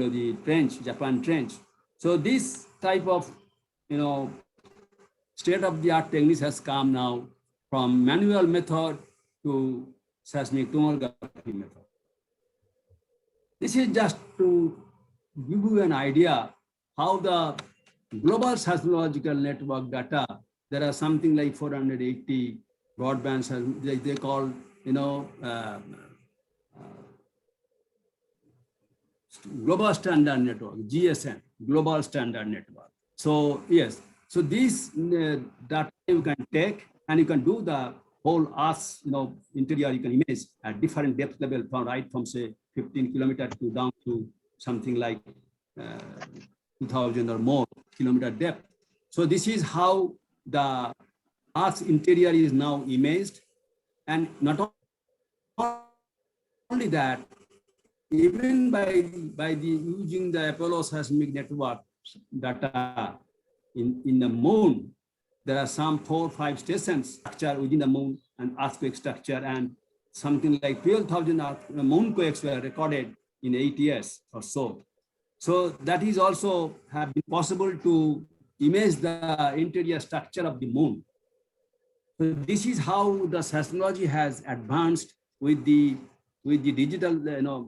the trench, Japan trench. So this type of, state-of-the-art techniques has come now from manual method to seismic tomography method. This is just to give you an idea how the global seismological network data, there are something like 480 broadband, they call, global standard network, GSN, global standard network. So yes, so this data you can take and you can do the whole Earth, interior you can image at different depth level, from say 15 kilometers to down to something like 2000 or more kilometer depth. So this is how the Earth's interior is now imaged. And not only that, even by using the Apollo seismic network data in the moon, there are some 4 or 5 stations structure within the moon and earthquake structure, and something like 12,000 moonquakes were recorded in 8 years or so. So that is also have been possible to image the interior structure of the moon. So this is how the seismology has advanced with the digital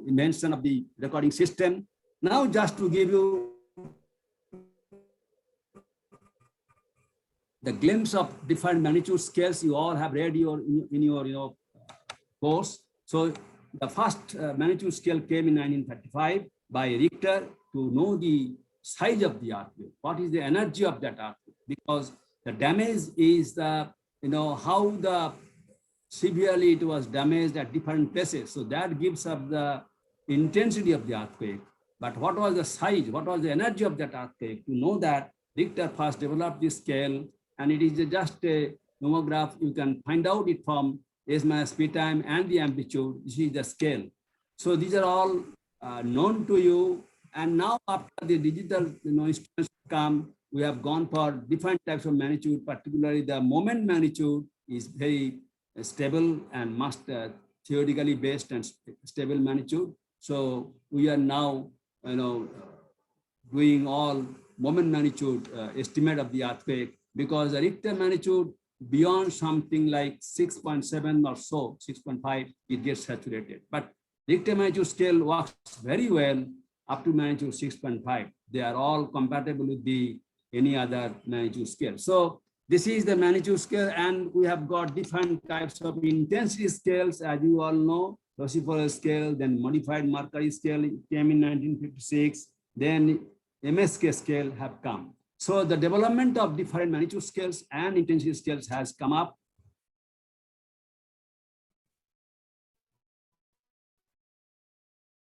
invention of the recording system. Now, just to give you the glimpse of different magnitude scales you all have read in your course. So the first magnitude scale came in 1935 by Richter to know the size of the earthquake. What is the energy of that earthquake? Because the damage is the, how the severely it was damaged at different places. So that gives up the intensity of the earthquake. But what was the size? What was the energy of that earthquake? To know that, Richter first developed this scale, and it is just a nomograph. You can find out it from S minus P time and the amplitude. This is the scale. So these are all known to you. And now after the digital instruments come, we have gone for different types of magnitude, particularly the moment magnitude is very stable and must theoretically based and stable magnitude. So we are now doing all moment magnitude estimate of the earthquake, because the Richter magnitude beyond something like 6.7 or so, 6.5, it gets saturated. But Richter magnitude scale works very well up to magnitude 6.5. They are all compatible with any other magnitude scale. So this is the magnitude scale, and we have got different types of intensity scales, as you all know. Rochefort scale, then modified Mercalli scale came in 1956, then MSK scale have come. So the development of different magnitude scales and intensity scales has come up.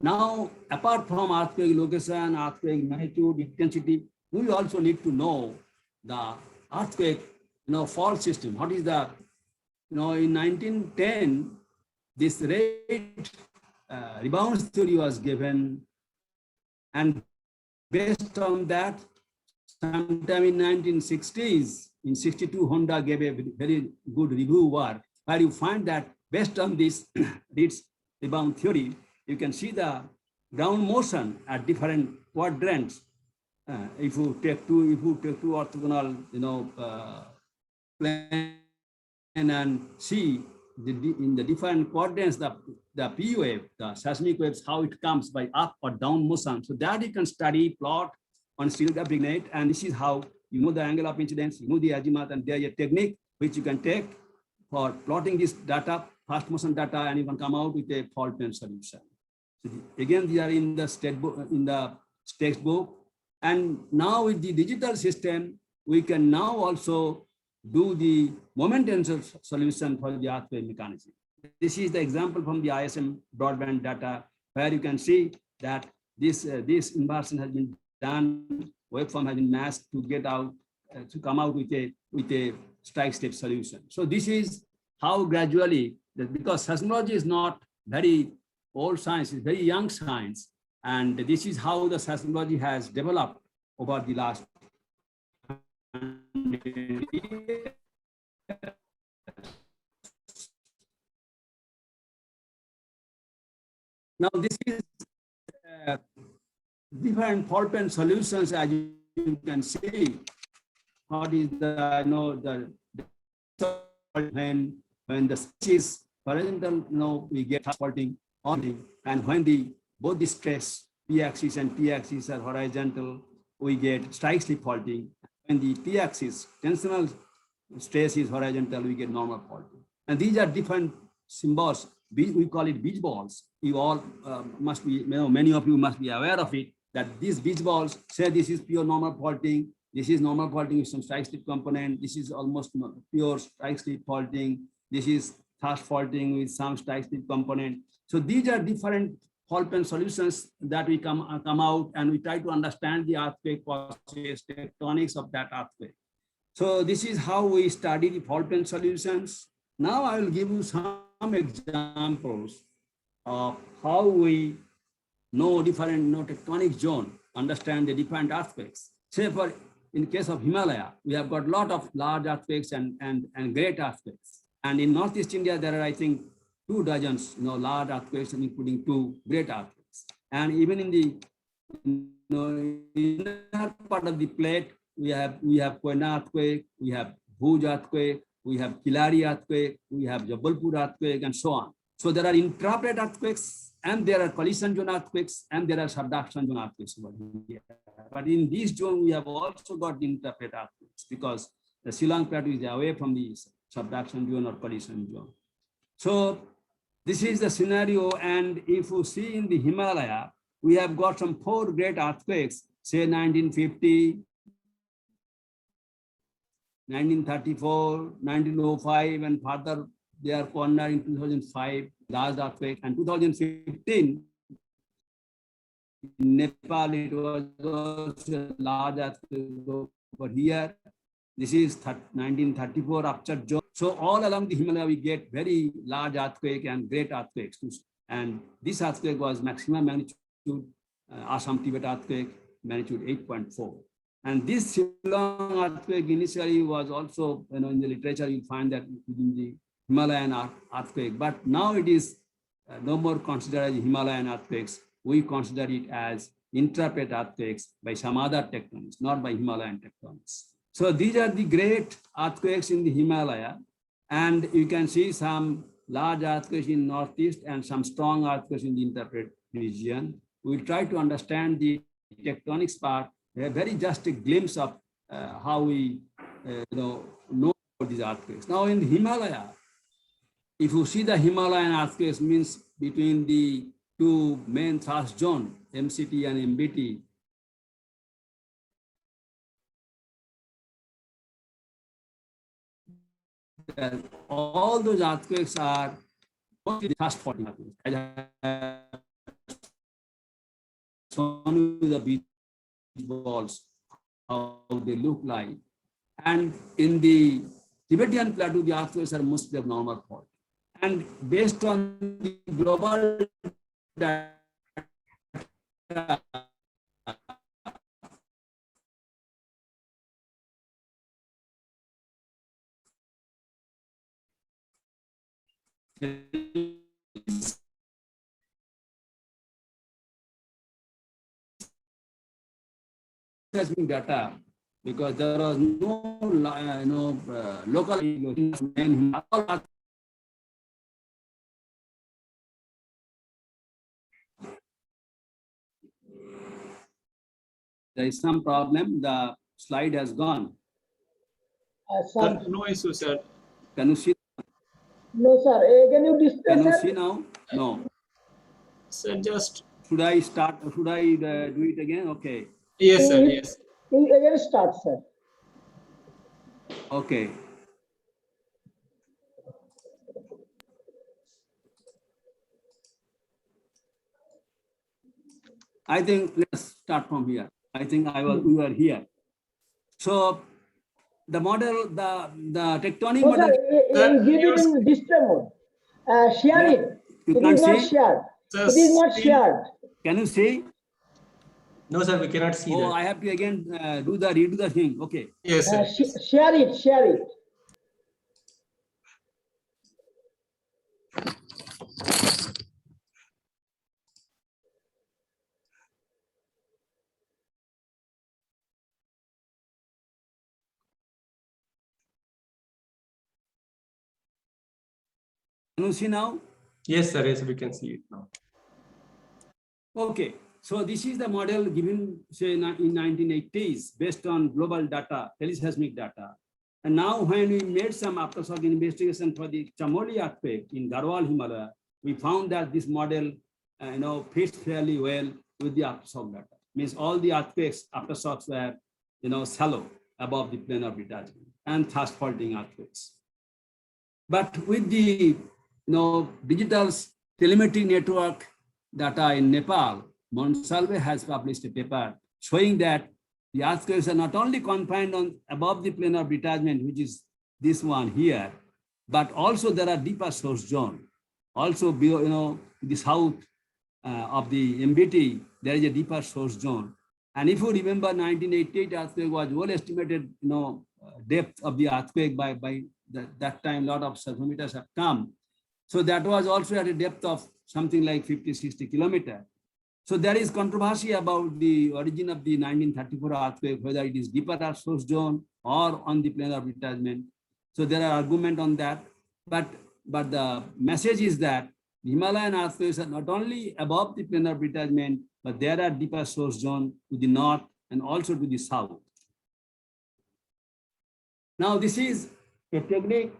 Now, apart from earthquake location, earthquake magnitude, intensity, we also need to know the earthquake, fault system. What is the, in 1910, this rate rebound theory was given, and based on that, sometime in 1960s, in 62, Honda gave a very good review work, where you find that based on this rebound theory, you can see the ground motion at different quadrants. If you take two orthogonal, plane and see in the different quadrants, the P wave, the seismic waves, how it comes by up or down motion. So that you can study, plot on stratigraphic net, and this is how you know the angle of incidence, you know the azimuth, and there is a technique which you can take for plotting this data, fast motion data, and you can come out with a fault plane solution. So again, they are in the textbook, and now with the digital system, we can now also do the moment tensor solution for the earthquake mechanism. This is the example from the ISM broadband data, where you can see that this inversion has been done, waveform has been masked to get out, to come out with a strike slip solution. So this is how gradually, because seismology is not very old science, it's very young science, and this is how the seismology has developed over the last 100 years. Now this is different fault plane solutions, as you can see. What is the when the species horizontal, we get faulting only, and when both the stress p-axis and t-axis are horizontal, we get strike slip faulting. When the p-axis tensional stress is horizontal, we get normal faulting. And these are different symbols. We call it beach balls. You all must be, many of you must be aware of it, that these beach balls say this is pure normal faulting. This is normal faulting with some strike slip component. This is almost pure strike slip faulting. This is fast faulting with some strike slip component. So these are different fault plane solutions that we come out, and we try to understand the earthquake process, tectonics of that earthquake. So this is how we study the fault plane solutions. Now I will give you some examples of how we know different tectonic zone, understand the different earthquakes. Say for in case of Himalaya, we have got a lot of large earthquakes and great earthquakes. And in Northeast India, there are, I think, 2 dozens, large earthquakes, including 2 great earthquakes. And even in the inner part of the plate, we have Koyna earthquake, we have Bhuj earthquake, we have Kilari earthquake, we have Jabalpur earthquake, and so on. So there are intraplate earthquakes, and there are collision zone earthquakes, and there are subduction zone earthquakes over here. But in this zone, we have also got intraplate earthquakes, because The Shillong Plateau is away from the subduction zone or collision zone. So this is the scenario. And if you see in the Himalaya, we have got some 4 great earthquakes, say 1950, 1934, 1905, and further they are cornered in 2005, last earthquake, and 2015 in Nepal, it was also a large earthquake over here. This is 1934 upshot zone. So all along the Himalaya, we get very large earthquake and great earthquakes. And this earthquake was maximum magnitude, Assam Tibet earthquake, magnitude 8.4. And this Shillong earthquake initially was also, in the literature, you'll find that within the Himalayan earthquake, but now it is no more considered as Himalayan earthquakes. We consider it as intraplate earthquakes by some other tectonics, not by Himalayan tectonics. So these are the great earthquakes in the Himalaya, and you can see some large earthquakes in Northeast and some strong earthquakes in the intraplate region. We'll try to understand the tectonics part, a very just a glimpse of how we know about these earthquakes. Now in the Himalaya, if you see the Himalayan earthquakes, means between the 2 main thrust zones, MCT and MBT, all those earthquakes are mostly thrust faulting earthquakes. Shown with the beach balls, how they look like. And in the Tibetan plateau, the earthquakes are mostly of normal fault. And based on the global data, has been data because there was no local there is some problem. The slide has gone. No issue, sir. Can you see? No, sir. Can you discuss? Can you see now? No. Sir, just. Should I start? Should I do it again? Okay. Yes, sir. Yes. Again, start, sir. Okay. I think let's start from here. I think we were here. So the model, the tectonic model. Give it in display mode. Share it. It is not shared. It is not shared. Can you see? No, sir, we cannot see that. Oh, I have to again redo the thing. Okay. Yes, sir. Share it. Share it. Can you see now? Yes, sir. Yes, we can see it now. Okay. So this is the model given, say, in 1980s based on global data, teleseismic data. And now when we made some aftershock investigation for the Chamoli earthquake in Garhwal, Himalaya, we found that this model fits fairly well with the aftershock data. Means all the earthquakes, aftershocks were shallow above the plane of detachment and thrust faulting earthquakes. But with the digital telemetry network data in Nepal, Monsalve has published a paper showing that the earthquakes are not only confined on above the plane of detachment, which is this one here, but also there are deeper source zone. Also, the south of the MBT, there is a deeper source zone. And if you remember, 1988 earthquake was well estimated, depth of the earthquake by that time. A lot of seismometers have come. So that was also at a depth of something like 50-60 kilometers. So there is controversy about the origin of the 1934 earthquake, whether it is deeper source zone or on the plane of detachment. So there are arguments on that. But the message is that the Himalayan earthquakes are not only above the plane of detachment, but there are deeper source zone to the north and also to the south. Now, this is a technique,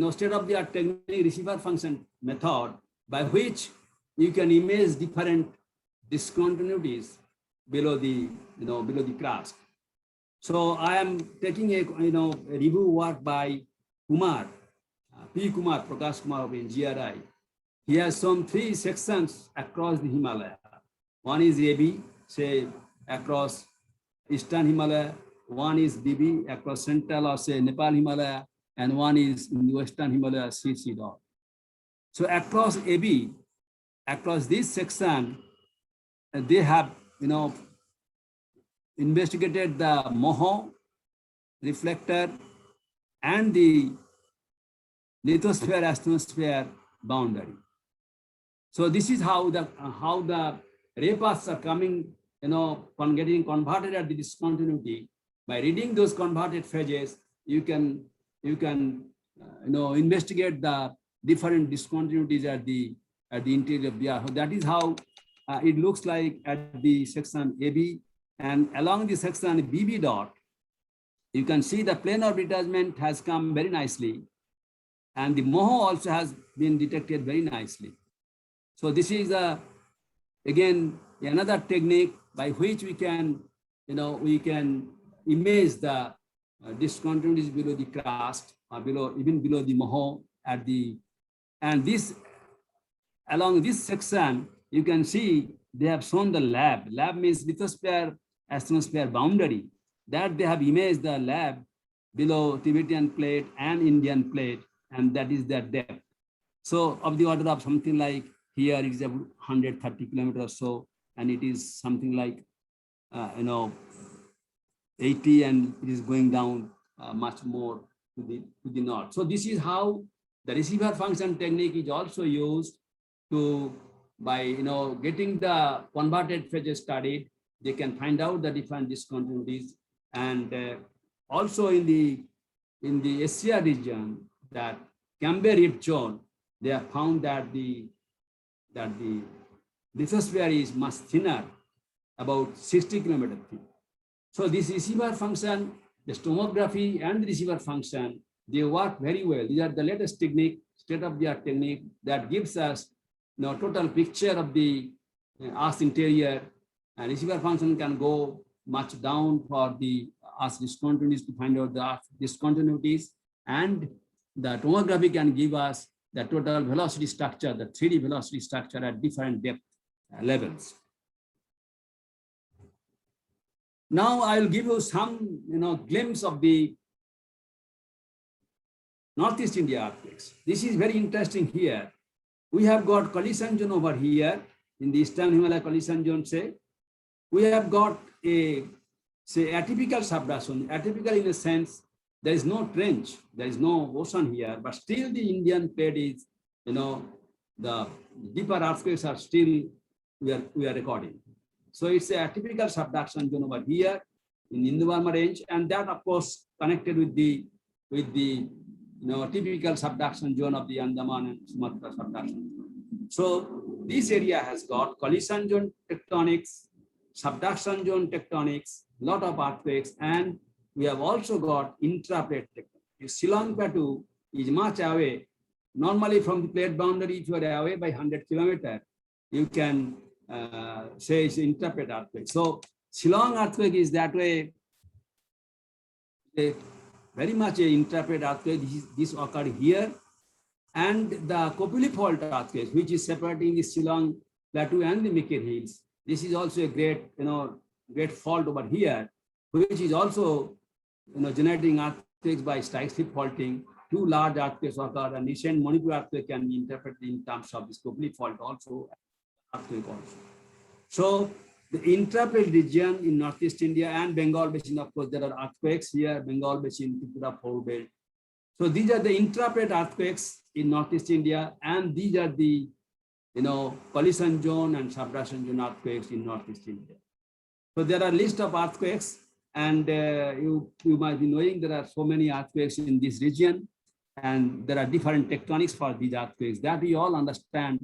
state-of-the-art technique, receiver function method, by which you can image different discontinuities below the, below the crust. So I am taking a, a review work by Kumar, P. Kumar, Prakash Kumar of GRI. He has shown 3 sections across the Himalaya. One is AB, say across Eastern Himalaya. One is BB across Central or say Nepal Himalaya, and one is in the Western Himalaya, CC dot. So across AB, across this section, they have, investigated the Moho reflector and the lithosphere asthenosphere boundary. So this is how the ray paths are coming, getting converted at the discontinuity. By reading those converted phases, you can investigate the different discontinuities at the interior of the earth. So that is how it looks like at the section AB, and along the section BB dot, you can see the plane of detachment has come very nicely, and the Moho also has been detected very nicely. So this is again another technique by which we can, we can image the discontinuities below the crust, or even below the Moho at the, and this, along this section, you can see they have shown the lab. Lab means lithosphere asthenosphere boundary, that they have imaged the lab below Tibetan plate and Indian plate, and that is their depth. So of the order of something like, here it is about 130 kilometers or so, and it is something like 80, and it is going down much more to the north. So this is how the receiver function technique is also used to, by getting the converted phases studied, they can find out the different discontinuities. And also in the Asia region, that Camber Rift zone, they have found that the lithosphere is much thinner, about 60 kilometers thick. So this receiver function, the tomography and the receiver function, they work very well. These are the latest technique, state-of-the-art technique that gives us total picture of the Earth's interior. And receiver function can go much down for the Earth's discontinuities to find out the Earth's discontinuities, and the tomography can give us the total velocity structure, the 3D velocity structure at different depth levels. Now I will give you some glimpse of the Northeast India earthquakes. This is very interesting here. We have got collision zone over here in the Eastern Himalaya collision zone, say. We have got a, say, atypical subduction. Atypical in a sense, there is no trench, there is no ocean here, but still the Indian plate is, the deeper earthquakes are still, we are recording. So it's a atypical subduction zone over here in Hindu-Burma range, and that of course connected with the typical subduction zone of the Andaman and Sumatra subduction. So this area has got collision zone tectonics, subduction zone tectonics, lot of earthquakes, and we have also got intraplate tectonics. Shillong Plateau is much away. Normally from the plate boundary, if you are away by 100 kilometers, you can say it's intraplate earthquake. So Shillong earthquake is that way, very much an intraplate earthquake. This occurred here. And the Kopili fault earthquake, which is separating the Shillong Plateau and the Mikir Hills. This is also a great, great fault over here, which is also, generating earthquakes by strike slip faulting. 2 large earthquakes occur, and recent Manipur earthquake can be interpreted in terms of this Kopili fault also, earthquake also. So the intraplate region in Northeast India and Bengal Basin, of course, there are earthquakes here, Bengal Basin, Tripura Fold Belt. So these are the intraplate earthquakes in Northeast India, and these are the, collision zone and subduction zone earthquakes in Northeast India. So there are a list of earthquakes, and you might be knowing there are so many earthquakes in this region, and there are different tectonics for these earthquakes that we all understand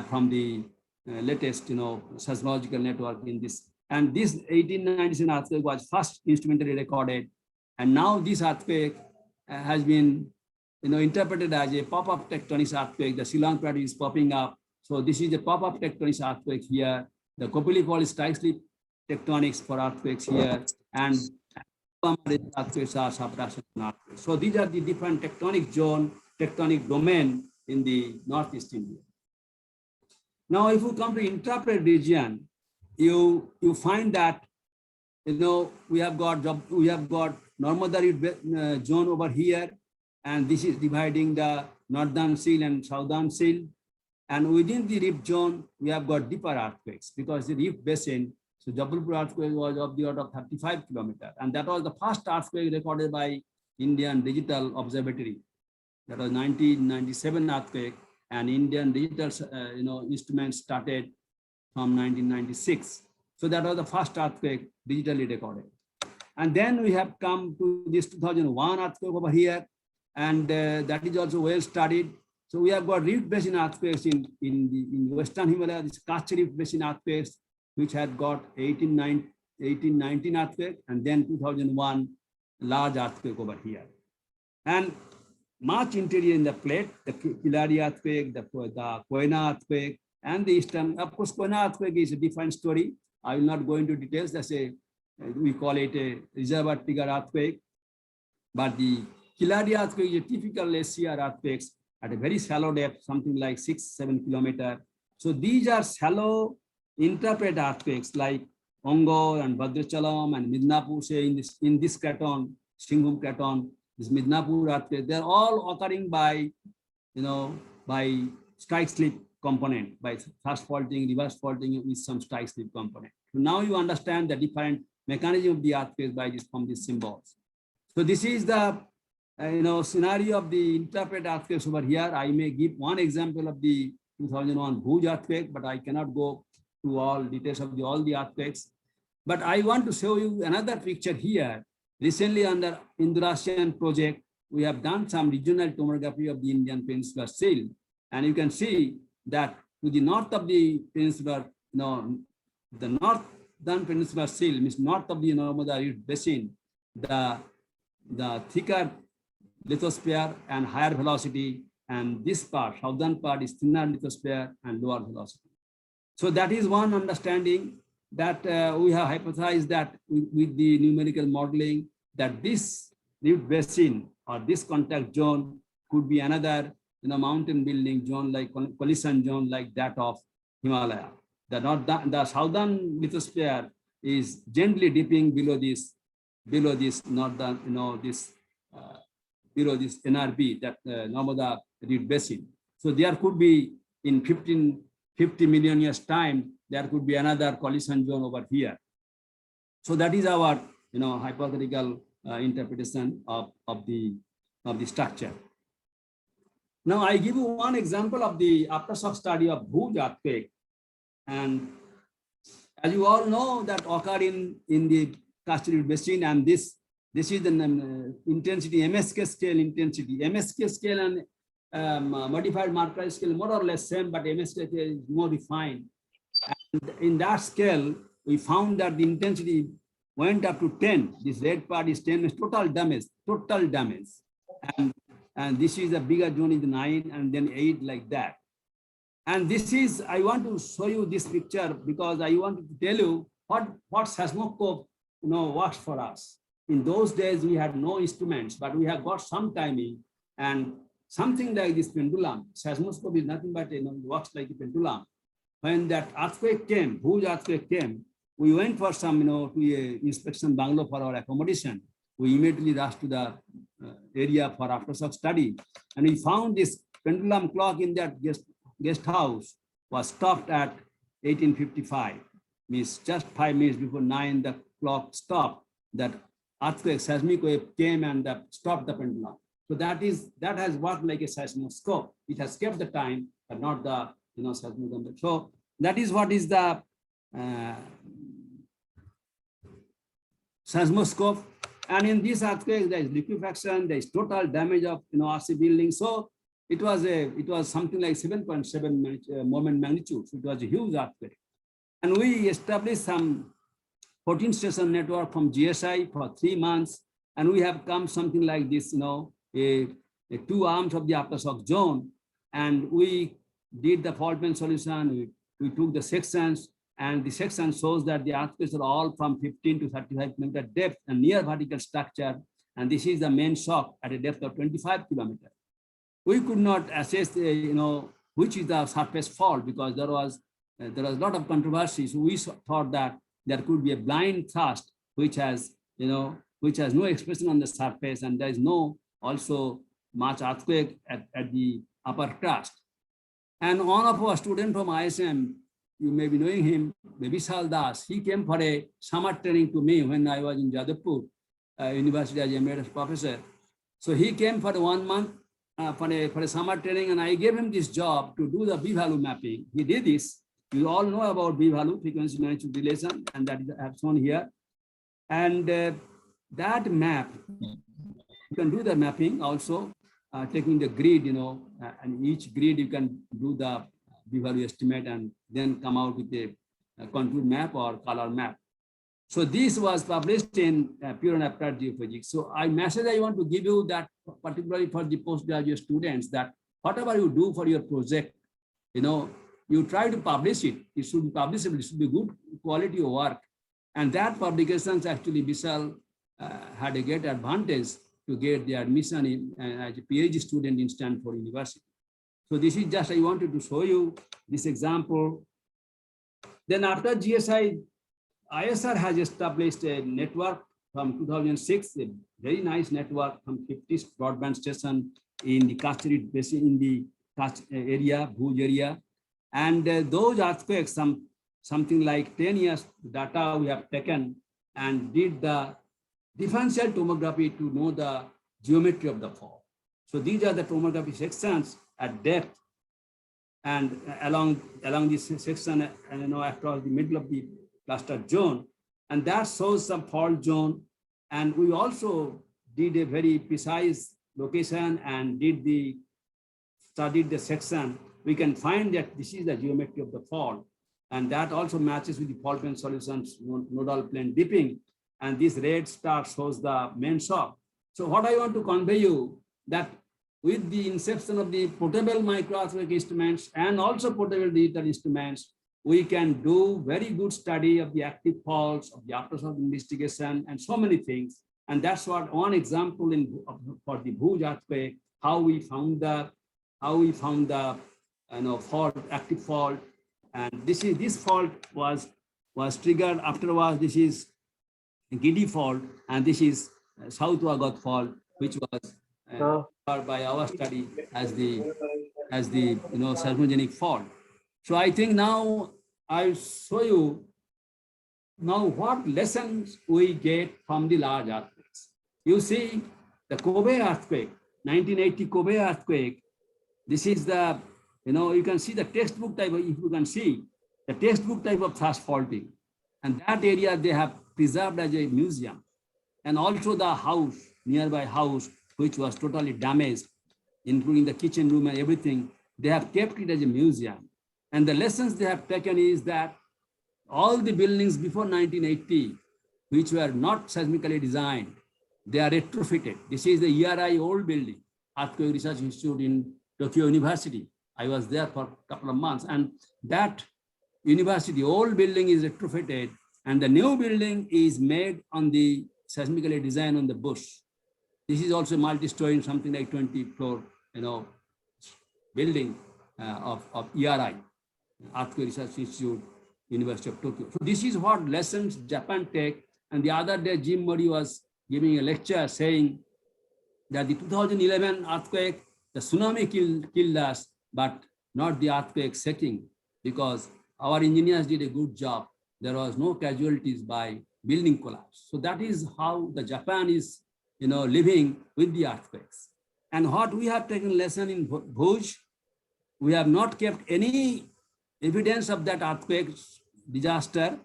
from the latest, seismological network in this And this 1897 earthquake was first instrumentally recorded. And now this earthquake has been interpreted as a pop-up tectonic earthquake. The Shillong Plateau is popping up. So this is a pop-up tectonic earthquake here. The Kopili Fault is strike-slip tectonics for earthquakes here. And earthquakes are subduction earthquakes. So these are the different tectonic zone, tectonic domain in the Northeast India. Now, if you come to interpret region, you find that we have got Narmada zone over here, and this is dividing the northern seal and southern seal. And within the rift zone, we have got deeper earthquakes because the rift basin. So Jabalpur earthquake was of the order of 35 kilometers, and that was the first earthquake recorded by Indian Digital Observatory. That was 1997 earthquake, and Indian digital instruments started from 1996. So that was the first earthquake digitally recorded. And then we have come to this 2001 earthquake over here, and that is also well studied. So we have got rift basin earthquakes in Western Himalaya, this Kutch rift basin earthquakes, which had got 1819 earthquake, and then 2001 large earthquake over here. And much interior in the plate, the Kilari earthquake, the Koyna earthquake, and the eastern. Of course, Koyna earthquake is a different story. I will not go into details. That's we call it a reservoir trigger earthquake. But the Kilari earthquake is a typical SCR earthquakes at a very shallow depth, something like 6-7 kilometers. So these are shallow interpret earthquakes like Ongor and Bhadrachalam and Midnapur, say in this craton, Singhum craton, this Midnapur earthquake, they're all occurring by strike slip component, by thrust faulting, reverse faulting with some strike slip component. So now you understand the different mechanism of the earthquake from these symbols. So this is the scenario of the interpret earthquakes over here. I may give one example of the 2001 Bhuj earthquake, but I cannot go to all details of all the earthquakes. But I want to show you another picture here. Recently under Indorasian project, we have done some regional tomography of the Indian Peninsular Shield. And you can see that to the north of the peninsular, the northern peninsular shield means north of the Narmada rift basin, the thicker lithosphere and higher velocity, and this part, southern part, is thinner lithosphere and lower velocity. So that is one understanding that we have hypothesized that with the numerical modeling, that this rift basin or this contact zone could be another mountain building zone, like collision zone like that of Himalaya. The southern lithosphere is gently dipping below this northern, below this NRB, that Narmada rift basin. So there could be in 50 million years time, there could be another collision zone over here. So that is our hypothetical interpretation of the structure. Now I give you one example of the aftershock study of Bhuj earthquake. And as you all know, that occurred in the Kutch rift basin, and this is the intensity, MSK scale intensity. MSK scale and modified Mercalli scale more or less same, but MSK is more refined. And in that scale, we found that the intensity went up to 10. This red part is 10, means total damage. And this is a bigger zone, is 9, and then 8 like that. And this is, I want to show you this picture because I want to tell you what seismoscope works for us. In those days, we had no instruments, but we have got some timing, and something like this pendulum. Seismoscope is nothing but works like a pendulum. When that earthquake came, Bhuj earthquake came, we went for some to a inspection bungalow for our accommodation. We immediately rushed to the area for aftershock study, and we found this pendulum clock in that guest house was stopped at 1855. Means just 5 minutes before 9, the clock stopped. That earthquake, seismic wave came and stopped the pendulum. So that has worked like a seismoscope. It has kept the time, but not the seismoscope. So that is what is the seismoscope. And in this earthquake, there is liquefaction, there is total damage of RC building. So it was something like 7.7 moment magnitude. So it was a huge earthquake. And we established some 14 station network from GSI for 3 months. And we have come something like this, a 2 arms of the aftershock zone. And we did the fault plane solution. We took the sections, and the section shows that the earthquakes are all from 15 to 35 kilometer depth and near vertical structure. And this is the main shock at a depth of 25 kilometers. We could not assess, which is the surface fault, because there was a lot of controversy. So we thought that there could be a blind thrust, which has no expression on the surface, and there is no also much earthquake at the upper crust. And one of our students from ISM, you may be knowing him, Vishal Das, he came for a summer training to me when I was in Jadavpur University as Emeritus Professor. So he came for 1 month for a summer training, and I gave him this job to do the B-value mapping. He did this. You all know about B-value, frequency magnitude relation, and that is I have shown here. And that map, you can do the mapping also, taking the grid, and each grid you can do the B-value estimate and then come out with a contour map or color map. So this was published in Pure and Applied Geophysics. So message I want to give you that, particularly for the postgraduate students, that whatever you do for your project, you try to publish it. It should be publishable. It should be good quality of work. And that publications actually Vishal had a great advantage to get the admission as a PhD student in Stanford University. So this is just, I wanted to show you this example. Then after GSI, ISR has established a network from 2006, a very nice network from 50 broadband station in the Kashmir basin, in the Kach area, Bhuj area. And those earthquakes, something like 10 years data we have taken and did the differential tomography to know the geometry of the fault. So these are the tomography sections at depth and along this section, across the middle of the cluster zone, and that shows some fault zone. And we also did a very precise location and studied the section. We can find that this is the geometry of the fault, and that also matches with the fault plane solutions, nodal plane dipping. And this red star shows the main shock. So what I want to convey you that with the inception of the portable micro-earthquake instruments and also portable digital instruments, we can do very good study of the active faults, of the aftershock investigation, and so many things. And that's what one example for the Bhuj earthquake, how we found the fault, active fault. And this fault was triggered afterwards. This is Giddy fault, and this is South Wagat fault, which was by our study as the seismogenic fault. So I think now I'll show you now what lessons we get from the large earthquakes. You see the Kobe earthquake, 1980 Kobe earthquake. This is the, you can see the textbook type, if you can see the textbook type of thrust faulting. And that area they have preserved as a museum. And also the house, nearby house, which was totally damaged, including the kitchen room and everything, they have kept it as a museum. And the lessons they have taken is that all the buildings before 1980, which were not seismically designed, they are retrofitted. This is the ERI old building, Earthquake Research Institute in Tokyo University. I was there for a couple of months, and that university, old building is retrofitted, and the new building is made on the seismically designed on the bush. This is also multi-story, something like 20-floor, building of ERI, Earthquake Research Institute, University of Tokyo. So this is what lessons Japan take. And the other day, Jim Murray was giving a lecture saying that the 2011 earthquake, the tsunami killed us, but not the earthquake setting, because our engineers did a good job. There was no casualties by building collapse. So that is how the Japan is, living with the earthquakes. And what we have taken lesson in Bhuj, we have not kept any evidence of that earthquake disaster,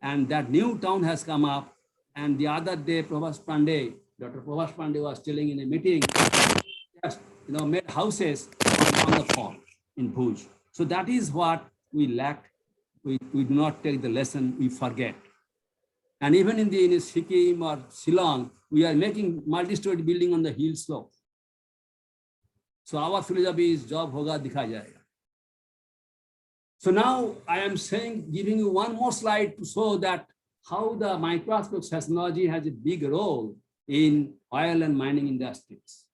and that new town has come up. And the other day, Dr. Prabhas Pandey was telling in a meeting, just made houses on the fall in Bhuj. So that is what we lacked. We do not take the lesson, we forget. And even in Sikkim or Shillong, we are making multi-story building on the hill slope. So our philosophy is job hoga dikha jayega. So now I am giving you one more slide to show that how the microscopic seismology has a big role in oil and mining industries.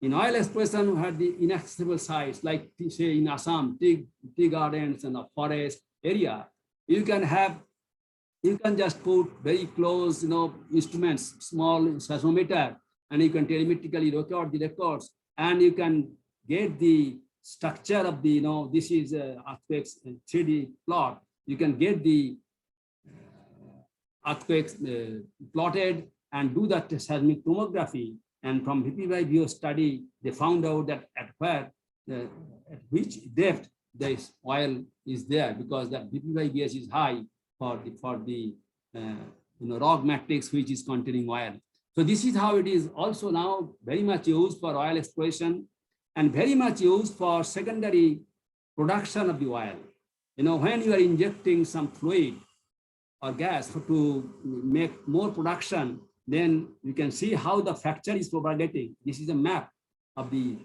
In oil exploration, we had the inaccessible sites, like say in Assam, tea gardens and a forest area. You can just put very close, instruments, small seismometer, and you can telemetrically record the records, and you can get the structure of the, this is earthquakes 3D plot. You can get the earthquakes plotted and do that seismic tomography. And from VPY study, they found out that at which depth the oil is there, because the VPY is high for the rock matrix which is containing oil. So this is how it is also now very much used for oil exploration and very much used for secondary production of the oil. When you are injecting some fluid or gas to make more production, then you can see how the fracture is propagating. This is a map of the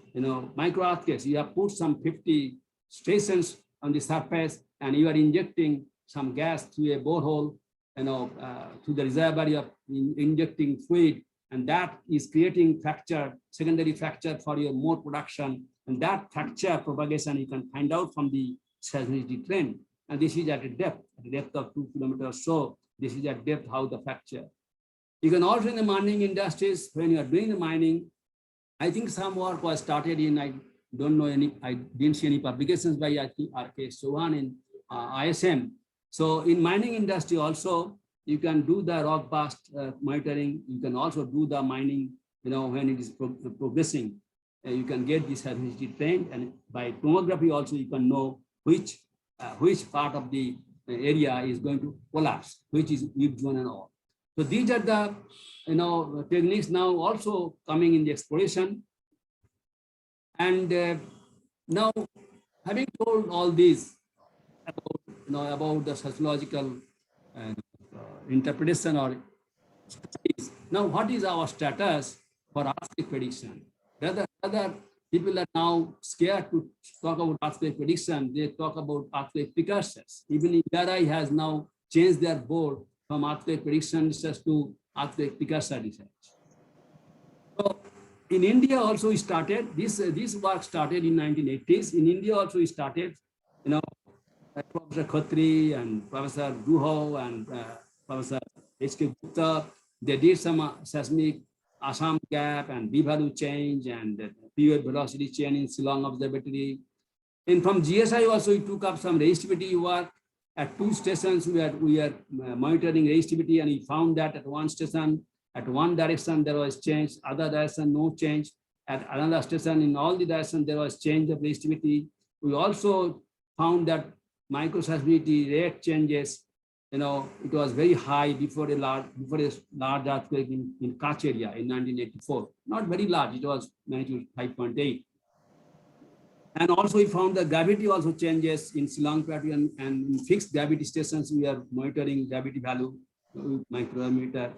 micro earthquakes. You have put some 50 stations on the surface, and you are injecting some gas through a borehole, to the reservoir of injecting fluid, and that is creating fracture, secondary fracture for your more production. And that fracture propagation you can find out from the seismicity trend. And this is at a depth of 2 kilometers. So this is at depth how the fracture. You can also in the mining industries, when you are doing the mining, I think some work was started in, I didn't see any publications by R.K. Chauhan in ISM. So in mining industry also, you can do the rock burst monitoring. You can also do the mining, when it is progressing. You can get this seismicity trend, and by tomography also you can know which part of the area is going to collapse, which is weak zone and all. So these are the techniques now also coming in the exploration. And now, having told all this about the sociological interpretation or studies, now what is our status for earthquake prediction? Rather people are now scared to talk about earthquake prediction. They talk about earthquake precursors. Even ERI has now changed their board from earthquake prediction research to earthquake precursor research. So in India also we started, this work started in 1980s. In India also we started, Professor Khatri and Professor Guho and Professor H.K. Gupta, they did some seismic Assam gap and B-value change and period velocity change in Shillong Observatory. And from GSI also we took up some resistivity work. At 2 stations, we are monitoring resistivity, and we found that at one station, at one direction, there was change, other direction, no change. At another station, in all the directions, there was change of resistivity. We also found that microseismicity rate changes, it was very high before a large earthquake in Kutch area in 1984. Not very large, it was magnitude 5.8. And also we found the gravity also changes in Shillong Plateau, and in fixed gravity stations, we are monitoring gravity value with micrometer.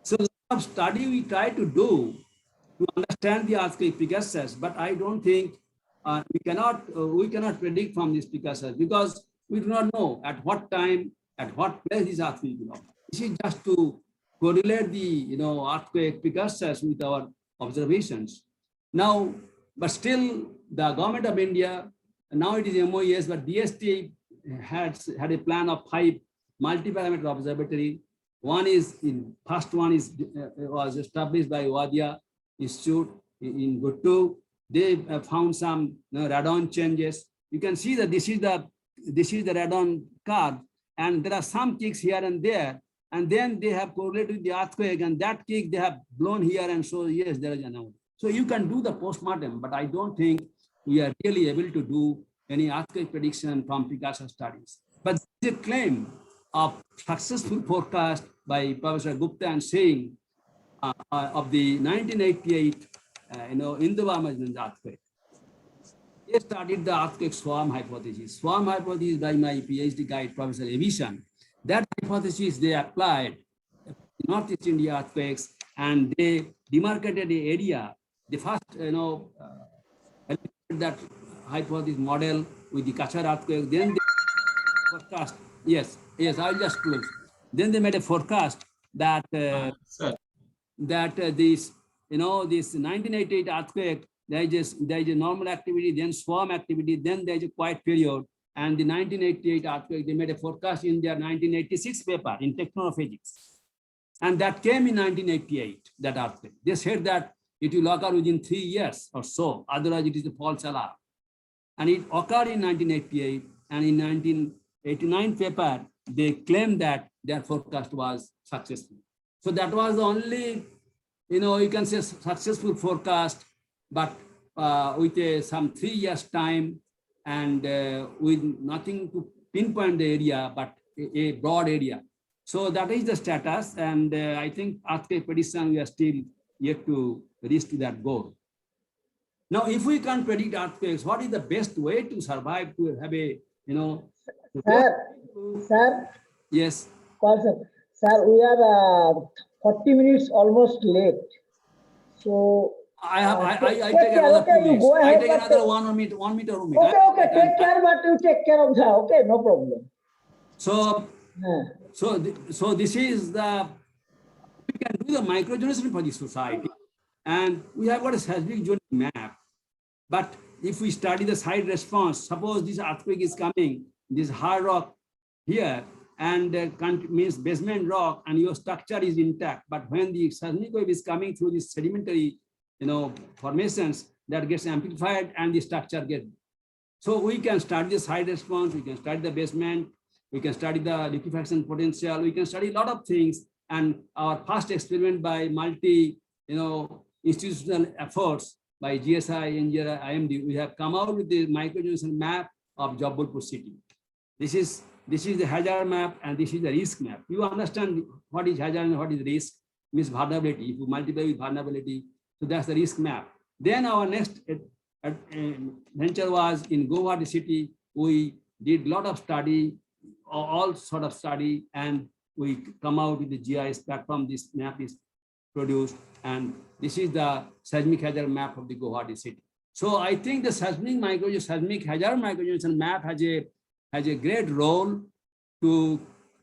So a lot of study we try to do to understand the earthquake precursors, but I don't think we cannot predict from these precursors, because we do not know at what time, at what place this earthquake will occur. This is just to correlate the earthquake precursors with our observations. Now, but still, the government of India, now it is MOES, but DST had a plan of 5 multi-parameter observatory. First one was established by Wadia Institute in Guttu. They found some radon changes. You can see that this is the radon curve, and there are some kicks here and there, and then they have correlated with the earthquake, and that kick they have blown here, and so yes, there is an anomaly. So you can do the postmortem, but I don't think we are really able to do any earthquake prediction from precursor studies. But the claim of successful forecast by Professor Gupta and Singh of the 1988 Indo-Burmese earthquake. They started the earthquake swarm hypothesis. Swarm hypothesis by my PhD guide, Professor Evisan. That hypothesis they applied Northeast India earthquakes, and they demarcated the area. The first, that hypothesis model with the Kachar earthquake, then they forecast. Yes, I'll just close. Then they made a forecast that this 1988 earthquake, there is a normal activity, then swarm activity, then there is a quiet period. And the 1988 earthquake, they made a forecast in their 1986 paper in technophysics. And that came in 1988, that earthquake. They said that it will occur within 3 years or so, otherwise it is a false alarm. And it occurred in 1988, and in 1989 paper, they claimed that their forecast was successful. So that was the only, you can say successful forecast, but with some 3 years time and with nothing to pinpoint the area, but a broad area. So that is the status, and I think earthquake prediction, we are still yet to reach to that goal. Now, if we can't predict earthquakes, what is the best way to survive, to have a, Sir. Yes. Sir, we are 40 minutes almost late. So I take another 2 minutes. I take another 1 minute. Okay, take care, but you take care of that. Okay, no problem. So this is we can do the microgeology for the society, and we have got a seismic zone map. But if we study the side response, suppose this earthquake is coming, this hard rock here, and means basement rock, and your structure is intact. But when the seismic wave is coming through these sedimentary, formations, that gets amplified and the structure gets. So we can study the side response, we can study the basement, we can study the liquefaction potential, we can study a lot of things. And our past experiment by institutional efforts by GSI, Engg, IMD, we have come out with the microgeological map of Jabalpur city. This is the hazard map, and this is the risk map. You understand what is hazard and what is risk, means vulnerability. If you multiply with vulnerability, so that's the risk map. Then our next venture was in Guwahati city. We did a lot of study, all sort of study, and we come out with the GIS platform. This map is produced, and this is the seismic hazard map of the Guwahati city. So I think the seismic hazard microgeological map has a great role to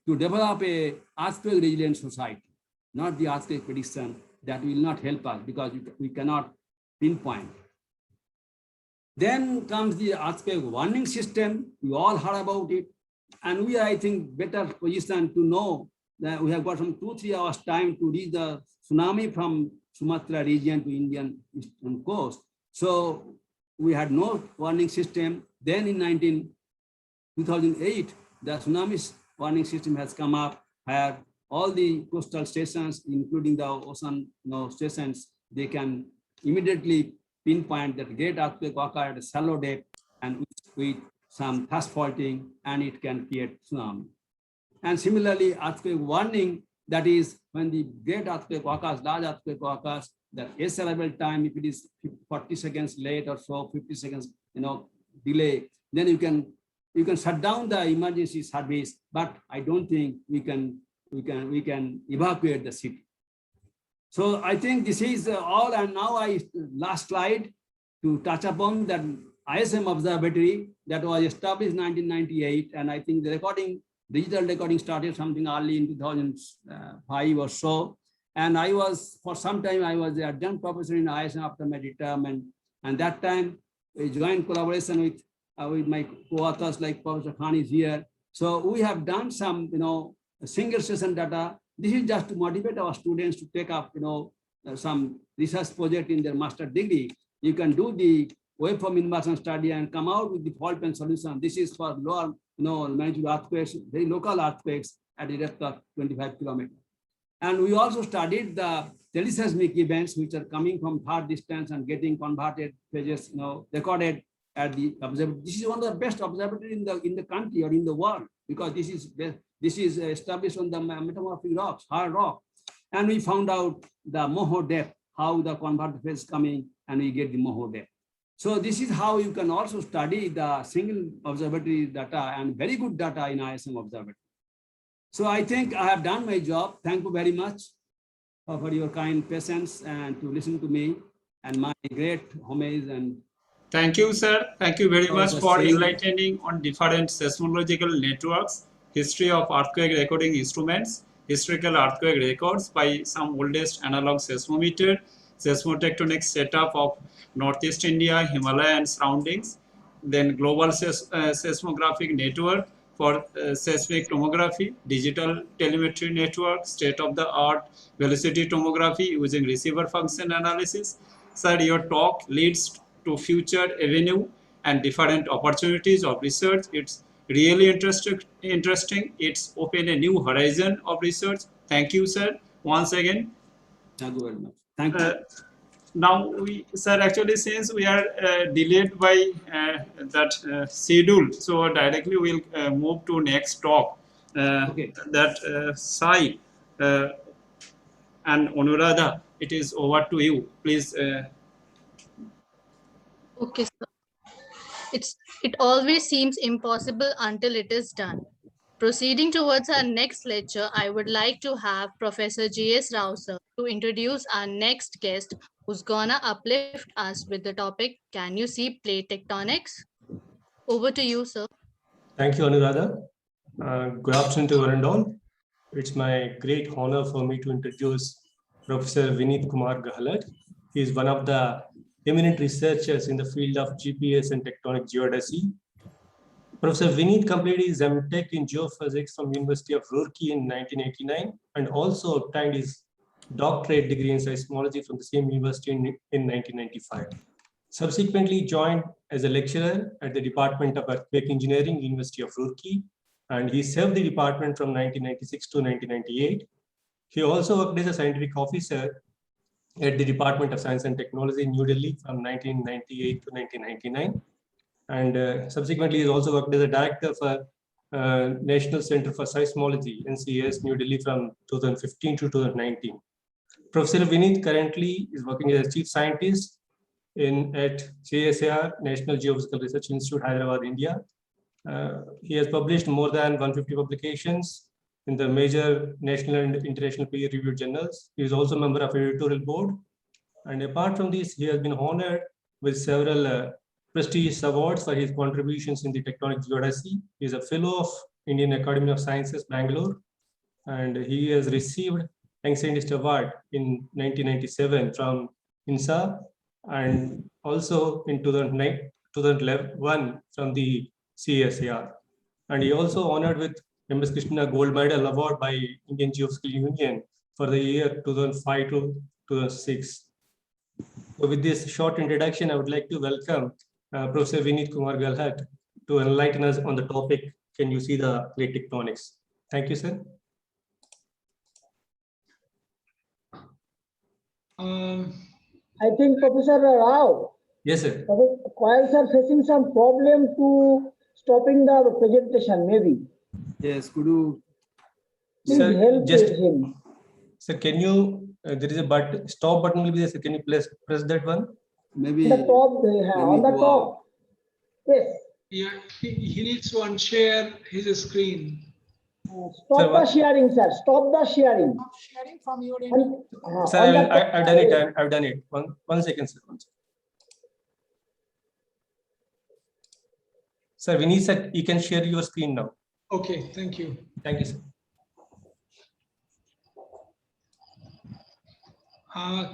develop a earthquake resilient society, not the earthquake prediction. That will not help us because we cannot pinpoint. Then comes the earthquake warning system. You all heard about it. And we are, I think, better positioned to know that we have got some 2-3 hours time to reach the tsunami from Sumatra region to Indian eastern coast. So we had no warning system. Then in 2008, the tsunami warning system has come up, where all the coastal stations, including the ocean stations, they can immediately pinpoint that great earthquake occurred at a shallow depth and with some thrust faulting, and it can create tsunami. And similarly, earthquake warning, that is when the great earthquake occurs, large earthquake occurs, that S arrival time, if it is 40 seconds late or so, 50 seconds delay, then you can shut down the emergency service. But I don't think we can evacuate the city. So I think this is all. And now last slide to touch upon that ISM observatory that was established in 1998. And I think the digital recording started something early in 2005 or so. And for some time, I was the adjunct professor in ISM after my retirement. And that time, a joint collaboration with my co-authors like Professor Khan is here. So we have done some, single session data. This is just to motivate our students to take up, some research project in their master degree. You can do the waveform inversion study and come out with the fault pen solution. This is for lower, magnitude earthquakes, very local earthquakes at a depth of 25 kilometers. And we also studied the teleseismic events which are coming from far distance and getting converted pages, recorded at the observatory. This is one of the best observatories in the country or in the world, because this is established on the metamorphic rocks, hard rock. And we found out the moho depth, how the converted phase is coming, and we get the moho depth. So this is how you can also study the single observatory data and very good data in ISM observatory. So I think I have done my job. Thank you very much for your kind patience and to listen to me and my great homage and Thank you, sir. Thank you very much for saying- enlightening on different seismological networks, history of earthquake recording instruments, historical earthquake records by some oldest analog seismometer, seismotectonic setup of Northeast India, Himalaya and surroundings, then global seismographic network for seismic tomography, digital telemetry network, state-of-the-art velocity tomography using receiver function analysis. Sir, your talk leads to future avenue and different opportunities of research. It's really interesting. It's opened a new horizon of research. Thank you, sir, once again. Thank you very much. Thank you. Now, sir, actually, since we are delayed by that schedule, so directly we'll move to next talk. That Sai and Anuradha, it is over to you. Please. Okay, sir. It always seems impossible until it is done. Proceeding towards our next lecture, I would like to have Professor J.S. Rao sir to introduce our next guest who's gonna uplift us with the topic, Can You See Plate Tectonics? Over to you, sir. Thank you, Anuradha. Good afternoon to one and all. It's my great honor for me to introduce Professor Vineet Kumar Gahalat. He is one of the eminent researchers in the field of GPS and tectonic geodesy. Professor Vineet completed his MTech in geophysics from University of Roorkee in 1989 and also obtained his doctorate degree in seismology from the same university in 1995. Subsequently joined as a lecturer at the Department of Earthquake Engineering, University of Roorkee, and he served the department from 1996 to 1998. He also worked as a scientific officer at the Department of Science and Technology in New Delhi from 1998 to 1999. And subsequently, he also worked as a director for National Center for Seismology, NCS, New Delhi from 2015 to 2019. Professor Vineet currently is working as a chief scientist at CSIR, National Geophysical Research Institute, Hyderabad, India. He has published more than 150 publications in the major national and international peer-reviewed journals. He is also a member of editorial board. And apart from this, he has been honored with several prestigious awards for his contributions in the tectonic geodesy. He is a fellow of Indian Academy of Sciences, Bangalore, and he has received Young Scientist Award in 1997 from INSA, and also in 2011 from the CSIR. And he also honored with MS Krishna Gold Medal Award by Indian Geophysical Union for the year 2005 to 2006. So with this short introduction, I would like to welcome Professor Vineet Kumar Gahalat to enlighten us on the topic, Can You See the Plate Tectonics? Thank you, sir. I think Professor Rao. Yes, sir. Coils are facing some problem to stopping the presentation, maybe. Yes, could you please help him? Sir, can you, there is a button, stop button will be there, so can you press that one? Maybe the top, on the top. Yes. Yeah, he needs to unshare his screen. Stop the sharing, sir. Stop the sharing. Stop sharing from your end. Sir, I've done it. I've done it. One second, sir. Sir, Vineet, sir, you can share your screen now. Okay, thank you. Thank you, sir.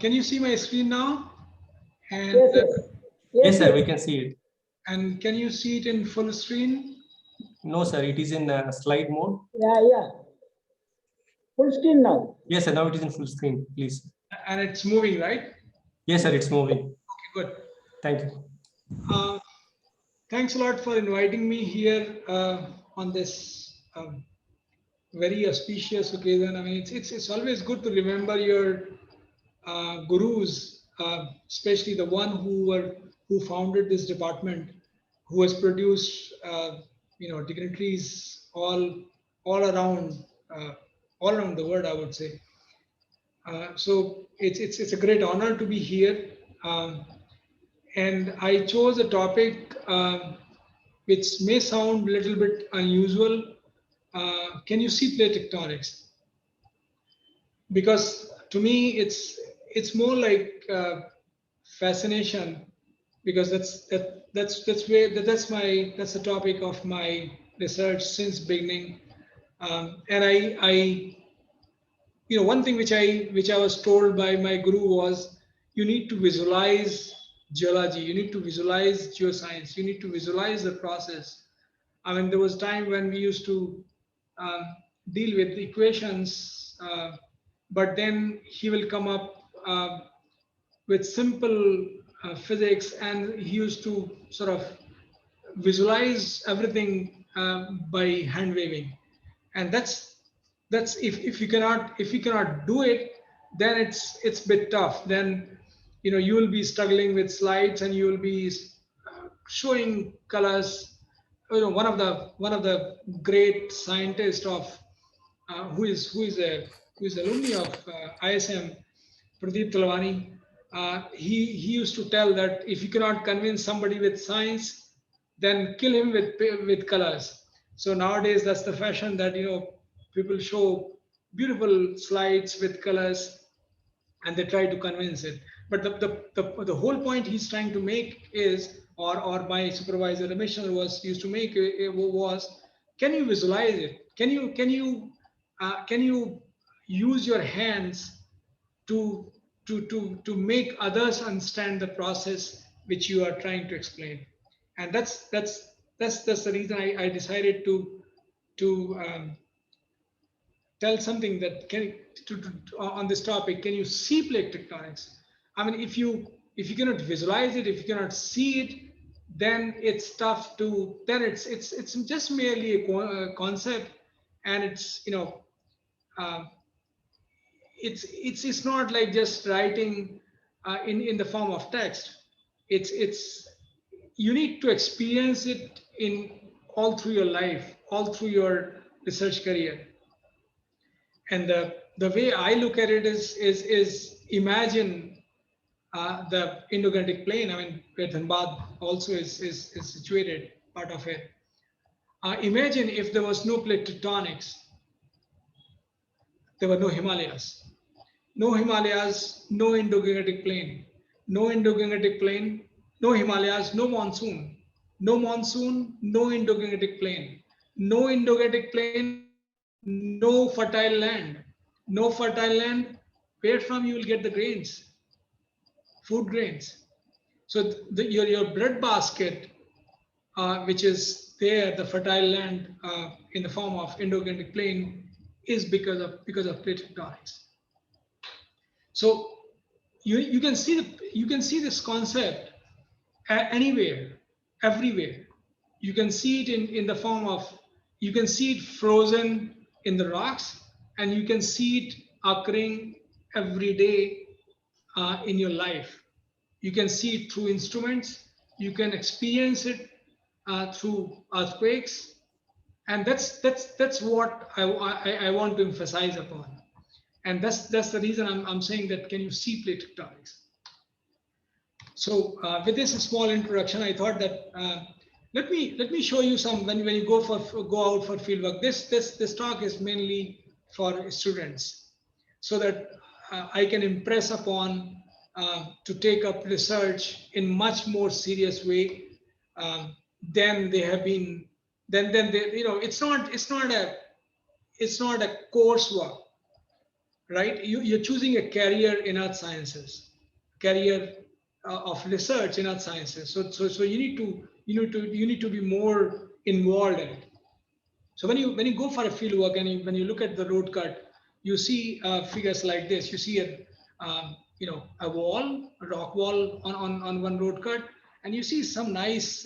Can you see my screen now? And, yes, sir, we can see it. And can you see it in full screen? No, sir, it is in slide mode. Yeah. Full screen now. Yes, sir, now it is in full screen, please. And it's moving, right? Yes, sir, it's moving. Okay, good. Thank you. Thanks a lot for inviting me here on this very auspicious occasion. I mean, it's always good to remember your gurus, especially the one who founded this department, who has produced dignitaries all around the world, I would say. So it's a great honor to be here, and I chose a topic which may sound a little bit unusual, can you see plate tectonics? Because to me, it's more like fascination, because that's the topic of my research since beginning. And I one thing which I was told by my guru was, you need to visualize geology, you need to visualize geoscience, you need to visualize the process. I mean, there was time when we used to deal with equations, but then he will come up with simple physics, and he used to sort of visualize everything by hand waving. And that's if you cannot do it, then it's a bit tough. Then you will be struggling with slides, and you will be showing colors. One of the great scientists of who is alumni of ISM, Pradeep Talwani, he used to tell that if you cannot convince somebody with science, then kill him with colors. So nowadays that's the fashion, that people show beautiful slides with colors and they try to convince it. But the whole point he's trying to make is, or my supervisor Ramesh used to make was, can you visualize it? Can you use your hands to make others understand the process which you are trying to explain? And that's the reason I decided to tell something that on this topic. Can you see plate tectonics? I mean, if you cannot visualize it, if you cannot see it, then it's tough to. Then it's just merely a concept, and it's it's not like just writing in the form of text. It's you need to experience it in all through your life, all through your research career. And the way I look at it is imagine the Indo-Gangetic Plain. I mean, where Dhanbad also is situated, part of it. Imagine if there was no plate tectonics, there were no Himalayas. No Himalayas, no Indo-Gangetic Plain. No Indo-Gangetic Plain, no Himalayas, no monsoon. No monsoon, no Indo-Gangetic Plain. No Indo-Gangetic Plain, no fertile land. No fertile land, where from you will get the grains, food grains. So your breadbasket, which is there, the fertile land in the form of Indo-Gangetic Plain, is because of plate tectonics. So you can see this concept anywhere, everywhere. You can see it in the form of, you can see it frozen in the rocks, and you can see it occurring every day in your life. You can see it through instruments. You can experience it through earthquakes, and that's what I want to emphasize upon. And that's the reason I'm saying that, can you see plate tectonics? So with this small introduction, I thought that let me show you some, when you go out for fieldwork. This talk is mainly for students, so that I can impress upon to take up research in much more serious way than they have been. Then they, it's not a coursework, right? You're choosing a career in earth sciences, career of research in earth sciences. So you need to be more involved in it. So when you go for a field work, and when you look at the road cut, you see figures like this. You see a wall, a rock wall on one road cut, and you see some nice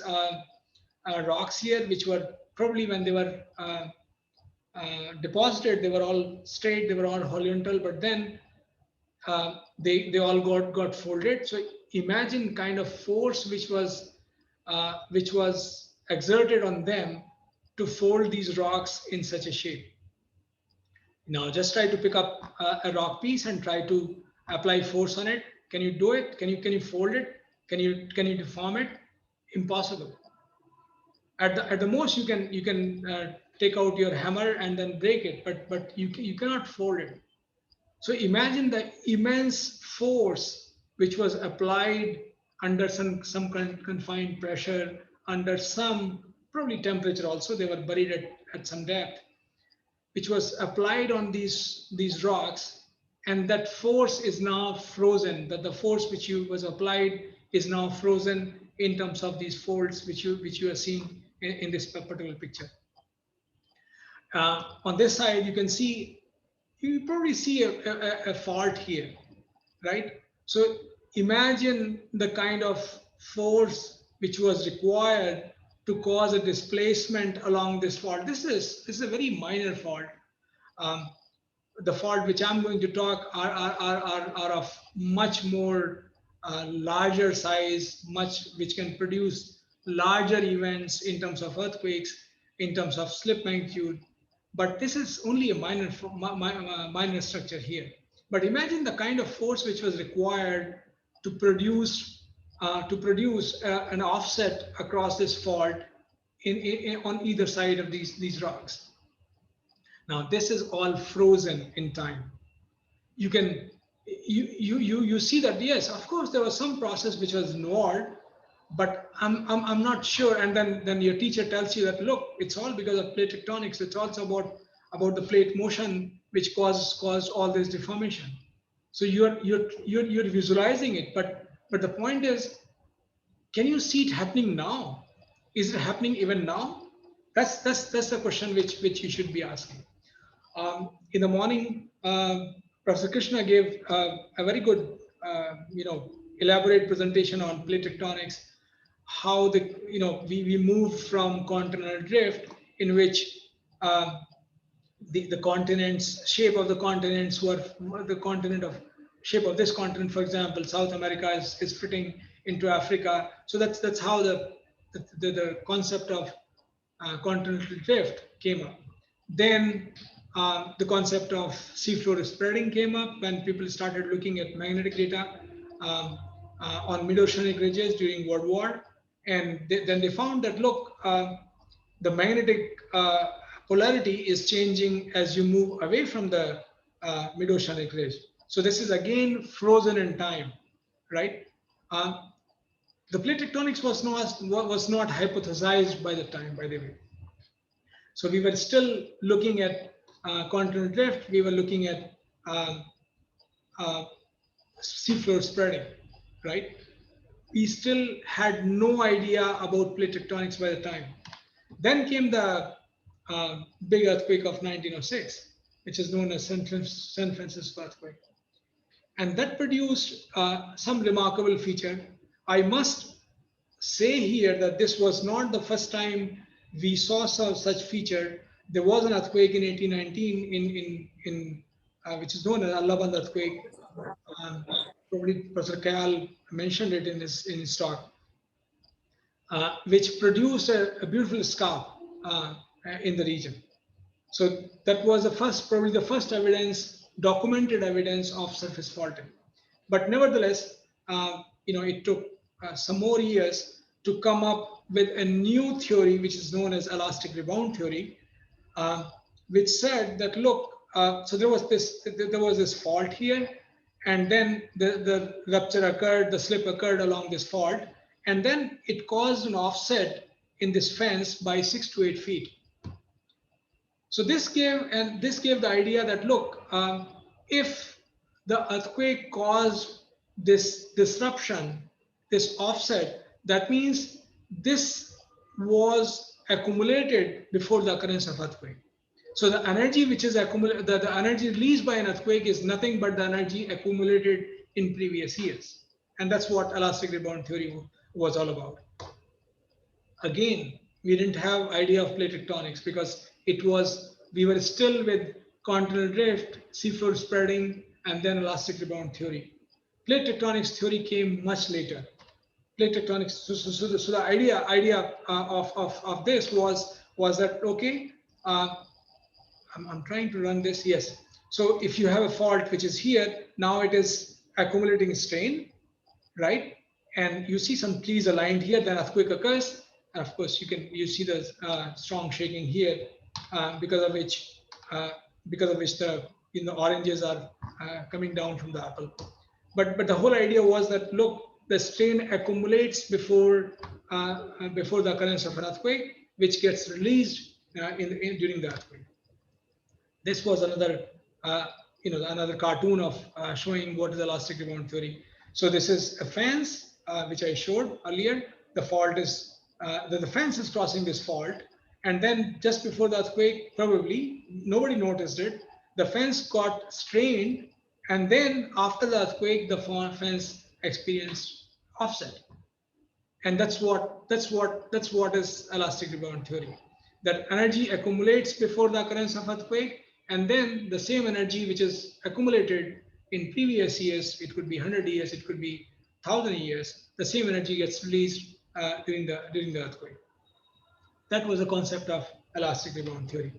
rocks here, which were probably, when they were deposited, they were all straight, they were all horizontal, but then they all got folded. So imagine kind of force which was exerted on them to fold these rocks in such a shape. Now just try to pick up a rock piece and try to apply force on it. Can you do it? Can you fold it? Can you deform it? Impossible. At the most, you can take out your hammer and then break it, but you cannot fold it. So imagine the immense force which was applied under some confined pressure, under some probably temperature also, they were buried at some depth, which was applied on these rocks, and that force is now frozen, that the force which was applied is now frozen in terms of these folds which you are seeing in this particular picture. On this side, you can see, you probably see a fault here, right? So imagine the kind of force which was required to cause a displacement along this fault. This is a very minor fault. The fault which I'm going to talk are of much more larger size, which can produce larger events in terms of earthquakes, in terms of slip magnitude. But this is only a minor structure here. But imagine the kind of force which was required to produce an offset across this fault on either side of these rocks. Now this is all frozen in time. You see that, yes, of course there was some process which was involved, but I'm not sure. And then your teacher tells you that, look, it's all because of plate tectonics. It's also about the plate motion which caused all this deformation. So you're visualizing it, but the point is, can you see it happening now? Is it happening even now? That's the question which you should be asking. In the morning, Professor Krishna gave a very good, elaborate presentation on plate tectonics, how we moved from continental drift, in which the continents, shape of the continents were the continent of shape of this continent, for example, South America is fitting into Africa. So that's how the concept of continental drift came up. Then the concept of seafloor spreading came up when people started looking at magnetic data on mid-oceanic ridges during World War. And then they found that, look, the magnetic polarity is changing as you move away from the mid-oceanic ridge. So this is again frozen in time, right? The plate tectonics was not hypothesized by the time, by the way. So we were still looking at continental drift. We were looking at seafloor spreading, right? We still had no idea about plate tectonics by the time. Then came the big earthquake of 1906, which is known as San Francisco earthquake. And that produced some remarkable feature. I must say here that this was not the first time we saw such feature. There was an earthquake in 1819 in which is known as Allahabad earthquake. Probably Professor Kayal mentioned it in his talk, which produced a beautiful scarp in the region. So that was probably the first evidence, documented evidence of surface faulting. But nevertheless, it took some more years to come up with a new theory, which is known as elastic rebound theory, which said that, look, so there was this fault here, and then the rupture occurred, the slip occurred along this fault, and then it caused an offset in this fence by 6 to 8 feet. So this gave the idea that, look, if the earthquake caused this disruption, this offset, that means this was accumulated before the occurrence of earthquake. So the energy which is accumulated, the energy released by an earthquake is nothing but the energy accumulated in previous years. And that's what elastic rebound theory was all about. Again, we didn't have idea of plate tectonics because we were still with continental drift, seafloor spreading, and then elastic rebound theory. Plate tectonics theory came much later. Plate tectonics. So the idea of this was that, okay, I'm trying to run this. Yes. So if you have a fault which is here, now it is accumulating strain, right? And you see some trees aligned here, then earthquake occurs, and of course you see the strong shaking here. because of which the oranges are coming down from the apple. But the whole idea was that, look, the strain accumulates before the occurrence of an earthquake, which gets released during the earthquake. This was another another cartoon of showing what is elastic rebound theory. So this is a fence which I showed earlier. The fault is the fence is crossing this fault, and then just before the earthquake, probably nobody noticed it, the fence got strained, and then after the earthquake, the fence experienced offset. And that's what is elastic rebound theory. That energy accumulates before the occurrence of earthquake, and then the same energy which is accumulated in previous years, it could be 100 years, it could be 1,000 years, the same energy gets released during the earthquake. That was the concept of elastic rebound theory.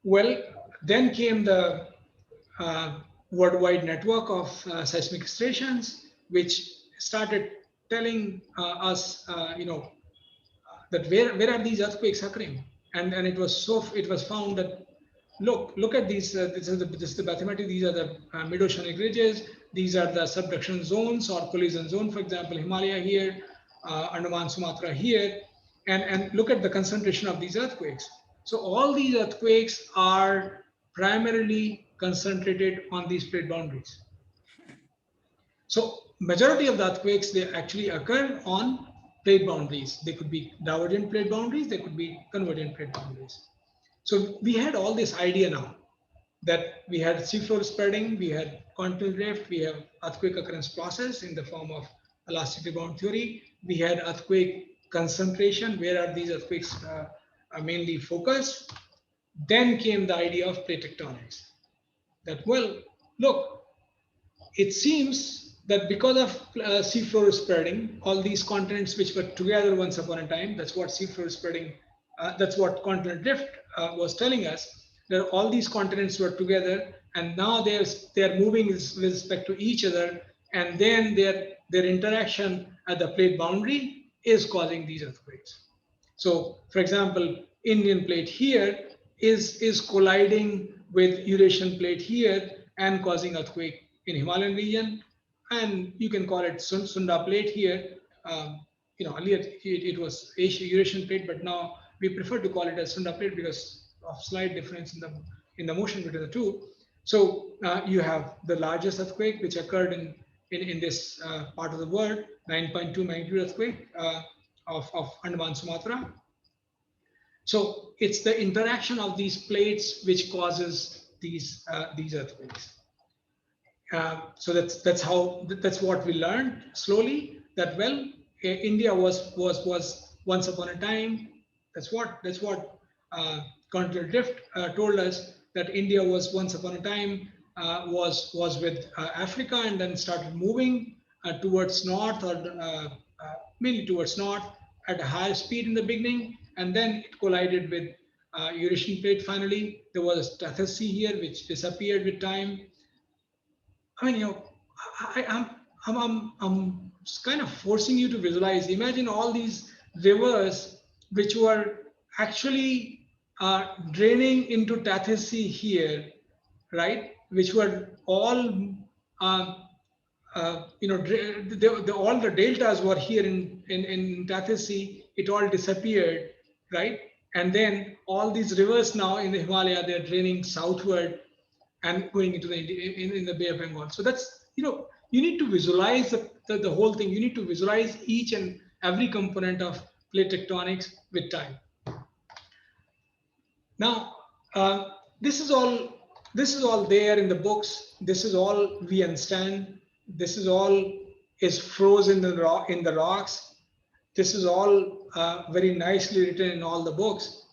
Well, then came the worldwide network of seismic stations, which started telling us, that where are these earthquakes occurring, and it was found that look at these. This is the mathematics. These are the mid-oceanic ridges. These are the subduction zones or collision zone. For example, Himalaya here, Andaman, Sumatra here, and look at the concentration of these earthquakes. So all these earthquakes are primarily concentrated on these plate boundaries. So majority of the earthquakes, they actually occur on plate boundaries. They could be divergent plate boundaries, they could be convergent plate boundaries. So we had all this idea now that we had seafloor spreading, we had continental drift, we have earthquake occurrence process in the form of elastic rebound theory. We had earthquake concentration, where are these earthquakes are mainly focused. Then came the idea of plate tectonics. That, well, look, it seems that because of seafloor spreading, all these continents which were together once upon a time, that's what seafloor spreading, that's what continental drift was telling us, that all these continents were together, and now they are moving with respect to each other, and then their interaction at the plate boundary is causing these earthquakes. So, for example, Indian plate here is colliding with Eurasian plate here and causing earthquake in Himalayan region, and you can call it Sunda plate here. Earlier it was Eurasian plate, but now we prefer to call it as Sunda plate because of slight difference in the motion between the two. So you have the largest earthquake which occurred in this part of the world, 9.2 magnitude earthquake of Andaman, Sumatra. So it's the interaction of these plates which causes these earthquakes. So that's what we learned slowly. That, well, India was once upon a time. That's what continental drift told us, that India was once upon a time was with Africa, and then started moving towards north, or mainly towards north at a higher speed in the beginning, and then it collided with Eurasian plate. Finally, there was Tethys Sea here, which disappeared with time. I mean, I'm kind of forcing you to visualize. Imagine all these rivers which were actually draining into Tethys Sea here, right? Which were all, all the deltas were here in Tethys Sea. It all disappeared, right? And then all these rivers now in the Himalaya, they're draining southward and going into in the Bay of Bengal. So that's, you need to visualize the whole thing. You need to visualize each and every component of plate tectonics with time. Now, this is all there in the books. This is all we understand. This is all is frozen in the rocks. This is all very nicely written in all the books.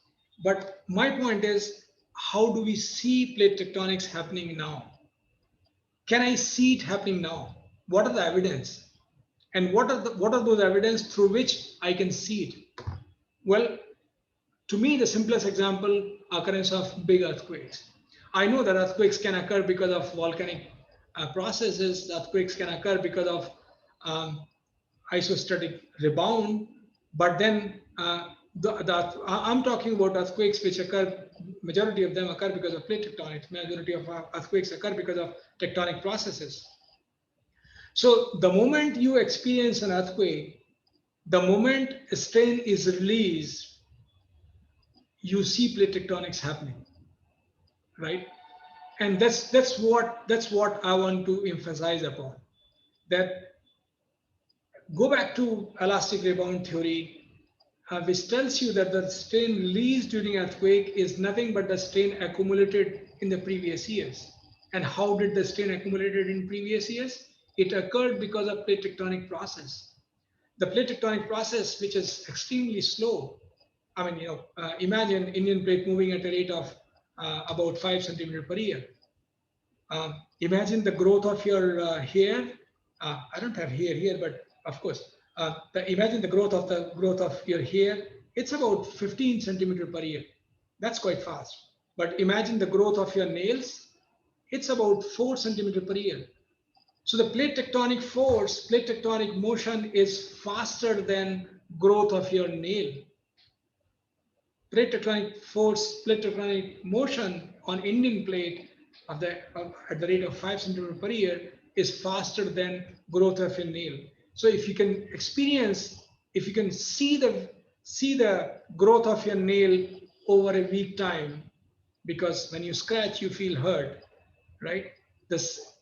But my point is, how do we see plate tectonics happening now? Can I see it happening now? What are the evidence? And what are those evidence through which I can see it? Well, to me, the simplest example, occurrence of big earthquakes. I know that earthquakes can occur because of volcanic processes. Earthquakes can occur because of isostatic rebound. But then I'm talking about earthquakes which occur, majority of them occur because of plate tectonics, majority of earthquakes occur because of tectonic processes. So the moment you experience an earthquake, the moment a strain is released, you see plate tectonics happening, right? And that's what I want to emphasize upon. That go back to elastic rebound theory, which tells you that the strain released during earthquake is nothing but the strain accumulated in the previous years. And how did the strain accumulated in previous years? It occurred because of plate tectonic process. The plate tectonic process, which is extremely slow. I mean, imagine Indian plate moving at a rate of about 5 centimeters per year. Imagine the growth of your hair. I don't have hair here, but of course, imagine the growth of your hair. It's about 15 centimeters per year. That's quite fast. But imagine the growth of your nails. It's about 4 centimeters per year. So the plate tectonic force, plate tectonic motion is faster than growth of your nail. Plate tectonic force, plate tectonic motion on Indian plate at the rate of 5 centimeters per year is faster than growth of a nail. So if you can experience, if you can see the growth of your nail over a week time, because when you scratch, you feel hurt, right?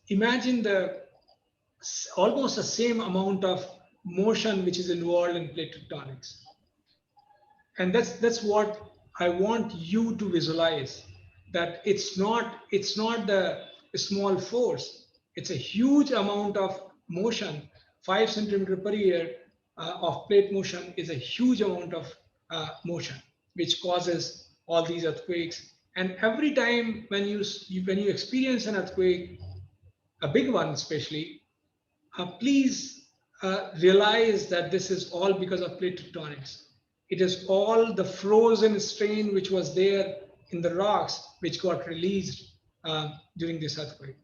Imagine almost the same amount of motion which is involved in plate tectonics. And that's what I want you to visualize, that it's not the small force, it's a huge amount of motion. 5 centimeters per year of plate motion is a huge amount of motion, which causes all these earthquakes. And every time when you experience an earthquake, a big one especially, please realize that this is all because of plate tectonics. It is all the frozen strain which was there in the rocks which got released during this earthquake.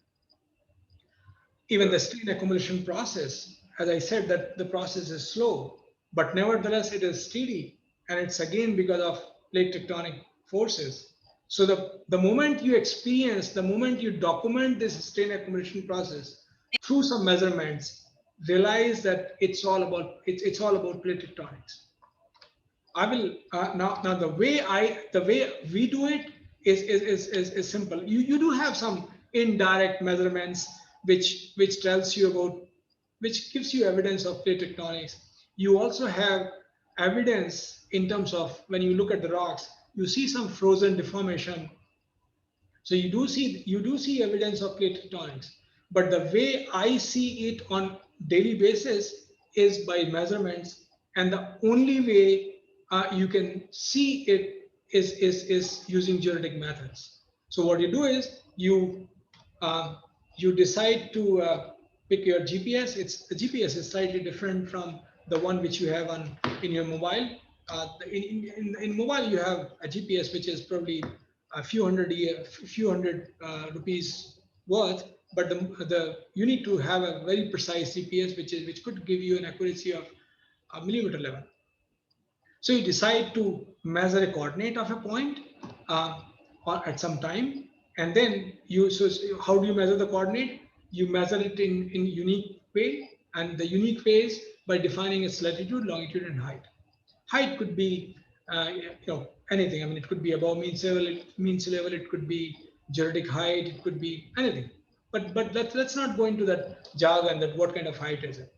Even the strain accumulation process, as I said, that the process is slow, but nevertheless it is steady, and it's again because of plate tectonic forces. So the moment you experience, the moment you document this strain accumulation process through some measurements, realize that it's all about plate tectonics. I will now the way we do it is simple. You do have some indirect measurements which tells you about, which gives you evidence of plate tectonics. You also have evidence in terms of when you look at the rocks, you see some frozen deformation. So you do see evidence of plate tectonics. But the way I see it on daily basis is by measurements, and the only way you can see it is using geodetic methods. So what you do is you decide to pick your GPS. The GPS is slightly different from the one which you have in your mobile. In mobile you have a GPS which is probably a few hundred rupees worth, but you need to have a very precise GPS which could give you an accuracy of a millimeter level. So you decide to measure a coordinate of a point or at some time, and then how do you measure the coordinate? You measure it in unique way, and the unique way is by defining its latitude, longitude, and height. Height could be anything. I mean, it could be above mean sea level, it could be geodetic height, it could be anything. But let's not go into that jargon, that what kind of height is it.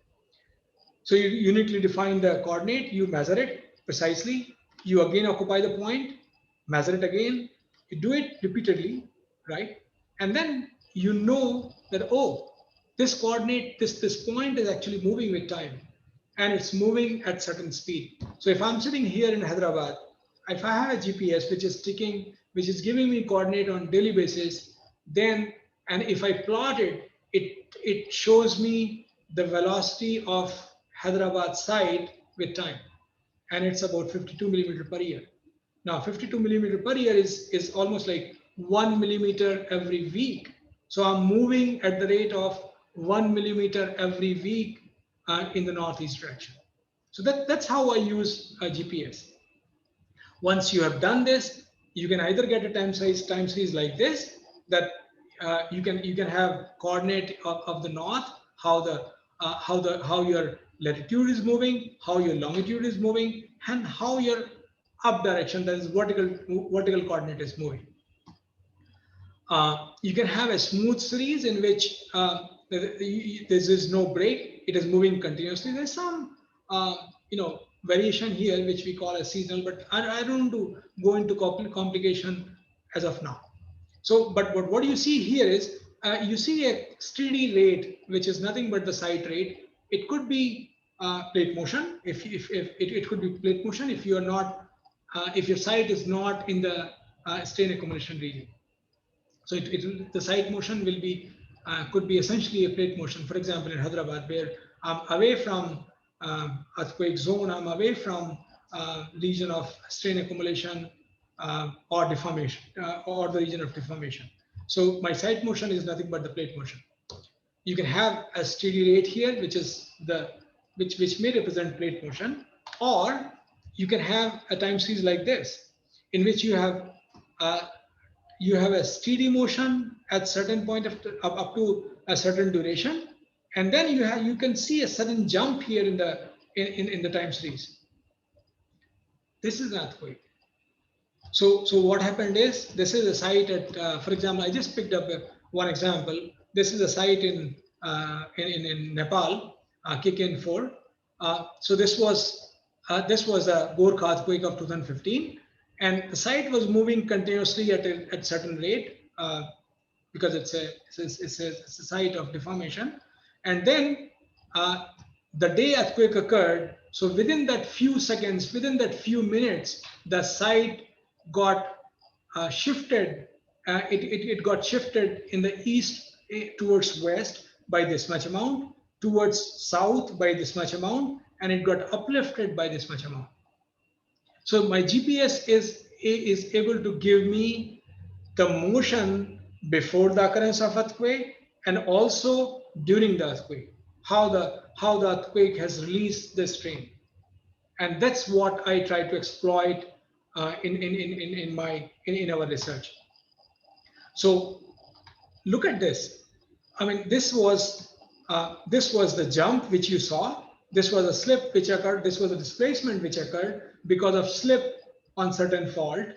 So you uniquely define the coordinate, you measure it precisely, you again occupy the point, measure it again, you do it repeatedly, right? And then you know that, oh, this coordinate, this point is actually moving with time, and it's moving at certain speed. So if I'm sitting here in Hyderabad, if I have a GPS which is giving me coordinate on daily basis, then, and if I plot it, it shows me the velocity of Hyderabad site with time, and it's about 52 millimeter per year. Now 52 millimeter per year is almost like 1 millimeter every week. So I'm moving at the rate of 1 millimeter every week in the northeast direction. So that's how I use a GPS. Once you have done this, you can either get a time series like this, that you can have coordinate of the north, how your latitude is moving, how your longitude is moving, and how your up direction, that is vertical coordinate, is moving. You can have a smooth series in which there is no break; it is moving continuously. There's some variation here which we call as seasonal, but I don't want to go into complication as of now. So, but what you see here is you see a steady rate, which is nothing but the site rate. It could be plate motion. If it could be plate motion if you are not, if your site is not in the strain accumulation region. So the site motion will be could be essentially a plate motion. For example, in Hyderabad, where I'm away from earthquake zone, I'm away from region of strain accumulation or deformation or the region of deformation. So my site motion is nothing but the plate motion. You can have a steady rate here, which is which may represent plate motion, or you can have a time series like this, in which you have a steady motion at certain point of up to a certain duration, and then you can see a sudden jump here in the time series. This is an earthquake. So what happened is, this is a site at, for example, I just picked up one example. This is a site in Nepal, Kikin 4. So this was a Gorkha earthquake of 2015, and the site was moving continuously at certain rate because it's a site of deformation. And then the day earthquake occurred, so within that few seconds, within that few minutes, the site got shifted. It got shifted in the east towards west by this much amount, towards south by this much amount, and it got uplifted by this much amount. So my GPS is able to give me the motion before the occurrence of earthquake and also during the earthquake, how the earthquake has released the strain. And that's what I try to exploit in our research. So look at this. I mean, this was the jump which you saw. This was a slip which occurred. This was a displacement which occurred because of slip on certain fault.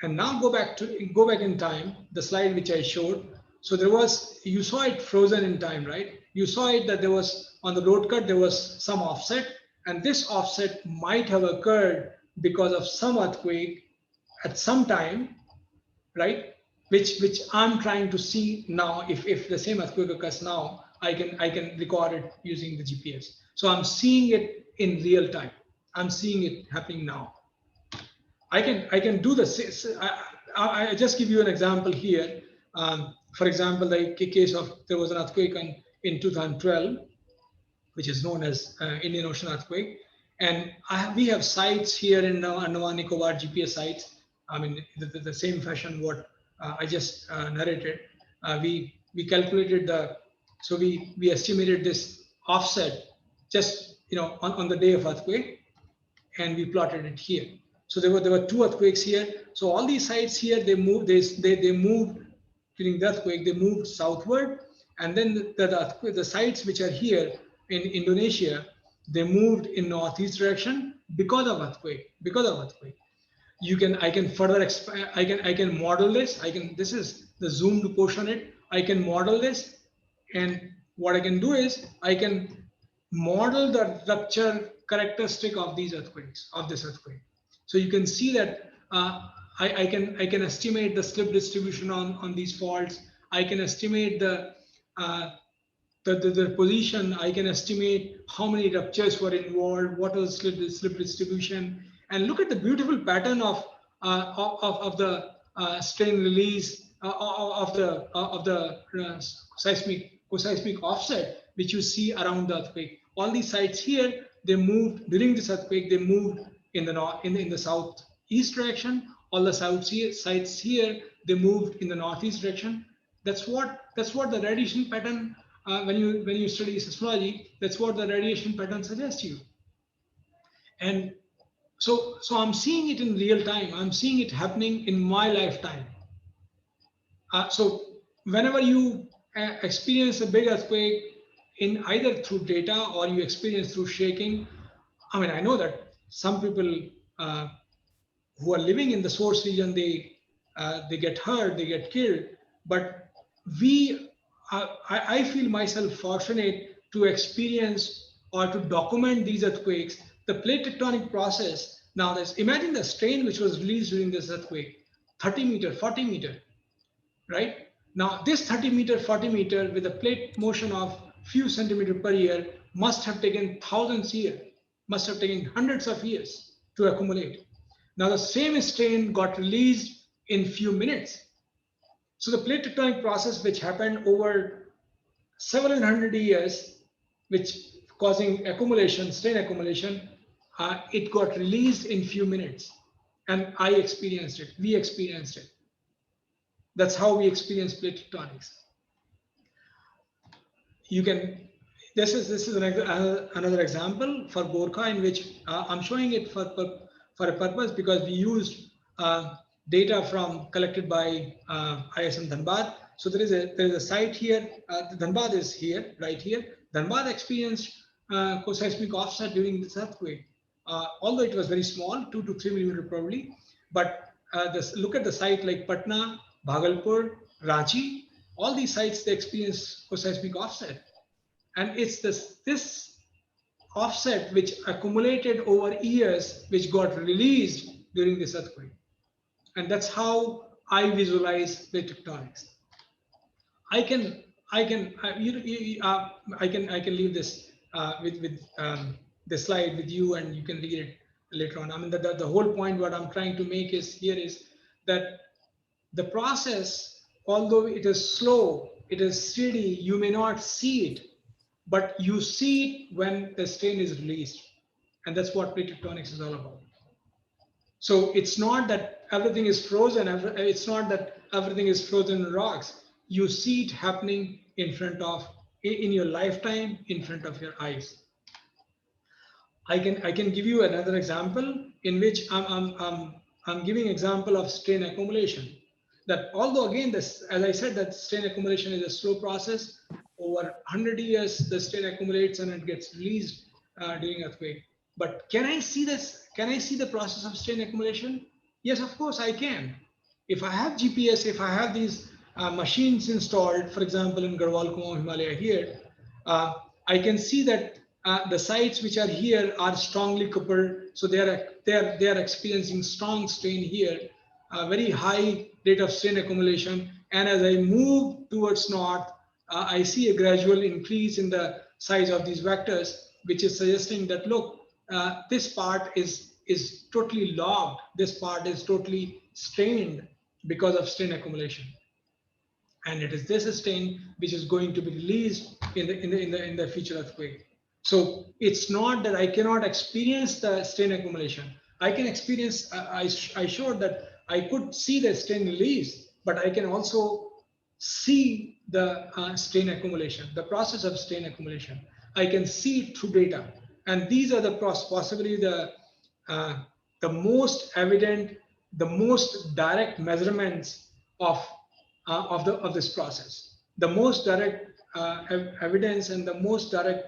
And now go back in time, the slide which I showed. So you saw it frozen in time, right? You saw it that there was, on the road cut, there was some offset, and this offset might have occurred because of some earthquake at some time, right? Which I'm trying to see now. If the same earthquake occurs now, I can record it using the GPS. So I'm seeing it in real time. I'm seeing it happening now. I can do this. I just give you an example here. For example, the case of, there was an earthquake in 2012, which is known as Indian Ocean earthquake, and we have sites here in Andaman Nicobar, GPS sites. I mean, the same fashion what I just narrated. We calculated we estimated this offset just on the day of earthquake, and we plotted it here. So there were two earthquakes here. So all these sites here, they moved during the earthquake. They moved southward, and then the sites which are here in Indonesia, they moved in northeast direction because of earthquake. I can further expand. I can model this. This is the zoomed portion. I can model this, and what I can do is I can model the rupture characteristic of these earthquakes, of this earthquake. So you can see that I can estimate the slip distribution on these faults. I can estimate the position. I can estimate how many ruptures were involved, what was slip distribution, and look at the beautiful pattern of the strain release of the seismic offset which you see around the earthquake. All these sites here, they moved during this earthquake. They moved in the southeast direction. All the sites here, they moved in the northeast direction. That's what the radiation pattern. When you study seismology, that's what the radiation pattern suggests you. And So I'm seeing it in real time. I'm seeing it happening in my lifetime. So whenever you experience a big earthquake, in either through data or you experience through shaking, I mean, I know that some people who are living in the source region, they get hurt, they get killed. But I feel myself fortunate to experience or to document these earthquakes, the plate tectonic process. Now, imagine the strain which was released during this earthquake, 30 meter, 40 meter, right? Now, this 30 meter, 40 meter with a plate motion of few centimeter per year must have taken thousands years, must have taken hundreds of years to accumulate. Now, the same strain got released in few minutes. So the plate tectonic process, which happened over several hundred years, which causing accumulation, strain accumulation, it got released in few minutes. And I experienced it, we experienced it. That's how we experience plate tectonics. You can, this is another example for Gorkha, in which I'm showing it for a purpose because we used data collected by ISM Dhanbad. So there is a site here. Dhanbad is here, right here. Dhanbad experienced co-seismic offset during this earthquake. Although it was very small, 2 to 3 millimeter probably, but look at the site like Patna, Bhagalpur, Ranchi, all these sites, they experience co-seismic offset. And it's this offset which accumulated over years, which got released during this earthquake. And that's how I visualize plate tectonics. I can leave this with the slide with you, and you can read it later on. I mean, the whole point what I'm trying to make is that the process, although it is slow, it is steady, you may not see it, but you see it when the strain is released. And that's what plate tectonics is all about. So it's not that everything is frozen. It's not that everything is frozen in rocks. You see it happening in your lifetime, in front of your eyes. I can give you another example in which I'm giving example of strain accumulation. That although again, as I said, that strain accumulation is a slow process. Over 100 years, the strain accumulates and it gets released during earthquake. But can I see this? Can I see the process of strain accumulation? Yes, of course I can. If I have GPS, if I have these machines installed, for example, in Garhwal Kumaon, Himalaya here, I can see that the sites which are here are strongly coupled. So they are experiencing strong strain here, very high rate of strain accumulation. And as I move towards north, I see a gradual increase in the size of these vectors, which is suggesting that, look, this part is totally logged. This part is totally strained because of strain accumulation. And it is this strain which is going to be released in the future earthquake. So it's not that I cannot experience the strain accumulation. I can experience, I showed that I could see the strain release, but I can also see the strain accumulation, the process of strain accumulation. I can see it through data. And these are possibly the most evident, the most direct measurements of this process. The most direct evidence and the most direct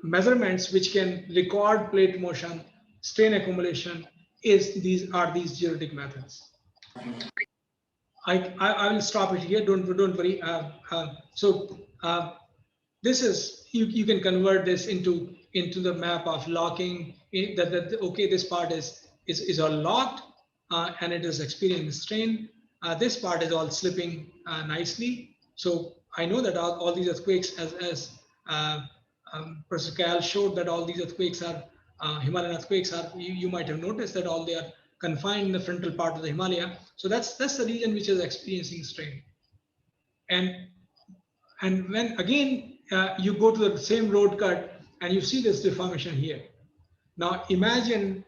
measurements which can record plate motion, strain accumulation are these geodetic methods. I will stop it here. Don't worry. This is you can convert this into the map of locking. Okay, this part is all locked and it is experiencing strain. This part is all slipping nicely. So I know that all these earthquakes, as Professor Kyle showed, that all these earthquakes are Himalayan earthquakes are. You might have noticed that all they are confined in the frontal part of the Himalaya. So that's the region which is experiencing strain. And when again you go to the same road cut and you see this deformation here. Now imagine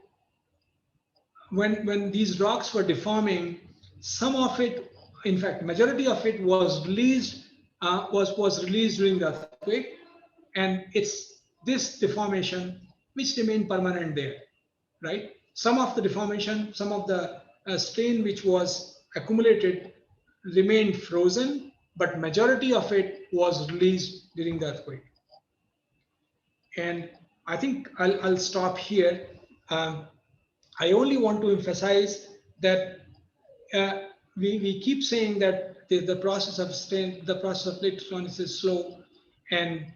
when these rocks were deforming, some of it, in fact, majority of it was released was released during the earthquake, and it's this deformation which remain permanent there, right? Some of the deformation, some of the strain which was accumulated remained frozen, but majority of it was released during the earthquake. And I think I'll stop here. I only want to emphasize that we keep saying that the process of strain, the process of plate tectonics is slow, and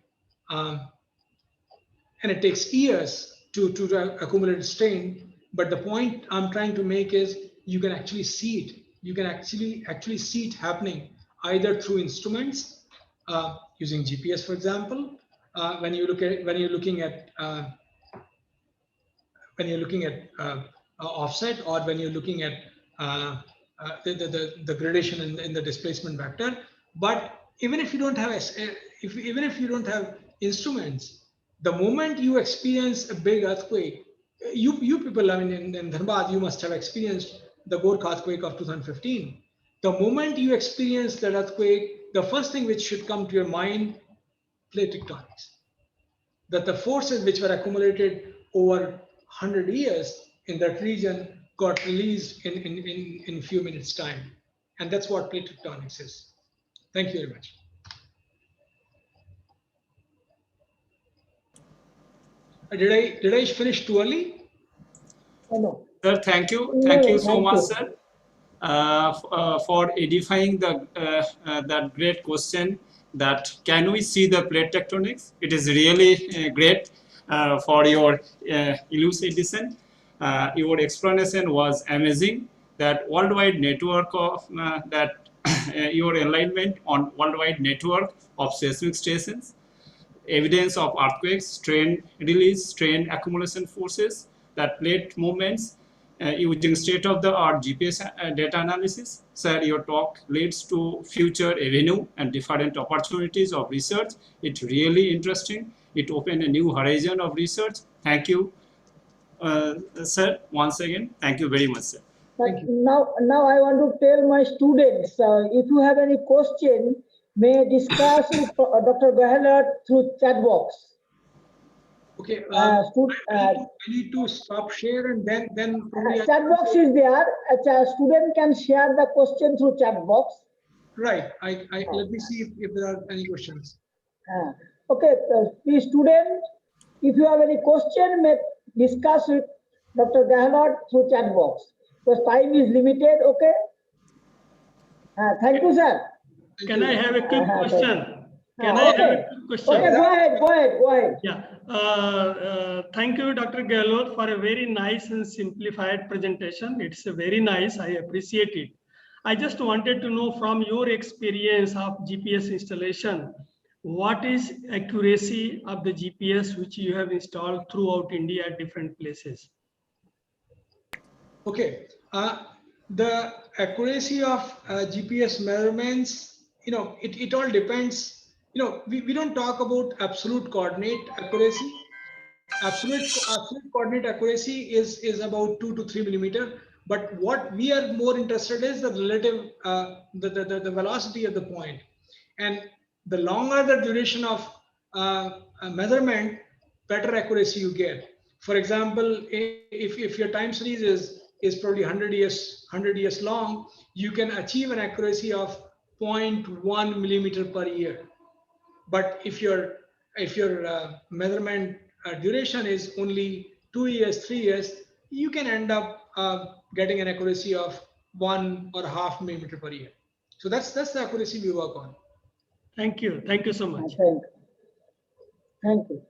it takes years to accumulate strain. But the point I'm trying to make is you can actually see it. You can actually see it happening either through instruments using GPS, for example. When you're looking at offset, or when you're looking at the gradation in the displacement vector. But even if you don't have instruments, the moment you experience a big earthquake, you people, I mean, in Dhanbad, you must have experienced the Gorkha earthquake of 2015. The moment you experience that earthquake, the first thing which should come to your mind, plate tectonics. That the forces which were accumulated over 100 years in that region got released in a few minutes' time. And that's what plate tectonics is. Thank you very much. Did I finish too early? No. Sir, thank you. Thank you so much, sir, for edifying that great question, that can we see the plate tectonics? It is really great for your elucidation. Your explanation was amazing. That worldwide network of your alignment on worldwide network of seismic stations, evidence of earthquakes, strain release, strain accumulation forces, that plate movements using state-of-the-art GPS data analysis. Sir, your talk leads to future avenue and different opportunities of research. It's really interesting. It opened a new horizon of research. Thank you, sir, once again. Thank you very much, sir. But now I want to tell my students, if you have any question, may discuss with Dr. Gehlert through chat box. Okay, I need to stop share, and then chat box is there. A student can share the question through chat box. Right. Let me see if there are any questions. Okay, please, student, if you have any question, may discuss with Dr. Gehlert through chat box. Because time is limited. Okay. Thank you, sir. Can I have a quick question? Can I have a quick question? Okay, go ahead. Yeah. Thank you, Dr. Gehlert, for a very nice and simplified presentation. It's very nice. I appreciate it. I just wanted to know from your experience of GPS installation, what is accuracy of the GPS which you have installed throughout India at different places? Okay. The accuracy of GPS measurements, it all depends. We don't talk about absolute coordinate accuracy. Absolute coordinate accuracy is about 2 to 3 millimeter. But what we are more interested in is the relative, the velocity of the point. And the longer the duration of measurement, better accuracy you get. For example, if your time series is probably 100 years long, you can achieve an accuracy of 0.1 millimeter per year. But if your measurement duration is only 2 years, 3 years, you can end up getting an accuracy of 1.5 millimeter per year. So that's the accuracy we work on. Thank you. Thank you so much. Thank you.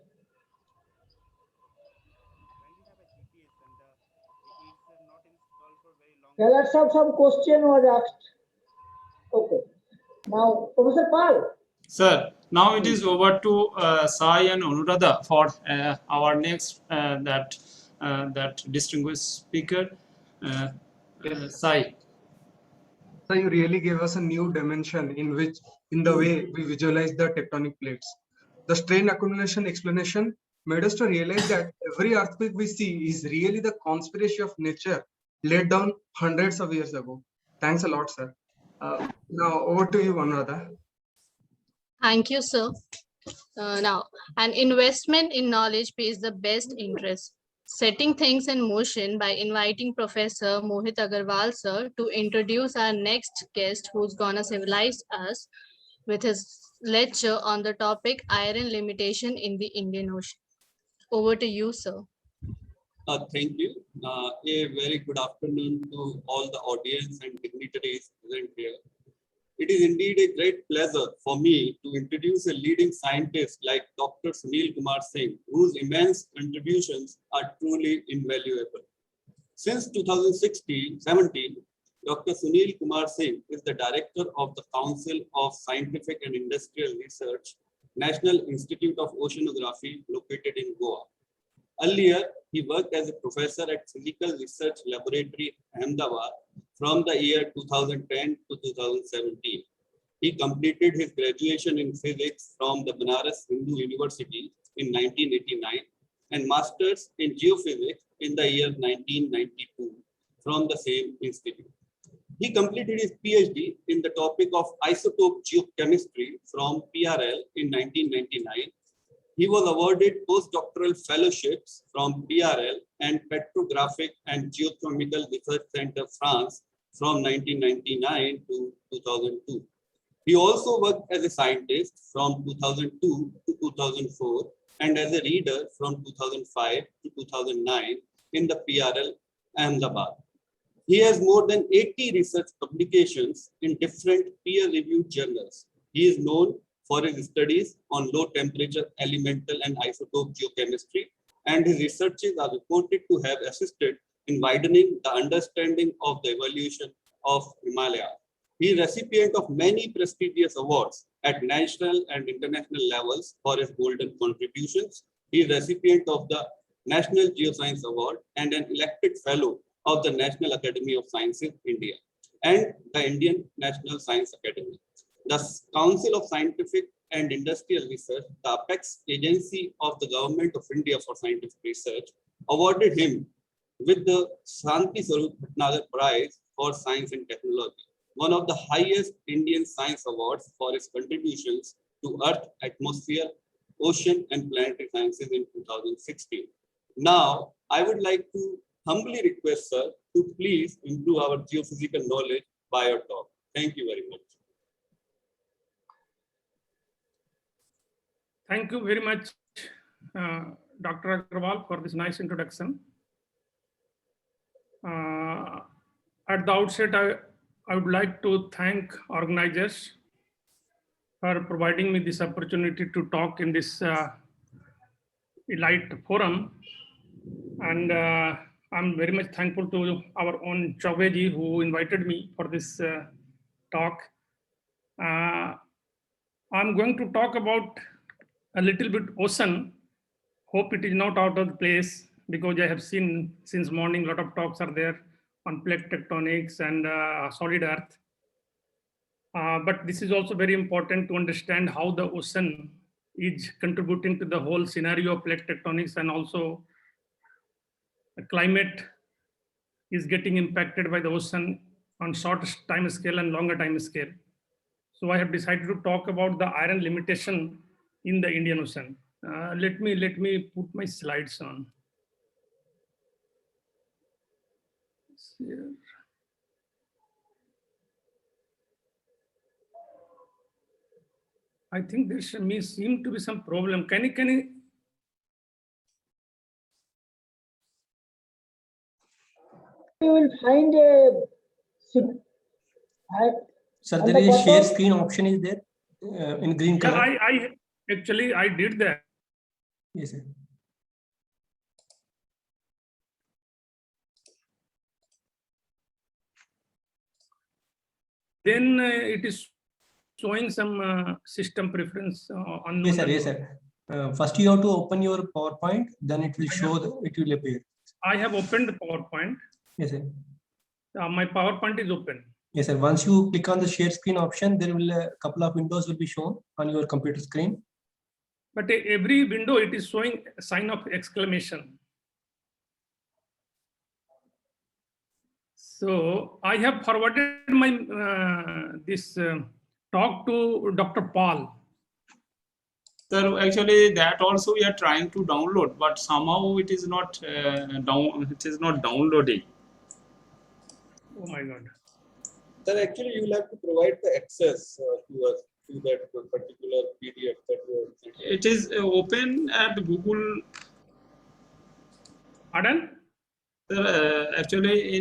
Yeah, let's have some question was asked. Okay. Now, Professor Pal. Sir, now it is over to Sai and Anuradha for our next that distinguished speaker, Sai. So you really gave us a new dimension in the way we visualize the tectonic plates. The strain accumulation explanation made us to realize that every earthquake we see is really the conspiracy of nature laid down hundreds of years ago. Thanks a lot, sir. Now over to you, Anuradha. Thank you, sir. Now, an investment in knowledge pays the best interest. Setting things in motion by inviting Professor Mohit Agarwal sir to introduce our next guest who's gonna civilize us with his lecture on the topic iron limitation in the Indian Ocean. Over to you, sir. Thank you. A very good afternoon to all the audience and dignitaries present here. It is indeed a great pleasure for me to introduce a leading scientist like Dr. Sunil Kumar Singh, whose immense contributions are truly invaluable. Since 2016-17, Dr. Sunil Kumar Singh is the director of the Council of Scientific and Industrial Research, National Institute of Oceanography, located in Goa. Earlier, he worked as a professor at Physical Research Laboratory, Ahmedabad, from the year 2010 to 2017. He completed his graduation in physics from the Banaras Hindu University in 1989 and master's in geophysics in the year 1992 from the same institute. He completed his PhD in the topic of isotope geochemistry from PRL in 1999. He was awarded postdoctoral fellowships from PRL and Petrographic and Geochemical Research Center, France, from 1999 to 2002. He also worked as a scientist from 2002 to 2004 and as a reader from 2005 to 2009 in the PRL Ahmedabad. He has more than 80 research publications in different peer-reviewed journals. He is known for his studies on low temperature elemental and isotope geochemistry, and his researches are reported to have assisted in widening the understanding of the evolution of Himalaya. He is recipient of many prestigious awards at national and international levels for his golden contributions. He is recipient of the National Geoscience Award and an elected fellow of the National Academy of Sciences, India, and the Indian National Science Academy. The Council of Scientific and Industrial Research, the apex agency of the Government of India for Scientific Research, awarded him with the Shanti Swarup Bhatnagar Prize for Science and Technology, one of the highest Indian science awards for his contributions to Earth, atmosphere, ocean, and planetary sciences in 2016. Now, I would like to humbly request sir to please improve our geophysical knowledge by your talk. Thank you very much. Thank you very much, Dr. Agarwal, for this nice introduction. At the outset, I would like to thank organizers for providing me this opportunity to talk in this elite forum. And I'm very much thankful to our own Chaubeji who invited me for this talk. I'm going to talk about a little bit ocean. Hope it is not out of place because I have seen since morning a lot of talks are there on plate tectonics and solid earth. But this is also very important to understand how the ocean is contributing to the whole scenario of plate tectonics, and also the climate is getting impacted by the ocean on short time scale and longer time scale. So I have decided to talk about the iron limitation in the Indian Ocean. Let me put my slides on. Here. I think there seem to be some problem. Can you? You will find a. Sir, there is a share screen option is there in green color. I actually did that. Yes, sir. Then it is showing some system preference on. Yes, sir. Yes, sir. First, you have to open your PowerPoint. Then it will show. It will appear. I have opened the PowerPoint. Yes, sir. My PowerPoint is open. Yes, sir. Once you click on the share screen option, there will a couple of windows will be shown on your computer screen. But every window it is showing a sign of exclamation. So I have forwarded my this talk to Dr. Paul. So actually, that also we are trying to download, but somehow it is not It is not downloading. Oh my God. Sir, actually, you will have to provide the access to us to that particular PDF that you have sent. It is open at Google. Pardon? Actually,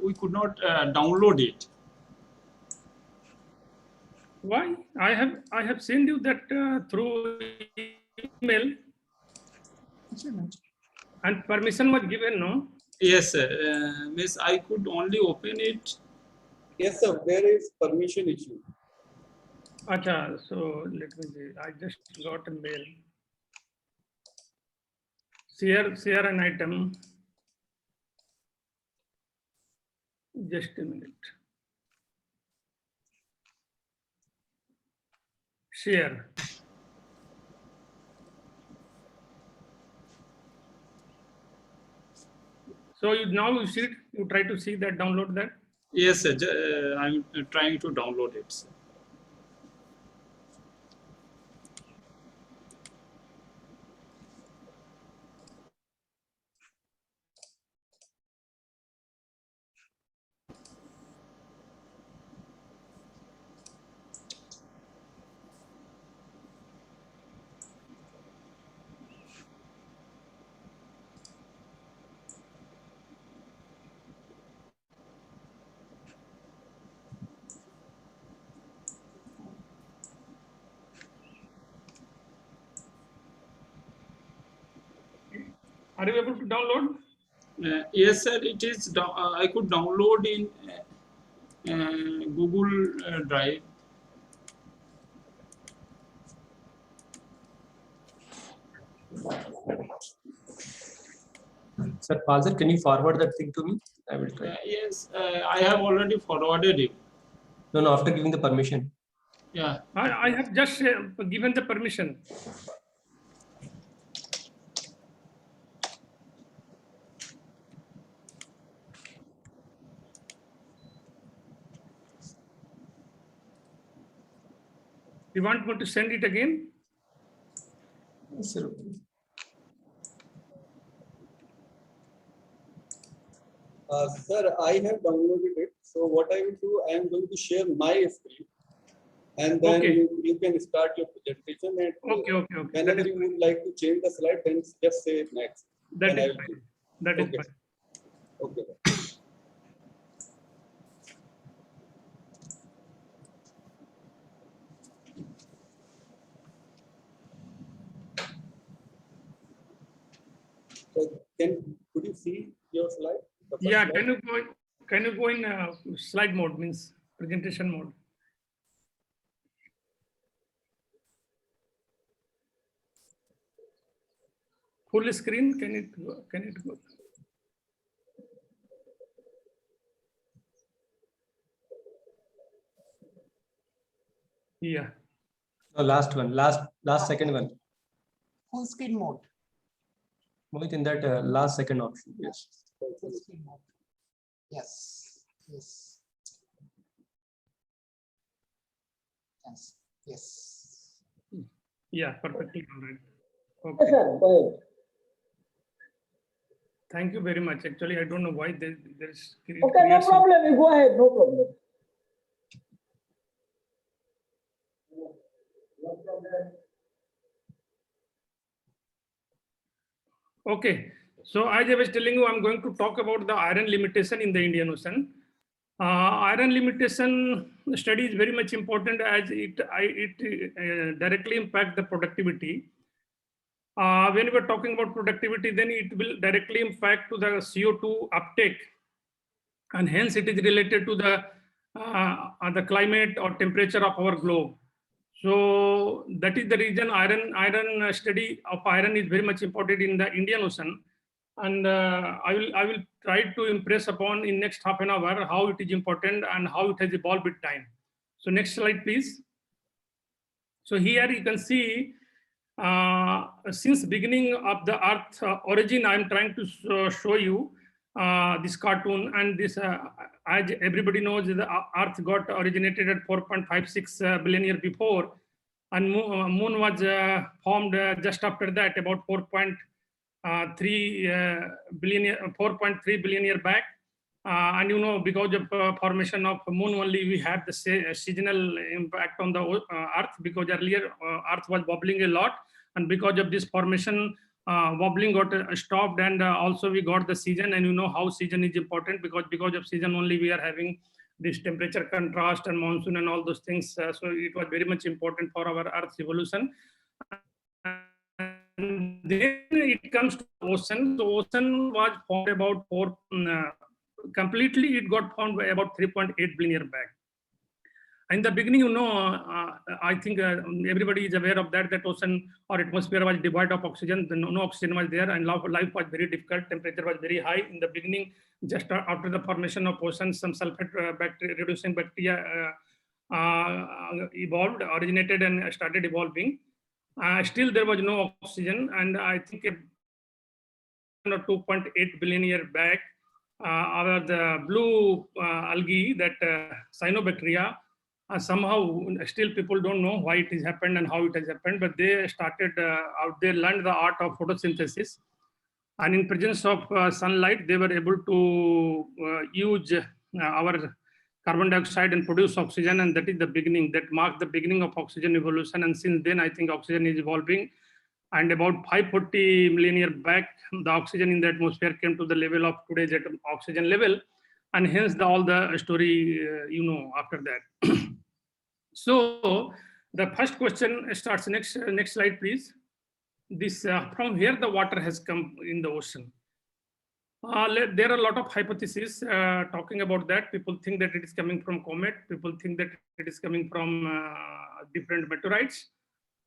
we could not download it. Why? I have sent you that through email, and permission was given, no? Yes, Miss, I could only open it. Yes, sir. There is permission issue. Acha, so let me see. I just got a mail. Share an item. Just a minute. Share. So now you see it, you try to see that, download that. Yes, sir. I'm trying to download it. Sir. Are you able to download? Yes, sir. It is. I could download in Google Drive. Sir Fazil, can you forward that thing to me? I will try. Yes, I have already forwarded it. No, after giving the permission. Yeah. I have just given the permission. You want me to send it again? Sir. Sir, I have downloaded it. So what I will do, I am going to share my screen, and then you can start your presentation. And okay. Whenever you would like to change the slide, then just say next. That is fine. That is fine. Okay. So could you see your slide? Yeah, slide? can you go in slide mode, means presentation mode? Full screen, can it go? Yeah. No, last second one. Full screen mode. Mohit, in that last second option. Yes. Full screen mode. Yes. Yes. Yes. Yes. Yeah, perfectly all right. Yes, Okay. sir. Go ahead. Thank you very much. Actually, I don't know why there's. Okay, no problem. You go ahead. No problem. Okay, so as I was telling you, I'm going to talk about the iron limitation in the Indian Ocean. Iron limitation study is very much important as it directly impacts the productivity. When we're talking about productivity, then it will directly impact to the CO2 uptake, and hence it is related to the climate or temperature of our globe. So that is the reason iron study of iron is very much important in the Indian Ocean, and I will try to impress upon in next half an hour how it is important and how it has evolved with time. So next slide, please. So here you can see since beginning of the Earth origin, I am trying to show you this cartoon, and this as everybody knows, the Earth got originated at 4.56 billion years before, and moon was formed just after that, about 4.3 billion year back. And you know, because of formation of moon only, we have the seasonal impact on the Earth, because earlier Earth was wobbling a lot, and because of this formation, wobbling got stopped, and also we got the season. And you know how season is important, because of season only we are having this temperature contrast and monsoon and all those things. So it was very much important for our Earth's evolution. And then it comes to ocean. So ocean was formed about completely it got formed by about 3.8 billion years back. In the beginning, you know, I think everybody is aware of that, ocean or atmosphere was devoid of oxygen. No oxygen was there, and life was very difficult. Temperature was very high in the beginning. Just after the formation of ocean, some sulfate reducing bacteria originated and started evolving. Still, there was no oxygen, and I think 2.8 billion years back, the blue algae, that cyanobacteria, somehow still people don't know why it has happened and how it has happened, but they started they learned the art of photosynthesis, and in presence of sunlight, they were able to use our carbon dioxide and produce oxygen, and that is the beginning. That marked the beginning of oxygen evolution, and since then, I think oxygen is evolving. And about 540 million years back, the oxygen in the atmosphere came to the level of today's oxygen level, and hence all the story, you know, after that. So the first question starts. Next slide, please. This from where the water has come in the ocean. There are a lot of hypotheses talking about that. People think that it is coming from comet. People think that it is coming from different meteorites.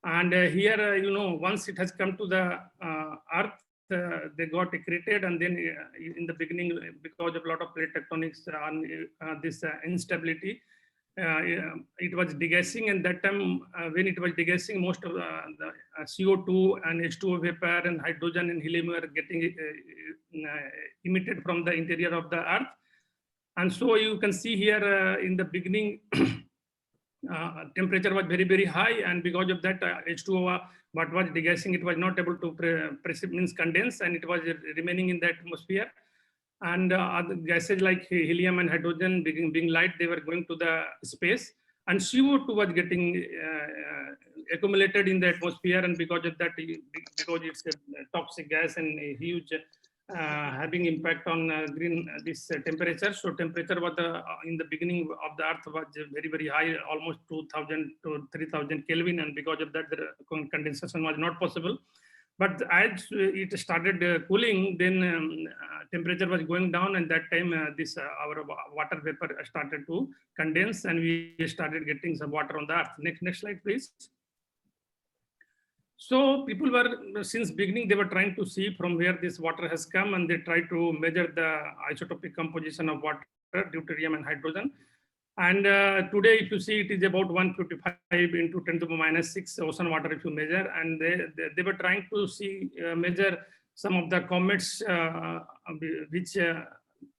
And here, you know, once it has come to the Earth, they got accreted, and then in the beginning, because of a lot of plate tectonics and this instability, it was degassing. And that time, when it was degassing, most of the CO2 and H2O vapor and hydrogen and helium were getting emitted from the interior of the Earth. And so you can see here in the beginning, temperature was very, very high, and because of that, H2O, what was degassing, it was not able to condense, and it was remaining in the atmosphere. And other gases like helium and hydrogen being light, they were going to the space, and CO2 was getting accumulated in the atmosphere, and because of that, because it's a toxic gas and a huge having impact on this temperature. So temperature was in the beginning of the Earth was very, very high, almost 2000 to 3000 Kelvin, and because of that, the condensation was not possible. But as it started cooling, then temperature was going down, and that time this our water vapor started to condense, and we started getting some water on the Earth. Next slide, please. So people were, since beginning, they were trying to see from where this water has come, and they try to measure the isotopic composition of water, deuterium and hydrogen. And today, if you see, it is about 155 into 10 to the minus 6 ocean water if you measure. And they were trying to see, measure some of the comets, which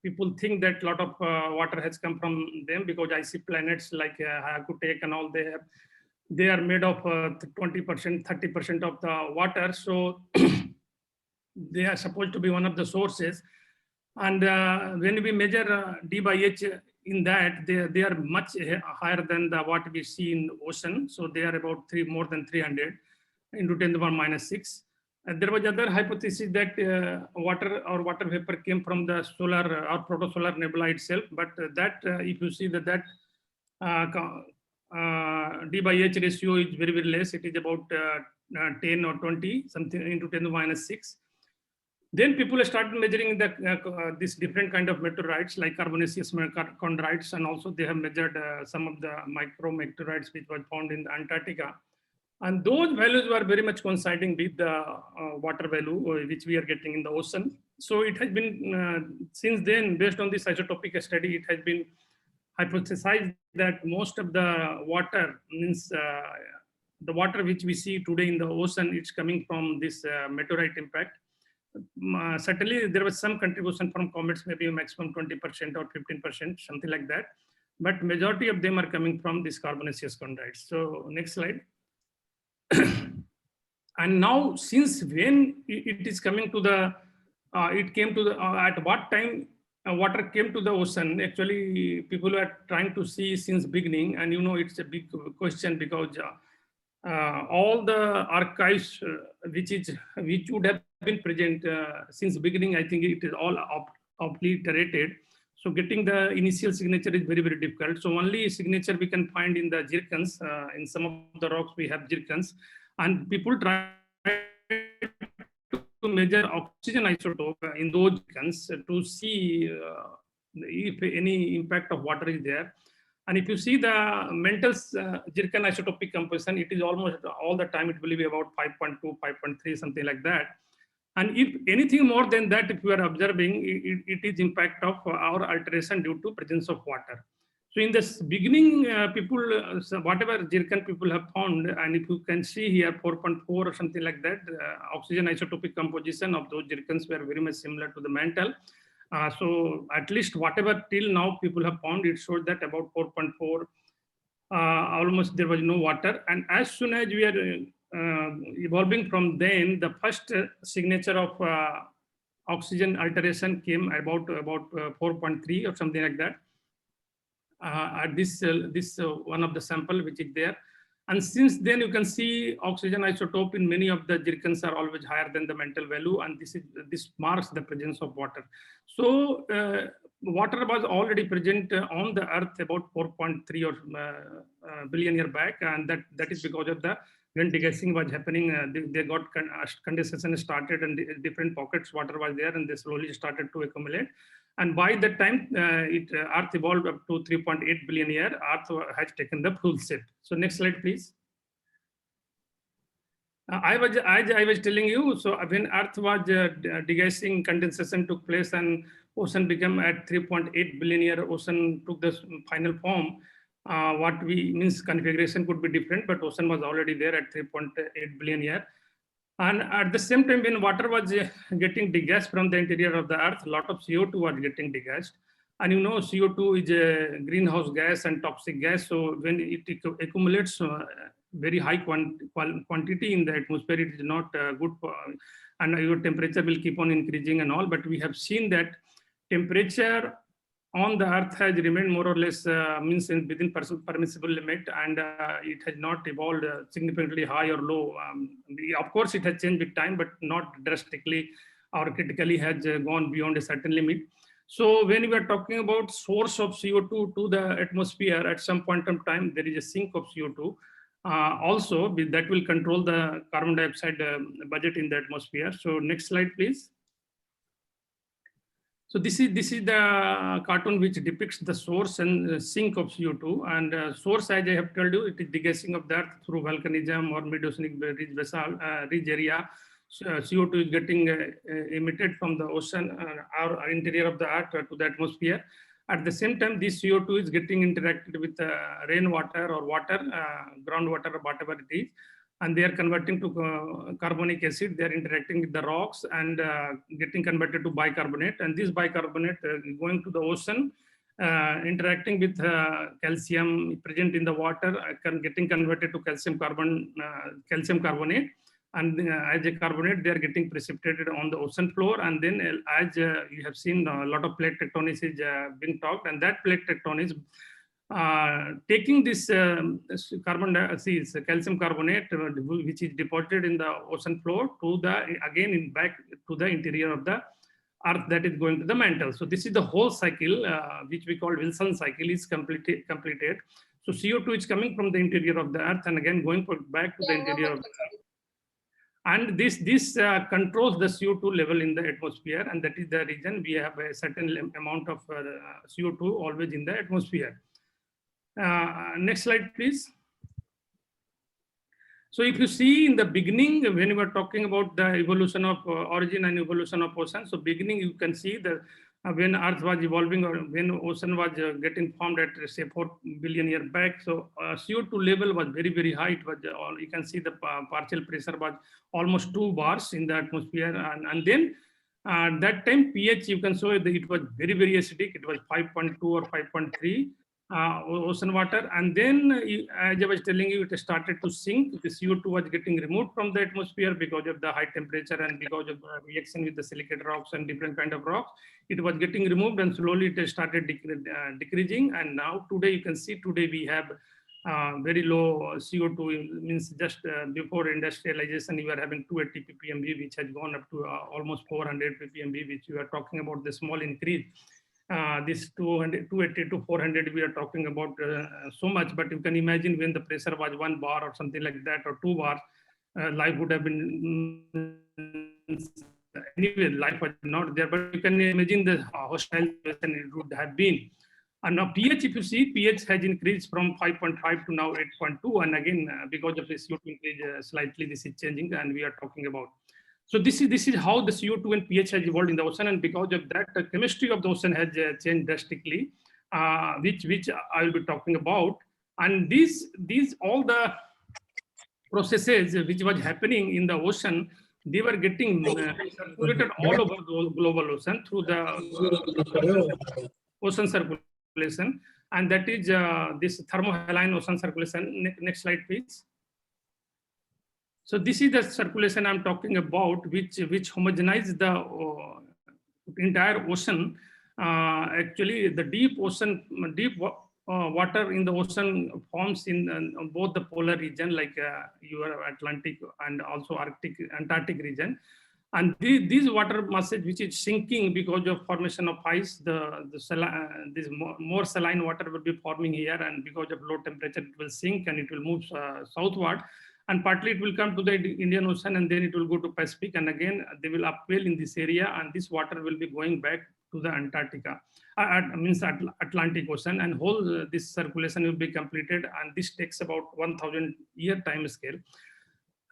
people think that a lot of water has come from them, because icy planets like Hyakutake and all, they are made of 20%, 30% of the water. So they are supposed to be one of the sources. And when we measure D by H in that, they are much higher than what we see in the ocean. So they are about more than 300 into 10 to the minus 6. And there was other hypothesis that water or water vapor came from the solar or protosolar nebula itself. But that, if you see that D by H ratio is very, very less. It is about 10 or 20, something into 10 to the minus 6. Then people started measuring this different kind of meteorites like carbonaceous chondrites, and also they have measured some of the micro meteorites which were found in Antarctica. And those values were very much coinciding with the water value which we are getting in the ocean. So it has been, since then, based on this isotopic study, it has been hypothesized that most of the water, means the water which we see today in the ocean, it's coming from this meteorite impact. Certainly, there was some contribution from comets, maybe maximum 20% or 15%, something like that. But majority of them are coming from these carbonaceous chondrites. So next slide. And now, since when it is coming to the, it came to the, at what time water came to the ocean? Actually, people are trying to see since beginning, and it's a big question because all the archives which would have been present since beginning, I think it is all obliterated. So getting the initial signature is very, very difficult. So only signature we can find in the zircons. In some of the rocks we have zircons, and people try to measure oxygen isotope in those zircons to see if any impact of water is there. And if you see the mental zircon isotopic composition, it is almost all the time, it will be about 5.2, 5.3, something like that. And if anything more than that, if you are observing, it is impact of our alteration due to presence of water. So in this beginning, people, whatever zircon people have found, and if you can see here 4.4 or something like that, oxygen isotopic composition of those zircons were very much similar to the mantle. So at least whatever till now people have found, it showed that about 4.4, almost there was no water. And as soon as we are evolving from then, the first signature of oxygen alteration came about 4.3 or something like that. At this one of the sample which is there. And since then you can see oxygen isotope in many of the zircons are always higher than the mantle value, and this marks the presence of water. So water was already present on the earth about 4.3 or billion year back, and that is because of the when degassing was happening, they got condensation started, and different pockets water was there, and they slowly started to accumulate. And by that time, Earth evolved up to 3.8 billion year. Earth has taken the full shape. So next slide, please. I was telling you, so when Earth was degassing, condensation took place, and ocean became at 3.8 billion year. Ocean took the final form. What we means configuration could be different, but ocean was already there at 3.8 billion year. And at the same time, when water was getting degassed from the interior of the earth, a lot of CO2 was getting degassed. And CO2 is a greenhouse gas and toxic gas. So when it accumulates very high quantity in the atmosphere, it is not good for, and your temperature will keep on increasing and all. But we have seen that temperature on the earth has remained more or less means within permissible limit, and it has not evolved significantly high or low. Of course, it has changed with time, but not drastically or critically has gone beyond a certain limit. So when we are talking about source of CO2 to the atmosphere, at some point of time, there is a sink of CO2. Also, that will control the carbon dioxide budget in the atmosphere. So next slide, please. So this is the cartoon which depicts the source and sink of CO2. And source, as I have told you, it is degassing of the earth through volcanism or mid-oceanic ridge area. So CO2 is getting emitted from the ocean or interior of the earth to the atmosphere. At the same time, this CO2 is getting interacted with rainwater or water, groundwater, or whatever it is. And they are converting to carbonic acid. They are interacting with the rocks and getting converted to bicarbonate. And this bicarbonate going to the ocean, interacting with calcium present in the water, getting converted to calcium carbonate. And as a carbonate, they are getting precipitated on the ocean floor. And then as you have seen, a lot of plate tectonics is being talked. And that plate tectonics taking this calcium carbonate, which is deposited in the ocean floor, to the back to the interior of the earth, that is going to the mantle. So this is the whole cycle, which we call Wilson cycle, is completed. So CO2 is coming from the interior of the earth and again going back to the interior of the earth. And this controls the CO2 level in the atmosphere, and that is the reason we have a certain amount of CO2 always in the atmosphere. Next slide, please. So if you see in the beginning, when we were talking about the evolution of origin and evolution of ocean, so beginning you can see that when Earth was evolving or when ocean was getting formed at say 4 billion years back, so CO2 level was very, very high. It was you can see the partial pressure was almost 2 bars in the atmosphere, and then that time pH you can show that it was very, very acidic. It was 5.2 or 5.3. ocean water, and then as I was telling you, it started to sink. The CO2 was getting removed from the atmosphere because of the high temperature and because of reaction with the silicate rocks and different kind of rocks. It was getting removed and slowly it started decreasing. And now today you can see, today we have very low CO2, means just before industrialization we were having 280 ppmb, which has gone up to almost 400 ppmb, which we are talking about the small increase. This 280 to 400 we are talking about so much, but you can imagine when the pressure was 1 bar or something like that, or 2 bars, life would have been, anyway life was not there, but you can imagine the hostile situation it would have been. And now pH, if you see, pH has increased from 5.5 to now 8.2, and again because of the CO2 increase slightly this is changing, and we are talking about. So this is how the CO2 and pH has evolved in the ocean, and because of that, the chemistry of the ocean has changed drastically, which I will be talking about. And these all the processes which was happening in the ocean, they were getting circulated all over the global ocean through the ocean circulation, and that is this thermohaline ocean circulation. Next slide, please. So this is the circulation I'm talking about, which homogenizes the entire ocean. Actually, the deep water in the ocean forms in both the polar region, like your Atlantic and also Antarctic region. And these water masses, which is sinking because of formation of ice, this more saline water will be forming here, and because of low temperature, it will sink and it will move southward. And partly it will come to the Indian Ocean, and then it will go to Pacific, and again they will upwell in this area, and this water will be going back to the Antarctica, means Atlantic Ocean, and whole this circulation will be completed, and this takes about 1,000-year time scale.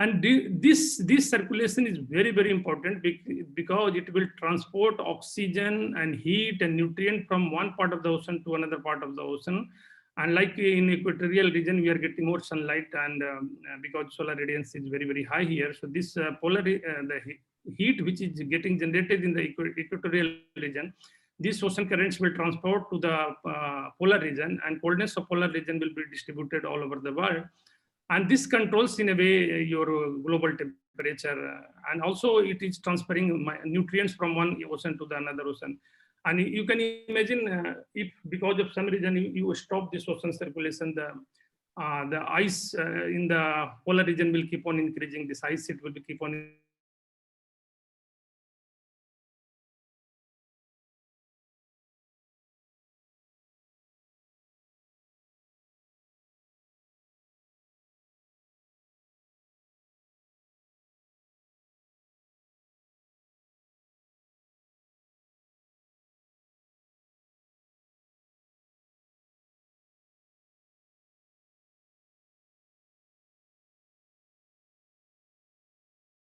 And this circulation is very, very important because it will transport oxygen and heat and nutrient from one part of the ocean to another part of the ocean. And like in equatorial region, we are getting more sunlight, and because solar radiance is very, very high here. So this the heat which is getting generated in the equatorial region, these ocean currents will transport to the polar region, and coldness of polar region will be distributed all over the world. And this controls in a way your global temperature, and also it is transferring nutrients from one ocean to the another ocean. And you can imagine if because of some reason you stop this ocean circulation, the ice in the polar region will keep on increasing. This ice it will keep on